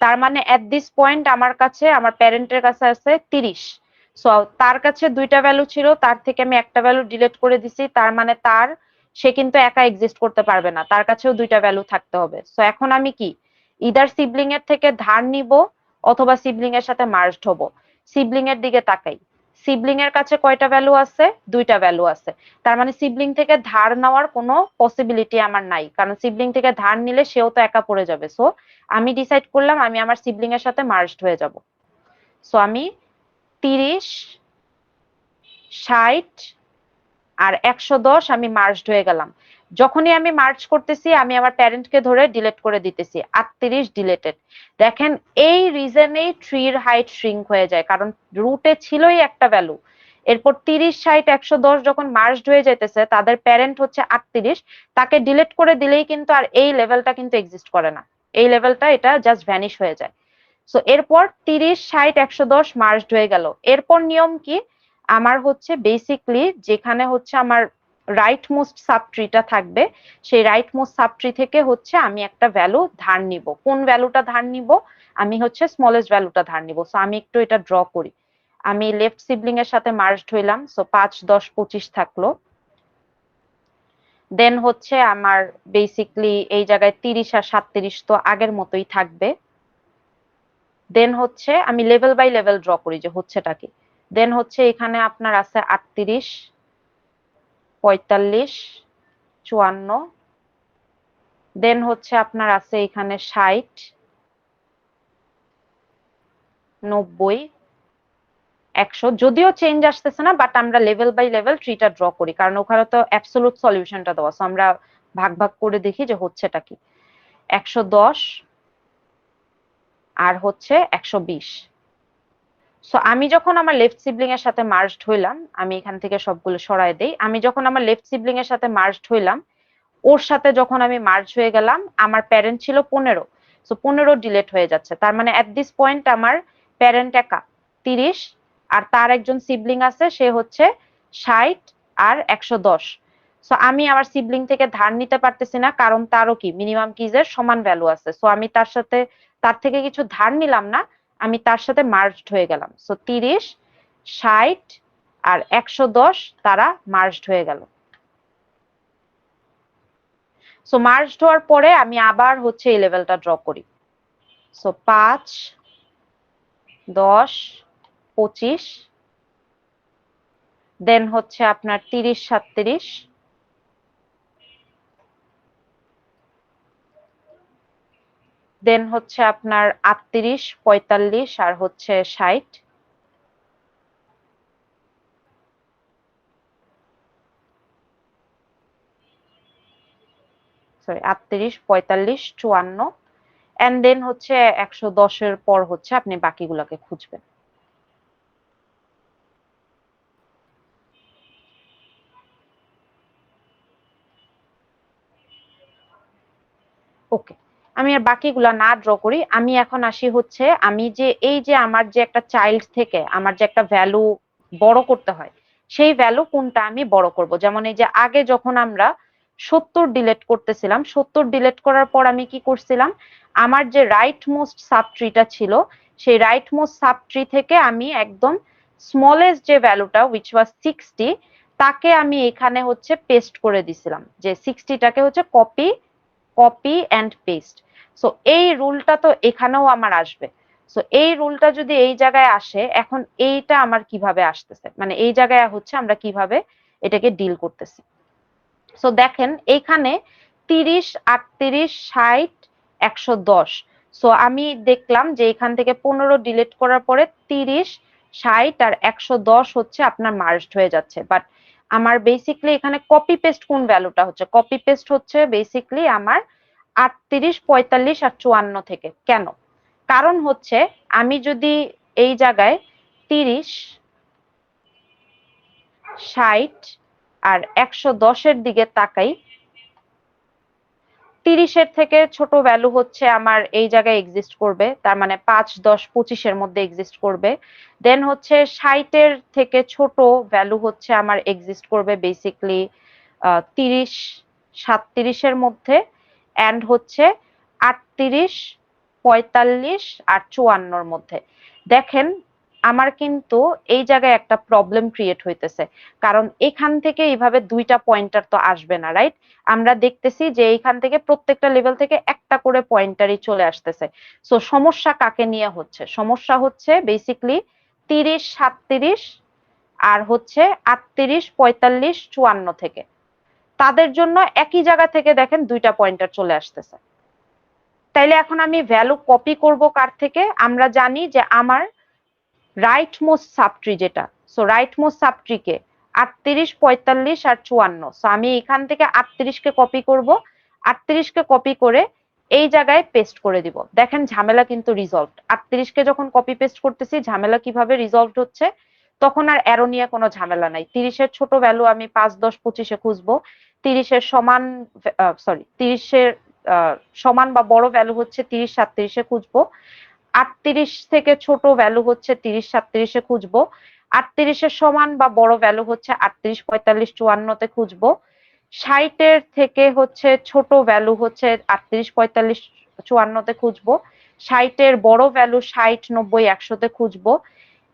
তার মানে এট দিস পয়েন্ট আমার কাছে আমার প্যারেন্টের কাছে আছে 30। সো তার কাছে দুইটা ভ্যালু ছিল, তার থেকে আমি একটা ভ্যালু ডিলিট করে দিছি, তার মানে সে কিন্তু একা এক্সিস্ট করতে পারবে না, তার কাছেও দুইটা ভ্যালু থাকতে হবে। সো এখন আমি কি ইদার সিবলিং এর থেকে ধার নিব অথবা সিবলিং এর সাথে মার্জড হব। সিবলিং এর দিকে তাকাই, সিবলিং এর কাছে কয়টা ভ্যালু আছে? দুইটা ভ্যালু আছে। তার মানে সিবলিং থেকে ধার নেওয়ার কোনো পসিবিলিটি আমার নাই, কারণ সিবলিং থেকে ধার নিলে সেও তো একা পড়ে যাবে। সো আমি ডিসাইড করলাম আমি আমার সিবলিং এর সাথে মার্জড হয়ে যাব। সো আমি 30, 60 আর 110 আমি মার্জড হয়ে গেলাম। যখনই আমি মার্জ করতেছি আমি আমার প্যারেন্টকে ধরে ডিলিট করে দিতেছি, 38 ডিলিটেড। দেখেন এই রিজনেই ট্রির হাইট শ্রিঙ্ক হয়ে যায়, কারণ রুটে ছিলই একটা ভ্যালু, এরপর 30, 60, 110 যখন মার্জড হয়ে যাইতেছে তাদের প্যারেন্ট হচ্ছে 38, তাকে ডিলিট করে দিলেই কিন্তু আর এই লেভেলটা কিন্তু এক্সিস্ট করে না, এই লেভেলটা এটা জাস্ট ভ্যানিশ হয়ে যায়। সো এরপর 30, 60, 110 মার্জড হয়ে গেল। এরপর নিয়ম কি, আমার হচ্ছে বেসিকলি যেখানে হচ্ছে আমার রাইট মোস্ট সাব ট্রিটা থাকবে, সেই রাইট মোস্ট সাব ট্রি থেকে হচ্ছে আমি একটা ভ্যালু ধার নিব। কোন ভ্যালুটা ধার নিব? আমি হচ্ছে স্মলেস্ট ভ্যালুটা ধার নিব। সো আমি একটু এটা ড্র করি। আমি লেফট সিবলিং এর সাথে মার্জড হইলাম, সো 5, 10, 25 থাকলো। দেন হচ্ছে আমার বেসিকলি এই জায়গায় 30 আর 37 তো আগের মতোই থাকবে। দেন হচ্ছে আমি লেভেল বাই লেভেল ড্র করি যে হচ্ছেটা কি। দেন হচ্ছে এখানে আপনার আছে 38, 45, 54। দেন হচ্ছে আপনার আছে এখানে 60, 90, 100। যদিও চেঞ্জ আসতেছে না, বাট আমরা লেভেল বাই লেভেল ট্রিটা ড্র করি, কারণ ওখানে তো অ্যাবসোলুট সলিউশনটা দেওয়া, সো আমরা ভাগ ভাগ করে দেখি যে হচ্ছেটা কি। 110 আর হচ্ছে 120। সো আমি যখন আমার লেফট সিবলিং এর সাথে মার্জড হইলাম, আমি এখান থেকে সবগুলো সরায় দেই, আমি যখন আমার লেফট সিবলিং এর সাথে মার্জড হইলাম, ওর সাথে যখন আমি মার্জ হয়ে গেলাম, আমার প্যারেন্ট ছিল 15, সো 15 ডিলিট হয়ে যাচ্ছে। তার মানে এট দিস পয়েন্ট আমার প্যারেন্ট একা 30, আর তার একজন সিবলিং আছে সে হচ্ছে 60 আর 110। সো আমি আমার সিবলিং থেকে ধার নিতে পারতেছি না, কারণ তারও কি মিনিমাম কিজের সমান ভ্যালু আছে। সো আমি তার থেকে কিছু ধার নিলাম না, আমি তার সাথে মার্জড হয়ে গেলাম। সো 30, 60 আর 110 তারা মার্জড হয়ে গেল। সো মার্জড হওয়ার পরে আমি আবার হচ্ছে এই লেভেলটা ড্র করি। সো 5, 10, 25। দেন হচ্ছে আপনার 30, 37। দেন হচ্ছে আপনার 38, 45 আর হচ্ছে 60। সরি 38, 45, 54। এন্ড দেন হচ্ছে 110 এর পর হচ্ছে আপনি বাকিগুলোকে খুঁজবেন। ওকে, আমি আর বাকিগুলা না ড্র করি, আমি এখন আসি হচ্ছে আমি যে এই যে আমার যে একটা চাইল্ড থেকে আমার যে একটা ভ্যালু বড় করতে হয়, সেই ভ্যালু কোনটা আমি বড় করব। যেমন এই যে আগে যখন আমরা 70 ডিলিট করতেছিলাম, 70 ডিলিট করার পর আমি কি করছিলাম, আমার যে রাইট মোস্ট সাব ট্রিটা ছিল, সেই রাইট মোস্ট সাব ট্রি থেকে আমি একদম স্মলেস্ট যে ভ্যালুটা উইচ ওয়াজ 60, তাকে আমি এখানে হচ্ছে পেস্ট করে দিছিলাম, যে 60টাকে হচ্ছে copy copy and paste. So এই রুলটা তো এখানেও আমার আসবে। সো এই রুলটা যদি এই জায়গায় আসে, এখন এইটা আমার কিভাবে আসতেছে, মানে এই জায়গায় হচ্ছে আমরা কিভাবে এটাকে ডিল করতেছি। সো দেখেন এইখানে 30, 38, 60, 110। সো আমি দেখলাম যে এখান থেকে 15 ডিলিট করার পরে 30, 60 আর 110 হচ্ছে আপনার মার্জড হয়ে যাচ্ছে। বাট আমার বেসিকলি এখানে কপি পেস্ট কোন ভ্যালুটা হচ্ছে, কপি পেস্ট হচ্ছে বেসিকলি আমার 38, 45 আর 54 থেকে। কেন? কারণ হচ্ছে আমি যদি এই জায়গায় 30, 60 আর 110-এর দিকে তাকাই, 30-এর থেকে ছোট ভ্যালু হচ্ছে আমার এই জায়গায় এক্সিস্ট করবে, তার মানে 5, 10, 25-এর মধ্যে এক্সিস্ট করবে। দেন হচ্ছে 60-এর থেকে ছোট ভ্যালু হচ্ছে আমার এক্সিস্ট করবে বেসিকলি 30, 37-এর মধ্যে, অ্যান্ড হচ্ছে 38, 45 আর 54-র মধ্যে। দেখেন আমার কিন্তু এই জায়গায় একটা প্রবলেম ক্রিয়েট হইতেছে, কারণ এখান থেকে এইভাবে দুইটা পয়েন্টার তো আসবে না, রাইট? আমরা দেখতেছি যে এইখান থেকে প্রত্যেকটা লেভেল থেকে একটা করে পয়েন্টারই চলে আসতেছে। সো সমস্যা কাকে নিয়ে হচ্ছে? সমস্যা হচ্ছে বেসিকলি 30, 37 আর হচ্ছে 38, 45, 54 থেকে। তাদের জন্য একই জায়গা থেকে দেখেন দুইটা পয়েন্টার চলে আসতেছে। তাইলে এখন আমি ভ্যালু কপি করব কার থেকে? আমরা জানি যে আমার রাইট মোস্ট সাবট্রি যেটা, সো রাইট মোস্ট সাবট্রিকে 38, 45 আর 54। সো আমি এখান থেকে 38-কে কপি করব, 38-কে কপি করে এই জায়গায় পেস্ট করে দিব। দেখেন ঝামেলা কিন্তু রিজলভড। 38-কে যখন কপি পেস্ট করতেছি, ঝামেলা কিভাবে রিজলভড হচ্ছে, তখন আর অ্যারো নিয়ে কোনো ঝামেলা নাই। 30-এর ছোট ভ্যালু আমি 5, 10, 25-এ খুঁজবো, 30-এর সমান সরি 30-এর সমান বা বড় ভ্যালু হচ্ছে 30, 37-এ খুঁজবো, 38 থেকে ছোট ভ্যালু হচ্ছে 30, 37-এ খুঁজবো, 38-এর সমান বা বড় ভ্যালু হচ্ছে 38, 45, 54-তে খুঁজবো, 60-এর থেকে হচ্ছে ছোট ভ্যালু হচ্ছে 38, 45, 54-তে খুঁজবো, 60-এর বড় ভ্যালু 60, 90, 100-তে খুঁজবো,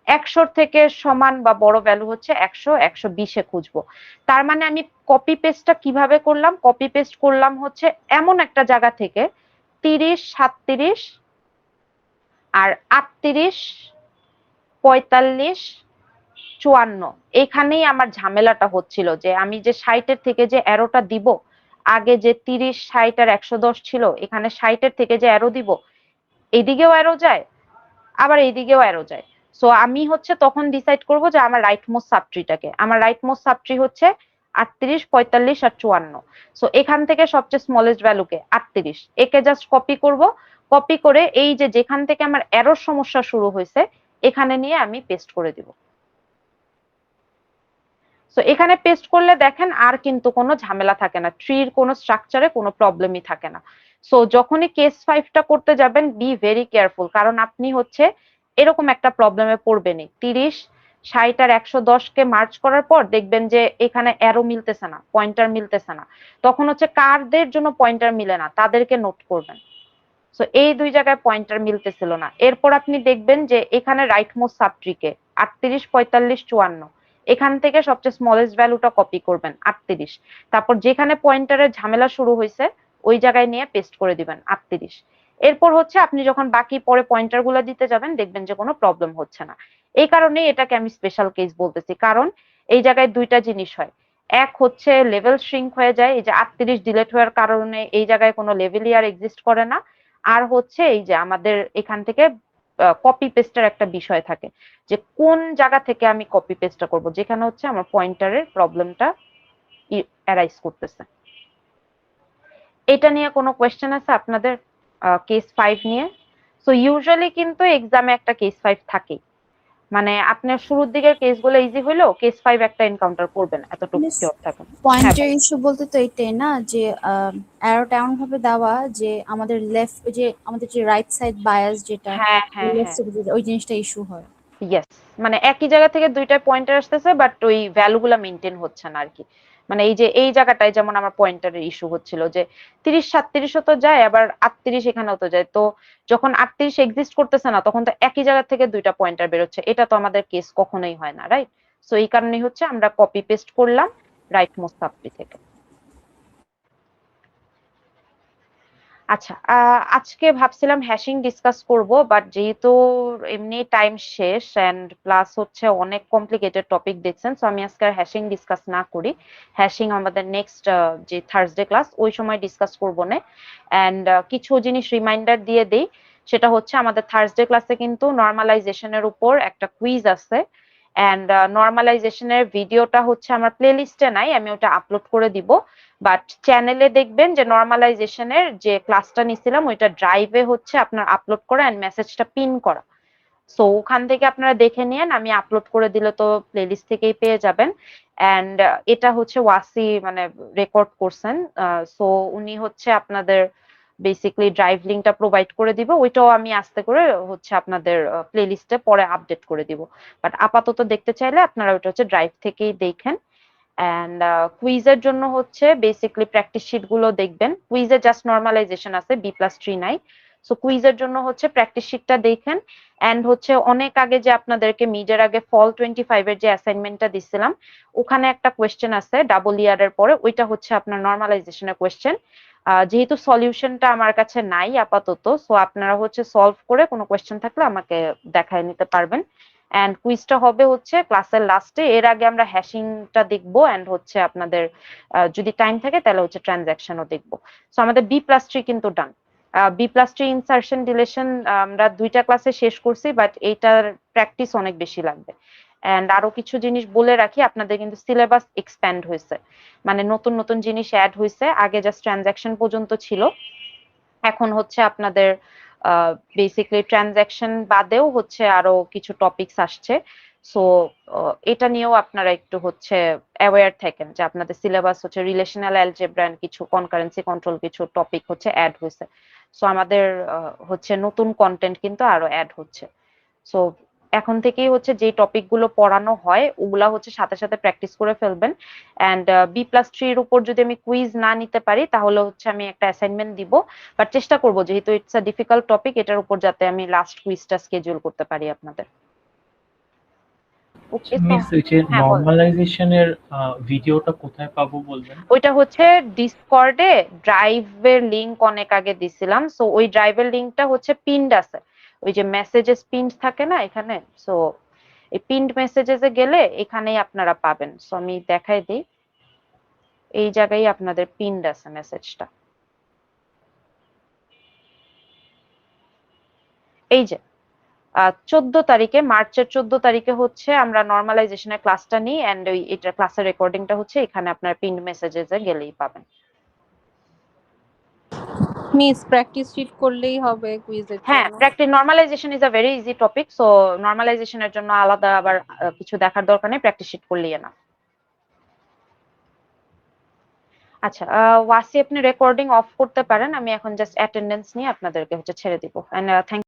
100-র থেকে সমান বা বড় ভ্যালু হচ্ছে 100, 120-এ খুঁজবো। তার মানে আমি কপি পেস্টটা কিভাবে করলাম? কপি পেস্ট করলাম হচ্ছে এমন একটা জায়গা থেকে 30, 37 আর 38, 45, 54, এখানেই আমার ঝামেলাটা হচ্ছিল, যে আমি যে 60-এর থেকে যে অ্যারোটা দিব, আগে যে 30, 60 আর 110 ছিল, এখানে 60-এর থেকে যে অ্যারো দিব, এদিকেও অ্যারো যায় আবার এইদিকেও অ্যারো যায়। সো আমি হচ্ছে তখন ডিসাইড করব যে আমার রাইট মোস্ট সাবট্রিটাকে, আমার রাইট মোস্ট সাবট্রি হচ্ছে 38, 45 আর 54। সো এখান থেকে সবচেয়ে স্মলেস্ট ভ্যালুকে 38, একে জাস্ট কপি করব, কপি করে এই যে যেখান থেকে আমার অ্যারোর সমস্যা শুরু হয়েছে, এখানে নিয়ে আমি পেস্ট করে দিব। সো এখানে পেস্ট করলে দেখেন আর কিন্তু কোনো ঝামেলা থাকে না, ট্রির কোনো স্ট্রাকচারে কোনো প্রবলেমই থাকে না। সো যখনই কেস 5টা করতে যাবেন, বি ভেরি কেয়ারফুল, কারণ আপনি হচ্ছে এরকম একটা প্রবলেমে পড়বেনই। 30, 60 আর 110-কে মার্চ করার পর দেখবেন যে এখানে অ্যারো মিলতেছে না, পয়েন্টার মিলতেছে না, তখন হচ্ছে কারদের জন্য পয়েন্টার মিলে না তাদেরকে নোট করবেন। সো এই দুই জায়গায় পয়েন্টার মিলতেছিল না। এরপর আপনি দেখবেন যে এখানে রাইট মোস্ট সাবট্রিকে 38, 45, 54, এখান থেকে সবচেয়ে স্মলেস্ট ভ্যালুটা কপি করবেন 38, তারপর যেখানে পয়েন্টারের ঝামেলা শুরু হয়েছে ওই জায়গায় নিয়ে পেস্ট করে দিবেন 38। এরপর হচ্ছে আপনি যখন বাকি পরে পয়েন্টার গুলো দিতে যাবেন, দেখবেন যে কোনো প্রবলেম হচ্ছে না। এই কারণেই এটাকে আমি স্পেশাল কেস বলতেছি, কারণ এই জায়গায় দুইটা জিনিস হয়। এক হচ্ছে লেভেল শ্রিঙ্ক হয়ে যায়, এই যে 38 ডিলেট হওয়ার কারণে এই জায়গায় কোনো লেভেলই আর এক্সিস্ট করে না। আর হচ্ছে এই যে আমাদের এখান থেকে কপি পেস্টের একটা বিষয় থাকে, যে কোন জায়গা থেকে আমি কপি পেস্টটা করব, যেখানে হচ্ছে আমার পয়েন্টারের প্রবলেমটা অ্যারাইজ করতেছে। এটা নিয়ে কোনো কোয়েশ্চেন আছে আপনাদের কেস 5 নিয়ে? সো ইউজুয়ালি কিন্তু এক্সামে একটা কেস 5 থাকেই। মানে আপনার শুরুর দিকের কেসগুলো ইজি হইলেও কেস 5 একটা এনকাউন্টার করবেন, এতটুকু শিওর থাকুন। হ্যাঁ পয়েন্টের ইস্যু বলতে তো এটাই না যে অ্যারোটা এমন ভাবে দেওয়া যে আমাদের লেফট, যে আমাদের যে রাইট সাইড বায়াস যেটা, হ্যাঁ হ্যাঁ লেফট হ্যাঁ, সাইড ওই জিনিসটা ইস্যু হয়। ইয়েস, মানে একই জায়গা থেকে দুইটা পয়েন্টার আসতেছে বাট ওই ভ্যালুগুলা মেনটেন হচ্ছে না আর কি। মানে এই যে এই জায়গাটায় যেমন আমার পয়েন্টারের ইস্যু হচ্ছিল যে 30-37 তো যায়, আবার 38 এখানেও তো যায়। তো যখন 38 এক্সিস্ট করতেছে না তখন তো একই জায়গা থেকে দুইটা পয়েন্টার বেরোচ্ছে, এটা তো আমাদের কেস কখনোই হয় না, রাইট? সো এই কারণেই হচ্ছে আমরা কপি পেস্ট করলাম রাইট মোস্তাফি থেকে। আচ্ছা, আজকে ভাবছিলাম হ্যাশিং ডিসকাস করব, বাট যেহেতু এমনি টাইম শেষ এন্ড প্লাস হচ্ছে অনেক কমপ্লিকেটেড টপিক দেখছেন, সো আমি আজকে আর হ্যাশিং ডিসকাস না করি। হ্যাশিং আমাদের নেক্সট যে থার্সডে ক্লাস ওই সময় ডিসকাস করব না। এন্ড কিছু জিনিস রিমাইন্ডার দিয়ে দেই, সেটা হচ্ছে আমাদের থার্সডে ক্লাসে কিন্তু নর্মালাইজেশনের উপর একটা কুইজ আছে। এন্ড নর্মালাইজেশনের ভিডিওটা হচ্ছে আমার প্লেলিস্টে নাই, আমি ওটা আপলোড করে দিব। বাট চ্যানেলে দেখবেন যে নর্মালাইজেশনের যে ক্লাসটা নিছিলাম ওইটা ড্রাইভে হচ্ছে আপনার আপলোড করা এন্ড মেসেজটা পিন করা। সো ওখান থেকে আপনারা দেখে নিয়েন, আমি আপলোড করে দিলে তো প্লেলিস্ট থেকেই পেয়ে যাবেন। এন্ড এটা হচ্ছে ওয়াসি মানে রেকর্ড করছেন, সো উনি হচ্ছে আপনাদের বেসিক্যালি ড্রাইভ লিঙ্কটা প্রোভাইড করে দিব, ওইটাও আমি আস্তে করে হচ্ছে আপনাদের প্লেলিস্টে পরে আপডেট করে দিব। বাট আপাতত দেখতে চাইলে আপনারা ওইটা হচ্ছে ড্রাইভ থেকেই দেখেন। এন্ড কুইজের জন্য হচ্ছে বেসিক্যালি প্র্যাকটিস শিট গুলো দেখবেন, কুইজে জাস্ট নর্মালাইজেশন আছে, B+3 নাই। সো কুইজের জন্য হচ্ছে প্র্যাকটিস শিটটা দেখেন। এন্ড হচ্ছে অনেক আগে যে আপনাদেরকে মিডের আগে ফল 25 এর যে অ্যাসাইনমেন্টটা দিছিলাম, ওখানে একটা কোয়েশ্চেন আছে ডাবল ইয়ারের পরে, ওইটা হচ্ছে আপনার নর্মালাইজেশনের কোয়েশ্চেন। যেহেতু সলিউশনটা আমার কাছে নাই আপাতত, সো আপনারা হচ্ছে সলভ করে কোনো কোয়েশ্চেন থাকলে আমাকে দেখায় নিতে পারবেন। এন্ড কুইজটা হবে হচ্ছে ক্লাসের লাস্টে, এর আগে আমরা হ্যাশিংটা দেখবো এন্ড হচ্ছে আপনাদের যদি টাইম থাকে তাহলে হচ্ছে ট্রানজাকশনও দেখবো। সো আমাদের B+3 কিন্তু ডান। B+3 ইনসার্শন ডিলেশন আমরা দুইটা ক্লাসে শেষ করছি, বাট এইটার প্র্যাকটিস অনেক বেশি লাগবে। এন্ড আরো কিছু জিনিস বলে রাখি, আপনাদের কিন্তু সিলেবাস এক্সপ্যান্ড হয়েছে, মানে নতুন নতুন জিনিস অ্যাড হয়েছে। আগে জাস্ট ট্রানজাকশন পর্যন্ত ছিল, এখন হচ্ছে আপনাদের বেসিক্যালি ট্রানজাকশন বাদেও হচ্ছে আরো কিছু টপিকস আসছে। সো এটা নিয়েও আপনারা একটু হচ্ছে অ্যাওয়্যার থাকেন যে আপনাদের সিলেবাস হচ্ছে রিলেশনাল অ্যালজেব্রা এন্ড কিছু কনকারেন্সি কন্ট্রোল কিছু টপিক হচ্ছে অ্যাড হয়েছে। সো আমাদের হচ্ছে নতুন কন্টেন্ট কিন্তু আরো অ্যাড হচ্ছে। সো এখন থেকেই হচ্ছে যে টপিক গুলো পড়ানো হয় ওগুলা হচ্ছে সাথে সাথে প্র্যাকটিস করে ফেলবেন। এন্ড B+3 এর উপর যদি আমি কুইজ না নিতে পারি তাহলে হচ্ছে আমি একটা অ্যাসাইনমেন্ট দিব, বাট চেষ্টা করব যেহেতু ইটস আ ডিফিকাল্ট টপিক এটার উপর যাতে আমি লাস্ট কুইজটা স্কেডিউল করতে পারি আপনাদের। ওকে, তো মিস ওই যে হ্যাঁ বলেন। নর্মালাইজেশনের ভিডিওটা কোথায় পাবো বলবেন? ওইটা হচ্ছে ডিসকর্ডে ড্রাইভের লিংক অনেক আগে দিছিলাম, সো ওই ড্রাইভের লিংকটা হচ্ছে পিন্ড আছে, ওই যে মেসেজেস পিন্ড থাকে না এখানে, সো এই পিন্ড মেসেজেসে গেলে এখানেই আপনারা পাবেন। সো আমি দেখাই দিই, এই জায়গায় আপনাদের পিন্ড আছে মেসেজটা, এই যে 14 তারিখে, মার্চের 14 তারিখে হচ্ছে আমরা নর্মালাইজেশনের ক্লাসটা নিই এন্ড ওই এটা ক্লাসের রেকর্ডিংটা হচ্ছে এখানে আপনার পিন্ড মেসেজেসে গেলেই পাবেন। মিস প্র্যাকটিস শিট করলেই হবে কুইজের হ্যাঁ, জন্য? Practice normalisation is a very easy topic, so নরমালাইজেশনের জন্য আলাদা আবার কিছু দেখার দরকার নেই, প্র্যাকটিস শিট করলেই না। আচ্ছা, ওয়াসি আপনি রেকর্ডিং অফ করতে পারেন, আমি এখন জাস্ট অ্যাটেন্ডেন্স নিয়ে আপনাদেরকে হচ্ছে ছেড়ে দিব। And thank